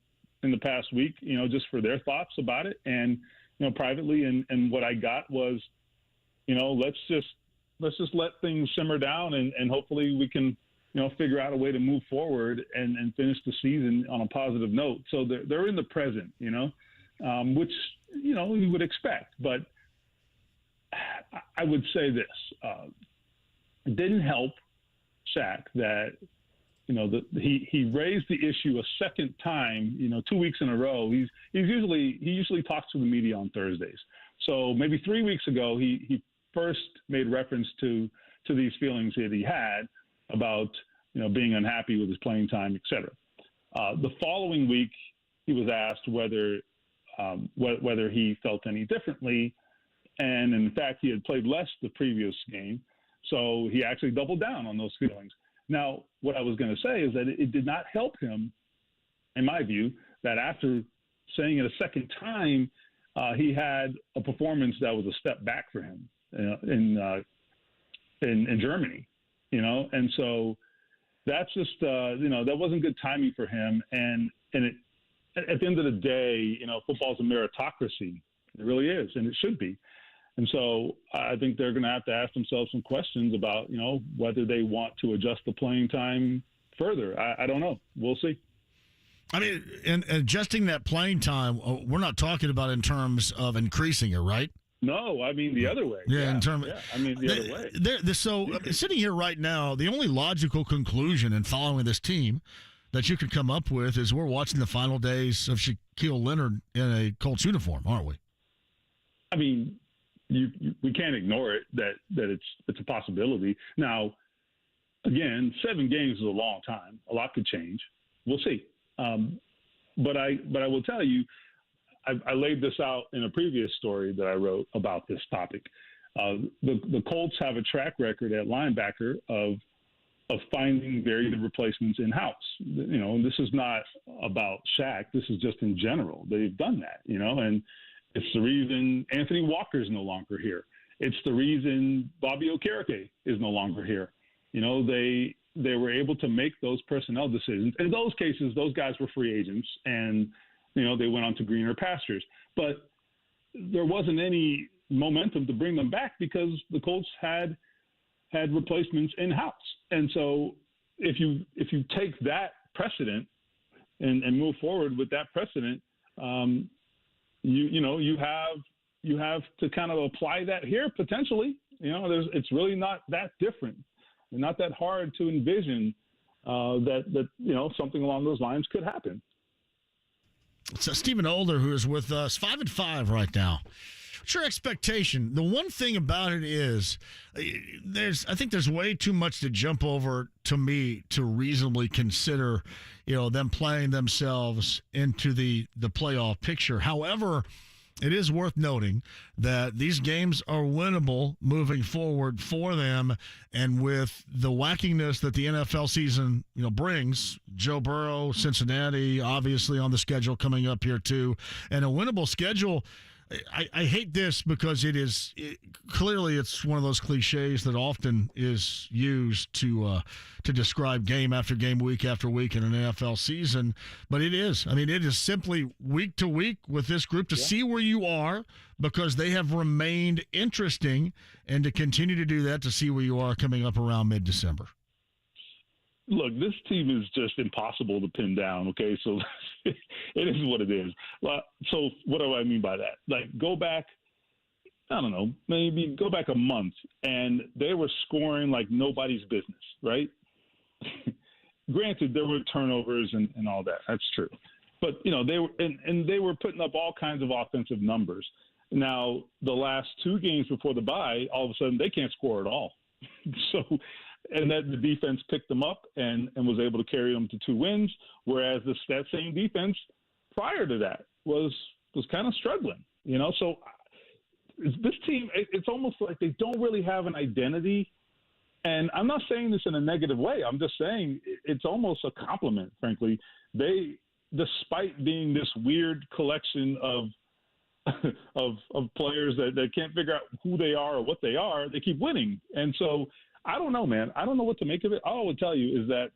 in the past week, just for their thoughts about it, and privately, and what I got was, let's just let things simmer down, and hopefully we can figure out a way to move forward and finish the season on a positive note. So they're in the present, which you would expect, but I would say this: it didn't help Shaq that he raised the issue a second time. 2 weeks in a row. He usually talks to the media on Thursdays. So maybe 3 weeks ago he first made reference to these feelings that he had about being unhappy with his playing time, et cetera. The following week he was asked whether he felt any differently. And in fact, he had played less the previous game. So he actually doubled down on those feelings. Now, what I was going to say is that it did not help him, in my view, that after saying it a second time, he had a performance that was a step back for him in Germany, and so that's just, that wasn't good timing for him. And it, at the end of the day, football's a meritocracy. It really is, and it should be. And so I think they're going to have to ask themselves some questions about, whether they want to adjust the playing time further. I don't know. We'll see.
I mean, and adjusting that playing time, we're not talking about in terms of increasing it, right?
No, I mean the other way.
Yeah, in terms.
Yeah, I mean the other way.
So sitting here right now, the only logical conclusion in following this team that you could come up with is we're watching the final days of Shaquille Leonard in a Colts uniform, aren't we?
I mean, we can't ignore it that it's a possibility. Now, again, 7 games is a long time. A lot could change. We'll see. But I will tell you, I laid this out in a previous story that I wrote about this topic. The Colts have a track record at linebacker of finding very good replacements in-house. And this is not about Shaq. This is just in general. They've done that, and it's the reason Anthony Walker is no longer here. It's the reason Bobby Okereke is no longer here. They were able to make those personnel decisions. In those cases, those guys were free agents, and they went on to greener pastures. But there wasn't any momentum to bring them back because the Colts had replacements in-house. And so if you take that precedent and move forward with that precedent, you have to kind of apply that here potentially. It's really not that different, and not that hard to envision that something along those lines could happen.
So Stephen Holder, who is with us, 5-5 right now. What's your expectation? The one thing about it is, I think there's way too much to jump over to me to reasonably consider, them playing themselves into the playoff picture. However, It is worth noting that these games are winnable moving forward for them, and with the wackiness that the NFL season, brings, Joe Burrow, Cincinnati, obviously on the schedule coming up here too, and a winnable schedule. I hate this because clearly it's one of those cliches that often is used to describe game after game, week after week in an NFL season. But it is. I mean, it is simply week to week with this group to see where you are, because they have remained interesting, and to continue to do that to see where you are coming up around mid-December.
Look, this team is just impossible to pin down, okay? So it is what it is. So what do I mean by that? Like, go back, I don't know, maybe go back a month, and they were scoring like nobody's business, right? Granted, there were turnovers and all that. That's true. But, they were and they were putting up all kinds of offensive numbers. Now, the last two games before the bye, all of a sudden they can't score at all. And that the defense picked them up and was able to carry them to 2 wins, whereas that same defense prior to that was kind of struggling, So this team, it's almost like they don't really have an identity. And I'm not saying this in a negative way. I'm just saying it's almost a compliment, frankly. They, despite being this weird collection of players that can't figure out who they are or what they are, they keep winning. And so I don't know, man. I don't know what to make of it. All I would tell you is that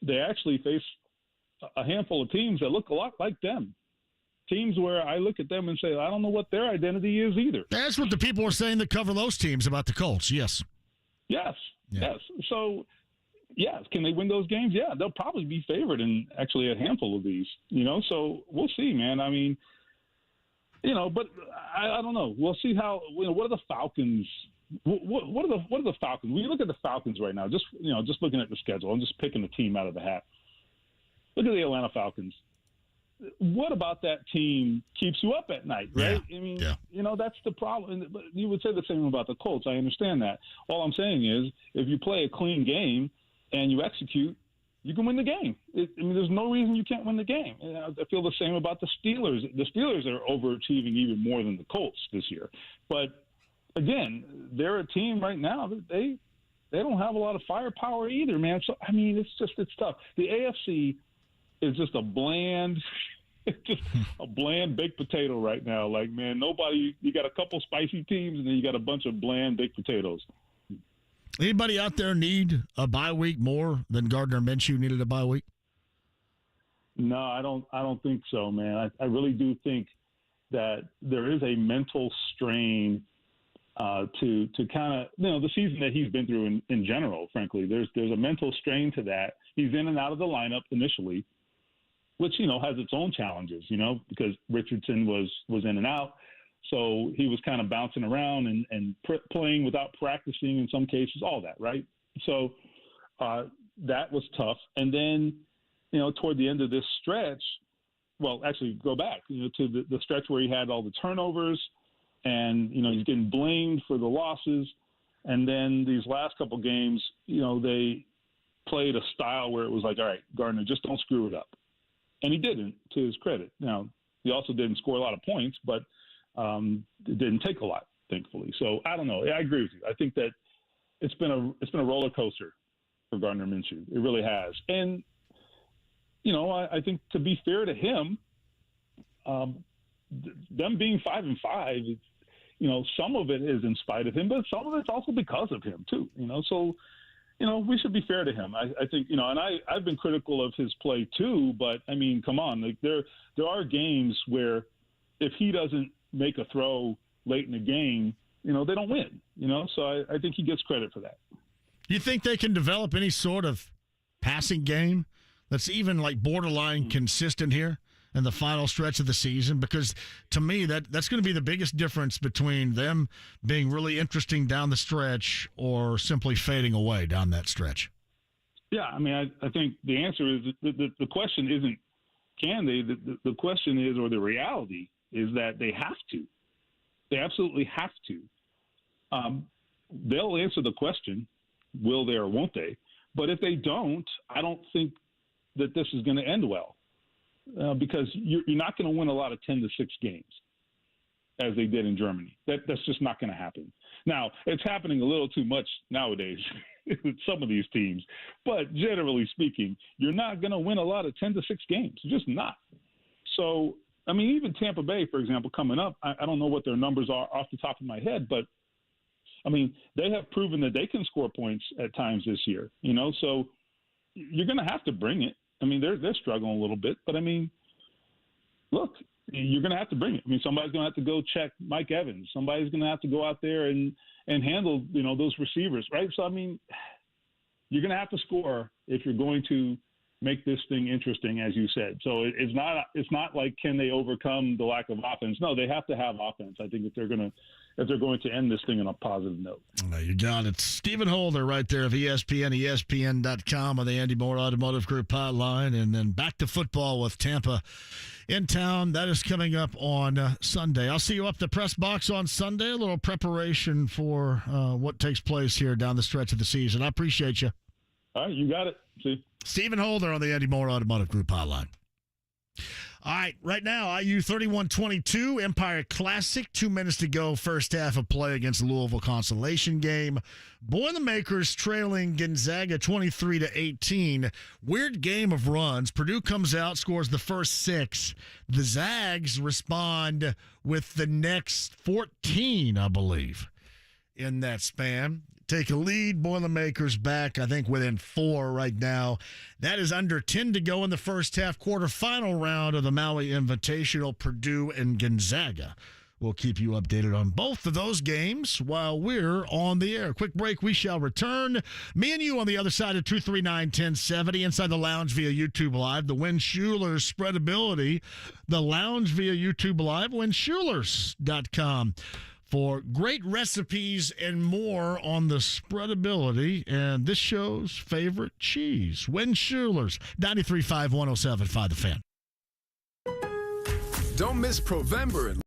they actually face a handful of teams that look a lot like them. Teams where I look at them and say, I don't know what their identity is either.
That's what the people are saying that cover those teams about the Colts, yes.
Yes. So, yes, can they win those games? Yeah, they'll probably be favored in actually a handful of these, So we'll see, man. I mean, but I don't know. We'll see how, what are the Falcons – What are the Falcons? When you look at the Falcons right now, just looking at the schedule, I'm just picking the team out of the hat. Look at the Atlanta Falcons. What about that team keeps you up at night, right?
Yeah.
I mean, that's the problem. But you would say the same about the Colts. I understand that. All I'm saying is, if you play a clean game and you execute, you can win the game. There's no reason you can't win the game. I feel the same about the Steelers. The Steelers are overachieving even more than the Colts this year, but again, they're a team right now that they don't have a lot of firepower either, man. So, it's tough. The AFC is just a bland baked potato right now. Like, man, you got a couple spicy teams and then you got a bunch of bland baked potatoes.
Anybody out there need a bye week more than Gardner Minshew needed a bye week?
No, I don't think so, man. I really do think that there is a mental strain to kind of, the season that he's been through in general, frankly, there's a mental strain to that. He's in and out of the lineup initially, which, has its own challenges, because Richardson was in and out. So he was kind of bouncing around and playing without practicing in some cases, all that, right? So that was tough. And then, toward the end of this stretch, well, actually go back, to the stretch where he had all the turnovers, and, he's getting blamed for the losses. And then these last couple games, they played a style where it was like, all right, Gardner, just don't screw it up. And he didn't, to his credit. Now, he also didn't score a lot of points, but it didn't take a lot, thankfully. So I don't know. I agree with you. I think that it's been a roller coaster for Gardner Minshew. It really has. And, I think to be fair to him, them being 5-5, some of it is in spite of him, but some of it's also because of him too. So we should be fair to him. I think and I've been critical of his play too, but I mean, come on, like there are games where if he doesn't make a throw late in the game, they don't win. So I think he gets credit for that.
You think they can develop any sort of passing game that's even like borderline consistent here in the final stretch of the season? Because to me, that's going to be the biggest difference between them being really interesting down the stretch or simply fading away down that stretch.
Yeah, I mean, I think the answer is the question isn't can they. The question is, or the reality is that they have to. They absolutely have to. They'll answer the question, will they or won't they? But if they don't, I don't think that this is going to end well. Because you're not going to win a lot of 10-6 games. as they did in Germany. That's just not going to happen. Now, it's happening a little too much nowadays with some of these teams. But generally speaking, you're not going to win a lot of 10-6 games. You're just not. So, I mean, even Tampa Bay, for example, coming up, I don't know what their numbers are off the top of my head, but, I mean, they have proven that they can score points at times this year, you know, so you're going to have to bring it. I mean, they're struggling a little bit, but, I mean, look, you're going to have to bring it. I mean, somebody's going to have to go check Mike Evans. Somebody's going to have to go out there and handle, you know, those receivers, right? So, I mean, you're going to have to score if you're going to make this thing interesting, as you said. So it's not like, can they overcome the lack of offense? No, they have to have offense. I think if they're going to end this thing on a positive note.
You got it. Stephen Holder right there of ESPN, ESPN.com on the Andy Moore Automotive Group hotline. And then back to football with Tampa in town. That is coming up on Sunday. I'll see you up the press box on Sunday. A little preparation for what takes place here down the stretch of the season. I appreciate you.
All right, you got it. See.
Stephen Holder on the Andy Moore Automotive Group hotline. All right, right now, IU 31-22, Empire Classic. 2 minutes to go, first half of play against the Louisville consolation game. Boilermakers trailing Gonzaga 23-18. Weird game of runs. Purdue comes out, scores the first 6. The Zags respond with the next 14, I believe, in that span. Take a lead. Boilermakers back, I think, within 4 right now. That is under 10 to go in the first half. Quarterfinal round of the Maui Invitational, Purdue and Gonzaga. We'll keep you updated on both of those games while we're on the air. Quick break. We shall return. Me and you on the other side of 239-1070 inside the lounge via YouTube Live. The Win Schulers Spreadability. The lounge via YouTube Live. WinSchulers.com. For great recipes and more on the spreadability and this show's favorite cheese. Win Schulers, 93.5, 107.5 The Fan.
Don't miss Provember.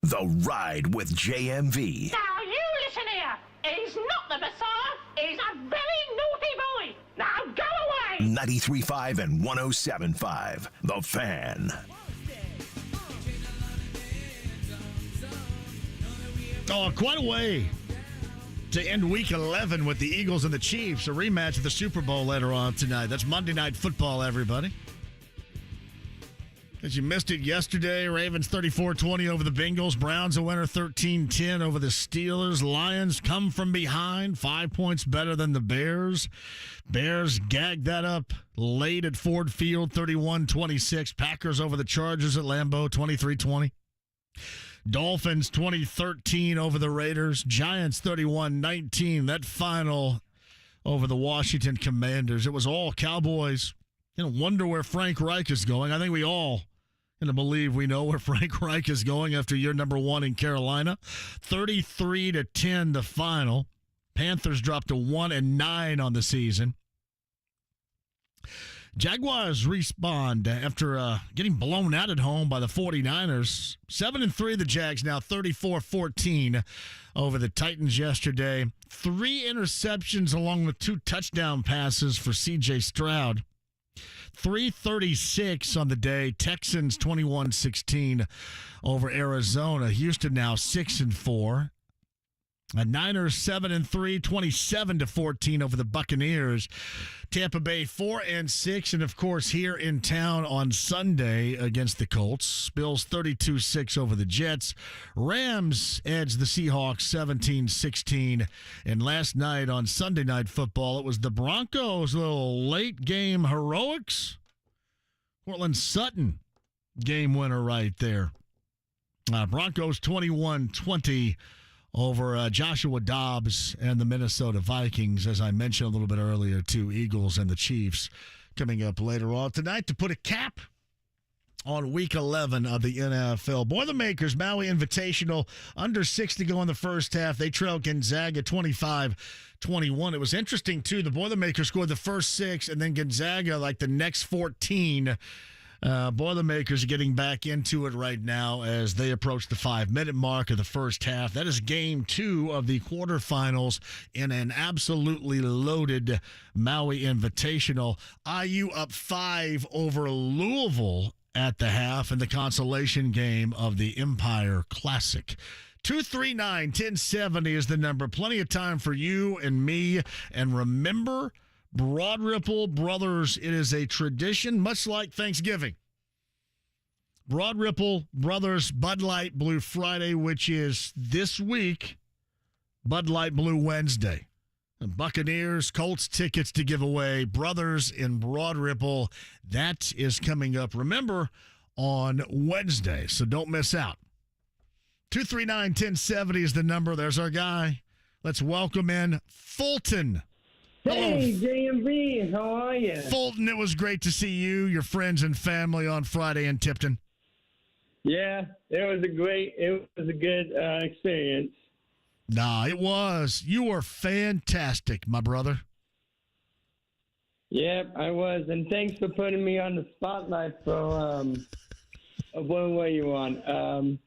The Ride with JMV.
Now you listen here. He's not the Messiah. He's a very naughty boy. Now go away.
93.5 and 107.5. The Fan.
Oh, quite a way to end Week 11 with the Eagles and the Chiefs. A rematch of the Super Bowl later on tonight. That's Monday Night Football, everybody. As you missed it yesterday, Ravens 34-20 over the Bengals. Browns a winner 13-10 over the Steelers. Lions come from behind, 5 points better than the Bears. Bears gagged that up late at Ford Field, 31-26. Packers over the Chargers at Lambeau, 23-20. Dolphins 20-13 over the Raiders. Giants 31-19. That final over the Washington Commanders. It was all Cowboys. Wonder where Frank Reich is going. I think we all believe we know where Frank Reich is going after year number 1 in Carolina. 33-10 the final. Panthers dropped to 1-9 on the season. Jaguars respond after getting blown out at home by the 49ers. 7-3 the Jags now, 34-14 over the Titans yesterday. 3 interceptions along with 2 touchdown passes for C.J. Stroud. 336 on the day. Texans 21-16 over Arizona. Houston now 6-4. Niners 7-3, 27-14 over the Buccaneers. Tampa Bay 4-6, and of course here in town on Sunday against the Colts. Bills 32-6 over the Jets. Rams edged the Seahawks 17-16. And last night on Sunday Night Football, it was the Broncos' little late game heroics. Cortland Sutton game winner right there. Broncos 21-20 over Joshua Dobbs and the Minnesota Vikings. As I mentioned a little bit earlier, 2 Eagles and the Chiefs coming up later on tonight to put a cap on Week 11 of the NFL. Boilermakers, Maui Invitational, under 6 to go in the first half. They trailed Gonzaga 25-21. It was interesting, too. The Boilermakers scored the first 6, and then Gonzaga, like the next 14. Boilermakers are getting back into it right now as they approach the 5-minute mark of the first half. That is game 2 of the quarterfinals in an absolutely loaded Maui Invitational. IU up 5 over Louisville at the half in the consolation game of the Empire Classic. 239-1070 is the number. Plenty of time for you and me. And remember, Broad Ripple Brothers, it is a tradition, much like Thanksgiving. Broad Ripple Brothers Bud Light Blue Friday, which is this week, Bud Light Blue Wednesday. And Buccaneers, Colts tickets to give away. Brothers in Broad Ripple, that is coming up, remember, on Wednesday, so don't miss out. 239-1070 is the number. There's our guy. Let's welcome in Fulton.
Hey, JMV, how are you?
Fulton, it was great to see you, your friends and family on Friday in Tipton.
Yeah, it was a good experience.
Nah, it was. You were fantastic, my brother.
Yep, I was, and thanks for putting me on the spotlight for what were you on?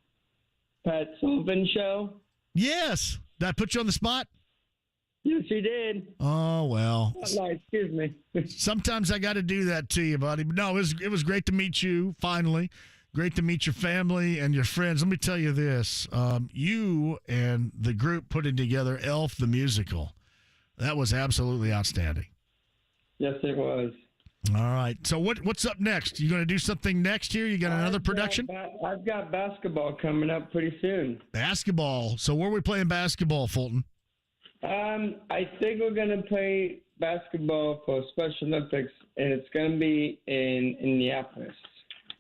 Pat Sullivan show?
Yes. Did I put you on the spot?
Yes, you did.
Oh, well.
Excuse me.
Sometimes I got to do that to you, buddy. But no, it was great to meet you, finally. Great to meet your family and your friends. Let me tell you this. You and the group putting together Elf the Musical, that was absolutely outstanding.
Yes, it was.
All right. So what's up next? You going to do something next here? You got another production?
I've got basketball coming up pretty soon.
Basketball. So where are we playing basketball, Fulton?
I think we're going to play basketball for Special Olympics, and it's going to be in Indianapolis.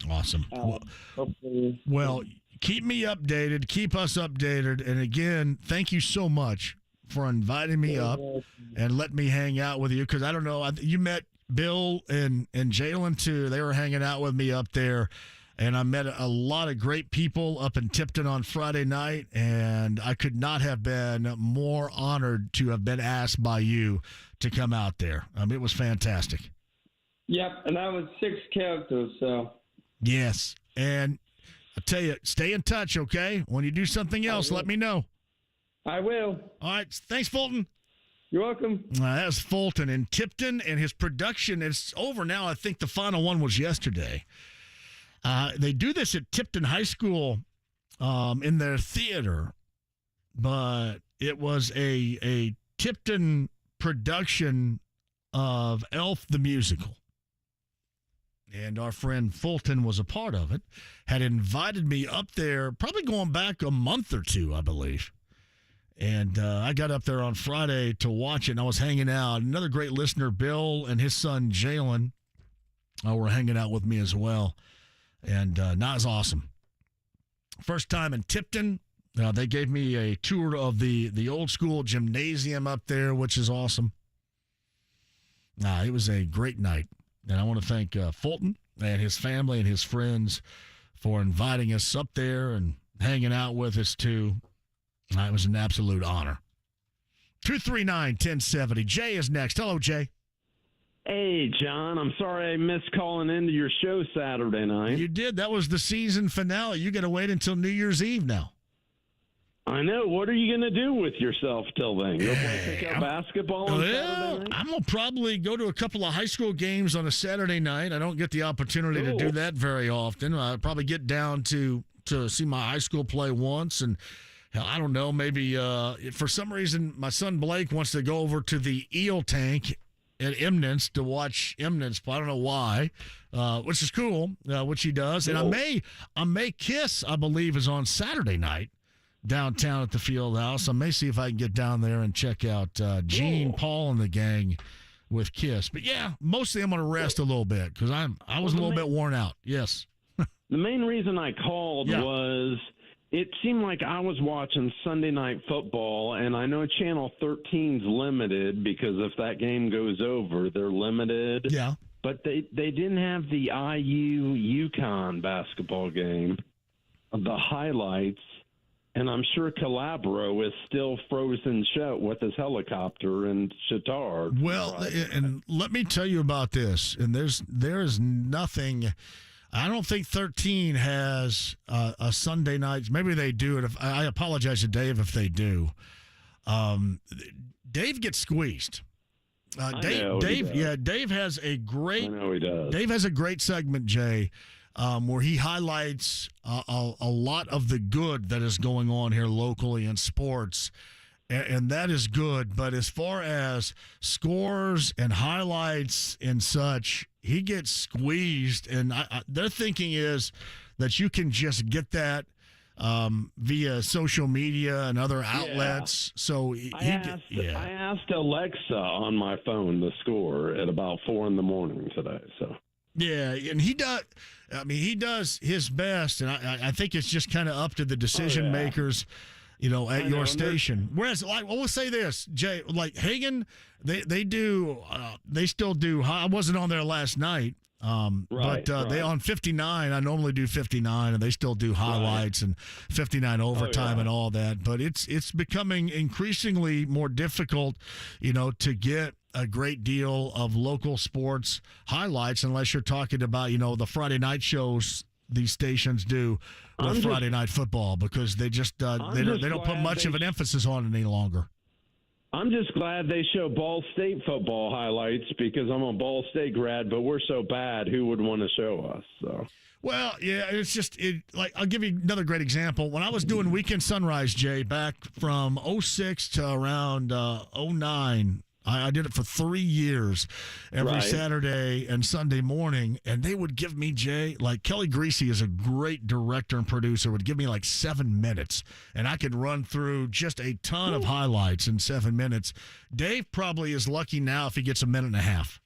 Awesome.
Hopefully.
Well, keep me updated. Keep us updated. And again, thank you so much for inviting me up and let me hang out with you. Because I don't know, you met Bill and Jalen too. They were hanging out with me up there. And I met a lot of great people up in Tipton on Friday night, and I could not have been more honored to have been asked by you to come out there. It was fantastic.
Yep, and I was 6 characters, so.
Yes, and I tell you, stay in touch, okay? When you do something else, let me know.
I will.
All right. Thanks, Fulton.
You're welcome.
That was Fulton in Tipton, and his production is over now. I think the final one was yesterday. They do this at Tipton High School in their theater, but it was a Tipton production of Elf the Musical. And our friend Fulton was a part of it, had invited me up there, probably going back a month or two, I believe. And I got up there on Friday to watch it, and I was hanging out. Another great listener, Bill, and his son, Jalen, were hanging out with me as well. And that was awesome. First time in Tipton. They gave me a tour of the old school gymnasium up there, which is awesome. It was a great night. And I want to thank Fulton and his family and his friends for inviting us up there and hanging out with us, too. It was an absolute honor. 239-1070. Jay is next. Hello, Jay.
Hey, John. I'm sorry I missed calling into your show Saturday night.
You did. That was the season finale. You got to wait until New Year's Eve now.
I know. What are you going to do with yourself till then? Go pick up basketball on Saturday night?
I'm going to probably go to a couple of high school games on a Saturday night. I don't get the opportunity to do that very often. I'll probably get down to see my high school play once. And I don't know, maybe for some reason my son Blake wants to go over to the Eel Tank at Eminence to watch Eminence. I don't know why, which is cool, which he does. And I may Kiss, I believe, is on Saturday night downtown at the Field House. I may see if I can get down there and check out Gene, Paul, and the gang with Kiss. But yeah, mostly I'm going to rest a little bit because I was a little bit worn out. Yes.
The main reason I called was it seemed like I was watching Sunday Night Football, and I know Channel 13's limited because if that game goes over, they're limited.
Yeah.
But they didn't have the IU UConn basketball game, the highlights. And I'm sure Calabro is still frozen shut with his helicopter in Chittard.
Well, and let me tell you about this. And there is nothing. I don't think 13 has a Sunday night. Maybe they do. And I apologize to Dave if they do. Dave gets squeezed. Dave has a great.
I know he does.
Dave has a great segment, Jay. Where he highlights a lot of the good that is going on here locally in sports, and that is good. But as far as scores and highlights and such, he gets squeezed, and their thinking is that you can just get that via social media and other outlets. So
I asked Alexa on my phone the score at about 4 a.m. today. So.
Yeah, and he does. I mean, he does his best, and I think it's just kind of up to the decision makers, at your station. Whereas, like, well, we'll say this, Jay, like Hagen, they still do. I wasn't on there last night, but they on 59. I normally do 59, and they still do highlights and 59 overtime and all that. But it's becoming increasingly more difficult, to get a great deal of local sports highlights unless you're talking about, the Friday night shows these stations do with Friday night football because they just they don't put much of an emphasis on it any longer.
I'm just glad they show Ball State football highlights because I'm a Ball State grad, but we're so bad, who would want to show us? So.
Well, yeah, it's just like I'll give you another great example. When I was doing Weekend Sunrise, Jay, back from 06 to around 09, I did it for 3 years, every Saturday and Sunday morning, and they would give me, Jay, like Kelly Greasy is a great director and producer, would give me like 7 minutes, and I could run through just a ton of highlights in 7 minutes. Dave probably is lucky now if he gets a minute and a half.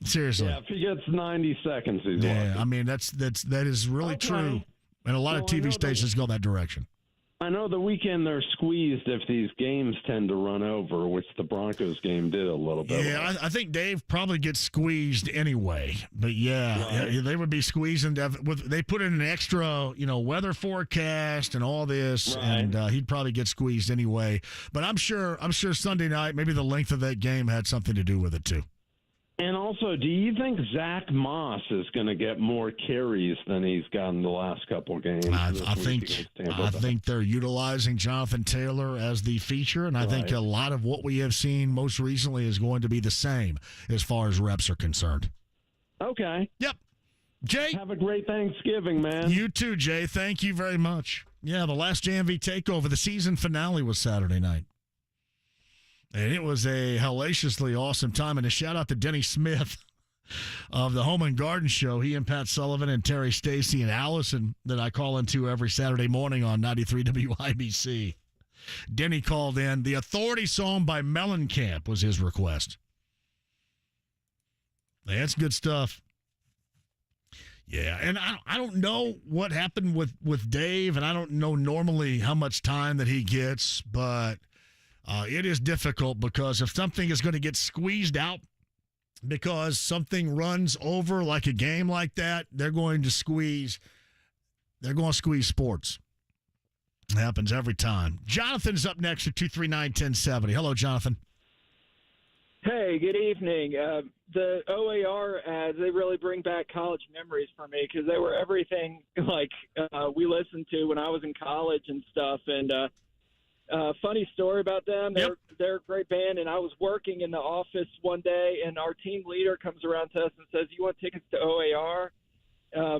Seriously.
Yeah, if he gets 90 seconds, he's lucky.
I mean, that is really true, and a lot of TV stations go that direction.
I know the weekend they're squeezed if these games tend to run over, which the Broncos game did a little bit.
Yeah, I think Dave probably gets squeezed anyway. But they would be squeezing. They put in an extra, weather forecast and all this, and he'd probably get squeezed anyway. But I'm sure Sunday night, maybe the length of that game had something to do with it too.
And also, do you think Zach Moss is going to get more carries than he's gotten the last couple of games?
I think they're utilizing Jonathan Taylor as the feature, and I think a lot of what we have seen most recently is going to be the same as far as reps are concerned.
Okay.
Yep. Jay,
have a great Thanksgiving, man.
You too, Jay. Thank you very much. Yeah, the last JMV takeover, the season finale was Saturday night. And it was a hellaciously awesome time. And a shout out to Denny Smith of the Home and Garden Show. He and Pat Sullivan and Terry Stacy and Allison that I call into every Saturday morning on 93 WIBC. Denny called in. The Authority song by Mellencamp was his request. That's good stuff. Yeah, and I don't know what happened with Dave, and I don't know normally how much time that he gets, but it is difficult because if something is going to get squeezed out because something runs over like a game like that, they're going to squeeze sports. It happens every time. Jonathan's up next at 239-1070. Hello, Jonathan.
Hey, good evening. The OAR ads, they really bring back college memories for me because they were everything like we listened to when I was in college and stuff. And funny story about them, they're a great band, and I was working in the office one day, and our team leader comes around to us and says, "You want tickets to OAR?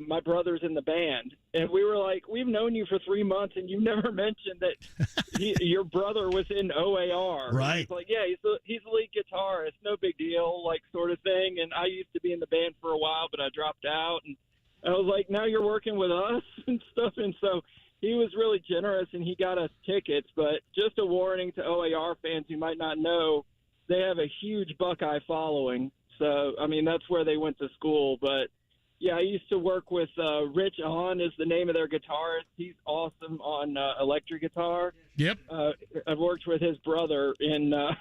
My brother's in the band." And we were like, "We've known you for 3 months, and you've never mentioned that your brother was in OAR."
Right.
And he's like, "Yeah, he's the lead guitarist, no big deal," like sort of thing. And I used to be in the band for a while, but I dropped out. And I was like, "Now you're working with us and stuff." And so he was really generous, and he got us tickets. But just a warning to OAR fans who might not know, they have a huge Buckeye following. So, I mean, that's where they went to school. But, yeah, I used to work with Rich Ahn is the name of their guitarist. He's awesome on electric guitar.
Yep.
I've worked with his brother in the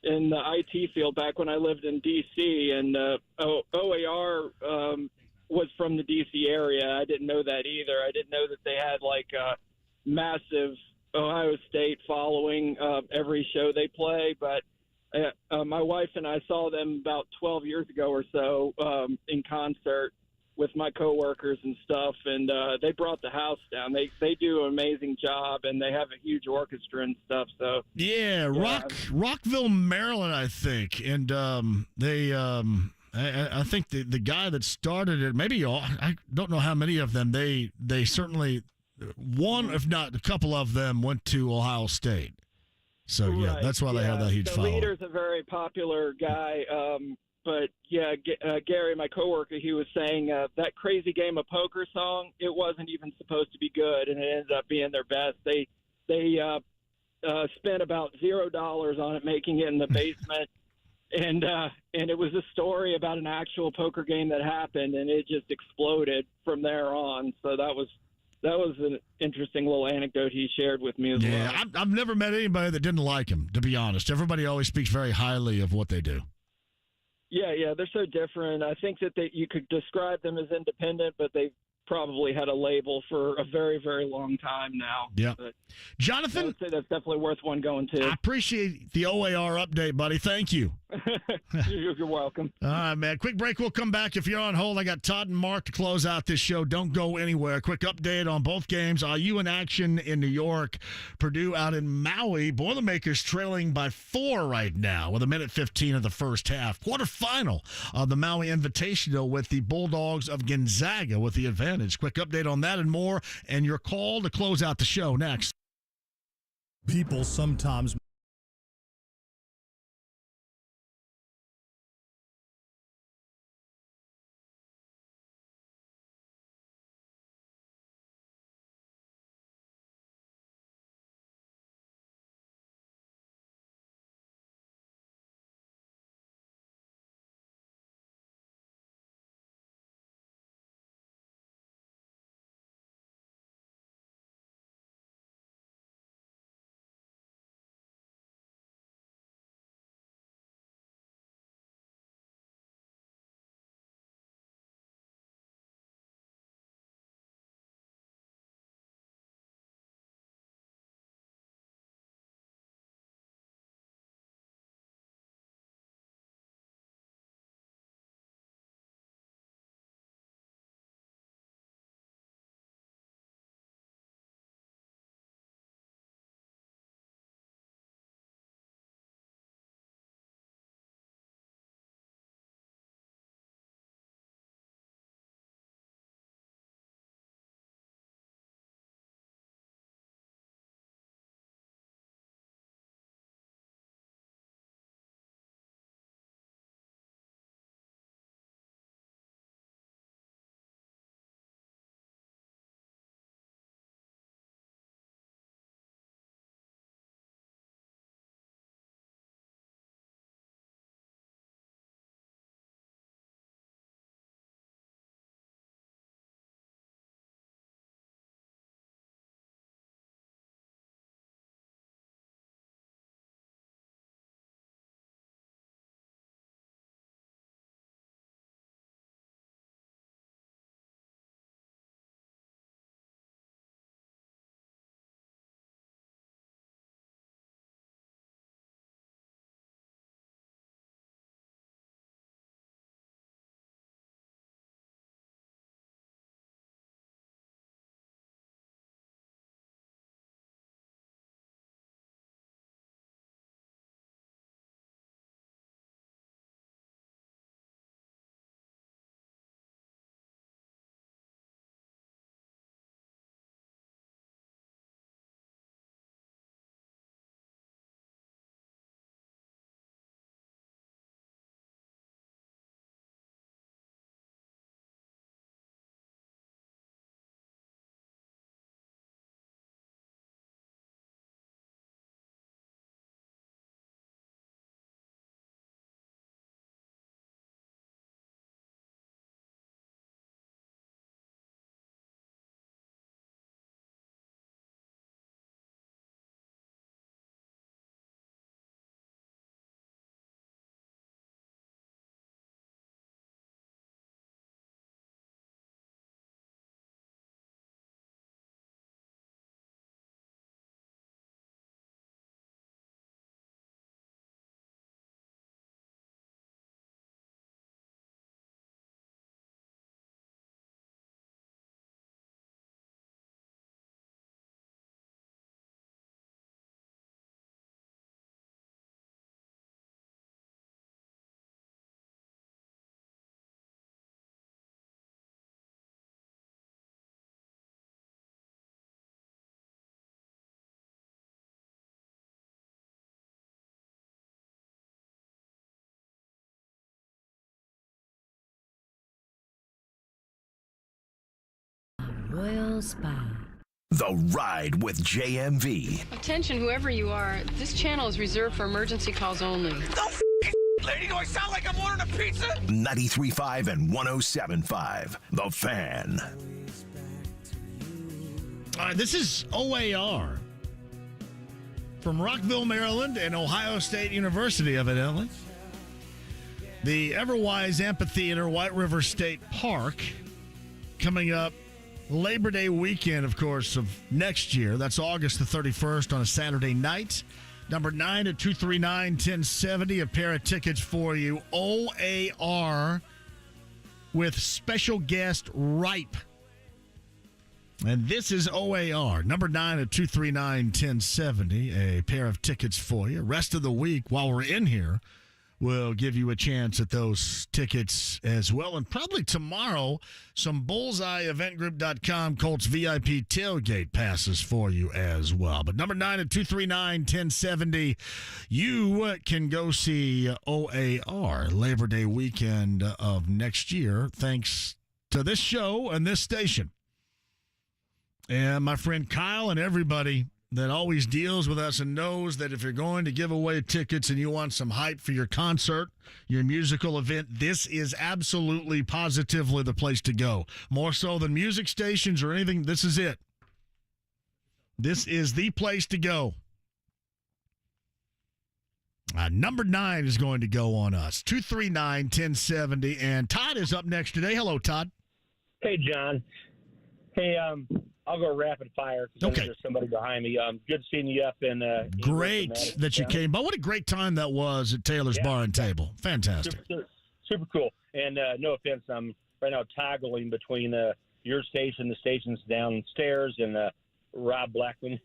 IT field back when I lived in D.C., and OAR was from the D.C. area. I didn't know that either. I didn't know that they had, like, a massive Ohio State following every show they play. But my wife and I saw them about 12 years ago or so in concert with my coworkers and stuff, and they brought the house down. They do an amazing job, and they have a huge orchestra and stuff. So
Rockville, Maryland, I think, and they. I think the guy that started it, maybe I don't know how many of them. They certainly one, if not a couple of them, went to Ohio State. So yeah, that's why they have that huge following.
The leader's a very popular guy. But yeah, Gary, my coworker, he was saying that Crazy Game of Poker song, it wasn't even supposed to be good, and it ended up being their best. They spent about $0 on it, making it in the basement, and it was a story about an actual poker game that happened, and it just exploded from there on. So that was an interesting little anecdote he shared with me as well.
Yeah, I've never met anybody that didn't like him, to be honest. Everybody always speaks very highly of what they do.
Yeah, they're so different. I think that you could describe them as independent, but they probably had a label for a very, very long time now.
Yeah.
But
Jonathan?
I would say that's definitely worth one going to.
I appreciate the OAR update, buddy. Thank you.
You're welcome.
All right, man. Quick break. We'll come back. If you're on hold, I got Todd and Mark to close out this show. Don't go anywhere. Quick update on both games. IU in action in New York. Purdue out in Maui. Boilermakers trailing by 4 right now with 1:15 of the first half. Quarterfinal of the Maui Invitational with the Bulldogs of Gonzaga with the advantage. Quick update on that and more, and your call to close out the show next.
People sometimes
Royal Spa.
The Ride with JMV.
Attention, whoever you are, this channel is reserved for emergency calls only.
Lady, do I sound like I'm ordering a pizza?
93.5 and 107.5. The Fan.
All right, this is OAR from Rockville, Maryland, and Ohio State University, evidently. The Everwise Amphitheater, White River State Park, coming up Labor Day weekend, of course, of next year. That's August the 31st on a Saturday night. Number 9 at 239-1070. A pair of tickets for you. OAR with special guest Ripe. And this is OAR. Number 9 at 239-1070. A pair of tickets for you. Rest of the week, while we're in here, we'll give you a chance at those tickets as well. And probably tomorrow, some BullseyeEventGroup.com Colts VIP tailgate passes for you as well. But number 9 at 239-1070, you can go see OAR Labor Day weekend of next year, thanks to this show and this station. And my friend Kyle and everybody that always deals with us and knows that if you're going to give away tickets and you want some hype for your concert, your musical event, this is absolutely, positively the place to go. More so than music stations or anything, this is it. This is the place to go. Number 9 is going to go on us. 239-1070. And Todd is up next today. Hello, Todd.
Hey, John. Hey, I'll go rapid fire because
okay.
There's somebody behind me. Good seeing you up in.
Great that you came by. What a great time that was at Taylor's Bar and Table. Fantastic.
Super cool. And no offense, I'm right now toggling between your station, the stations downstairs, and Rob Blackman.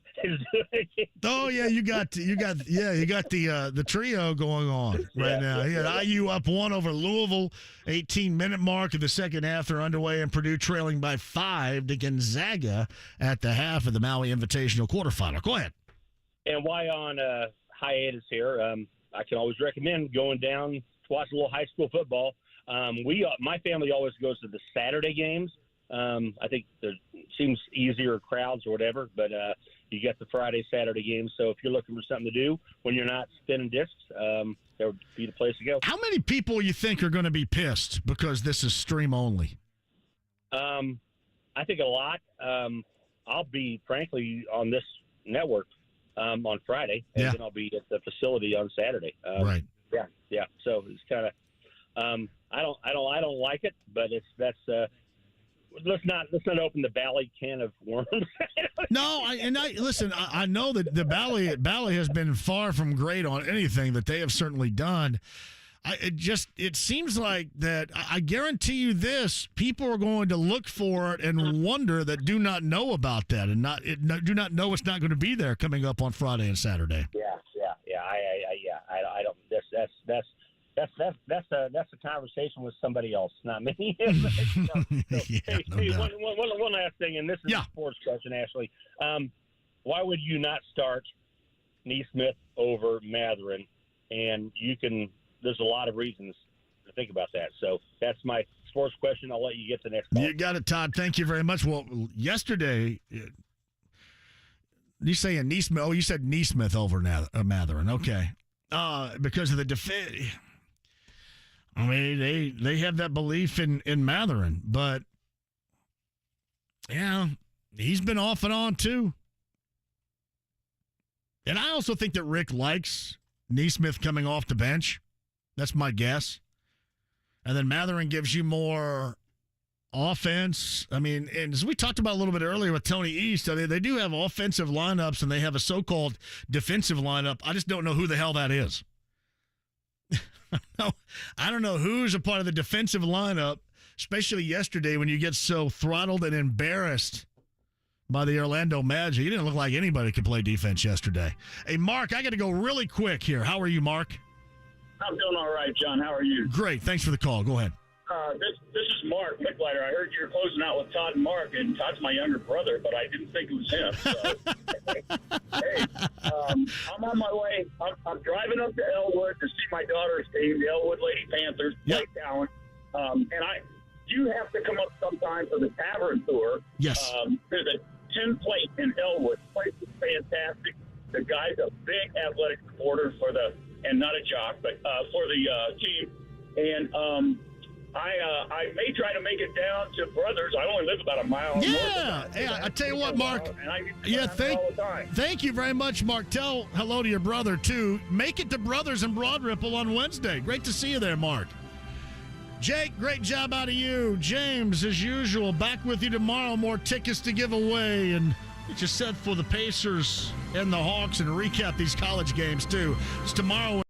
Oh yeah, you got the trio going on right now. He had IU up 1 over Louisville, 18-minute mark of the second half. They're underway, and Purdue trailing by 5 to Gonzaga at the half of the Maui Invitational quarterfinal. Go ahead.
And why on hiatus here? I can always recommend going down to watch a little high school football. My family always goes to the Saturday games. I think there seems easier crowds or whatever, but you get the Friday, Saturday games. So if you're looking for something to do when you're not spinning discs, that would be the place to go.
How many people you think are going to be pissed because this is stream only?
I think a lot. I'll be, frankly, on this network on Friday, and then I'll be at the facility on Saturday.
Right.
Yeah. So it's kind of I don't like it, but that's. Let's not open the Bally can of worms.
No, listen. I know that the Bally has been far from great on anything that they have certainly done. It seems like that. I guarantee you this: people are going to look for it and wonder that do not know about that and do not know it's not going to be there coming up on Friday and Saturday.
Yeah. I don't. That's a conversation with somebody else, not me. One last thing, and this is a sports question, Ashley. Why would you not start Neesmith over Matherin? And there's a lot of reasons to think about that. So that's my sports question. I'll let you get the next call.
You got it, Todd. Thank you very much. Well, yesterday, you saying Neesmith? Oh, you said Neesmith over Matherin. Okay. Because of the defense. I mean, they have that belief in Matherin, but yeah, he's been off and on too. And I also think that Rick likes Neesmith coming off the bench. That's my guess. And then Matherin gives you more offense. I mean, and as we talked about a little bit earlier with Tony East, I mean, they do have offensive lineups and they have a so-called defensive lineup. I just don't know who the hell that is. I don't know who's a part of the defensive lineup, especially yesterday when you get so throttled and embarrassed by the Orlando Magic. You didn't look like anybody could play defense yesterday. Hey, Mark, I got to go really quick here. How are you, Mark?
I'm doing all right, John. How are you?
Great. Thanks for the call. Go ahead.
This is Mark Micklider. I heard you were closing out with Todd and Mark, and Todd's my younger brother, but I didn't think it was him. So, hey, I'm on my way. I'm driving up to Elwood to see my daughter's team, the Elwood Lady Panthers, play talent. And you have to come up sometime for the Tavern Tour.
Yes.
There's a 10 plate in Elwood. The place is fantastic. The guy's a big athletic supporter and not a jock, but for the team. And I may try to make it down to Brothers. I only live about a mile north of that.
Hey, I tell you what, Mark.
And I get to all the time.
Thank you very much, Mark. Tell hello to your brother, too. Make it to Brothers in Broad Ripple on Wednesday. Great to see you there, Mark. Jake, great job out of you. James, as usual, back with you tomorrow. More tickets to give away. And get you set for the Pacers and the Hawks and recap these college games, too. It's tomorrow.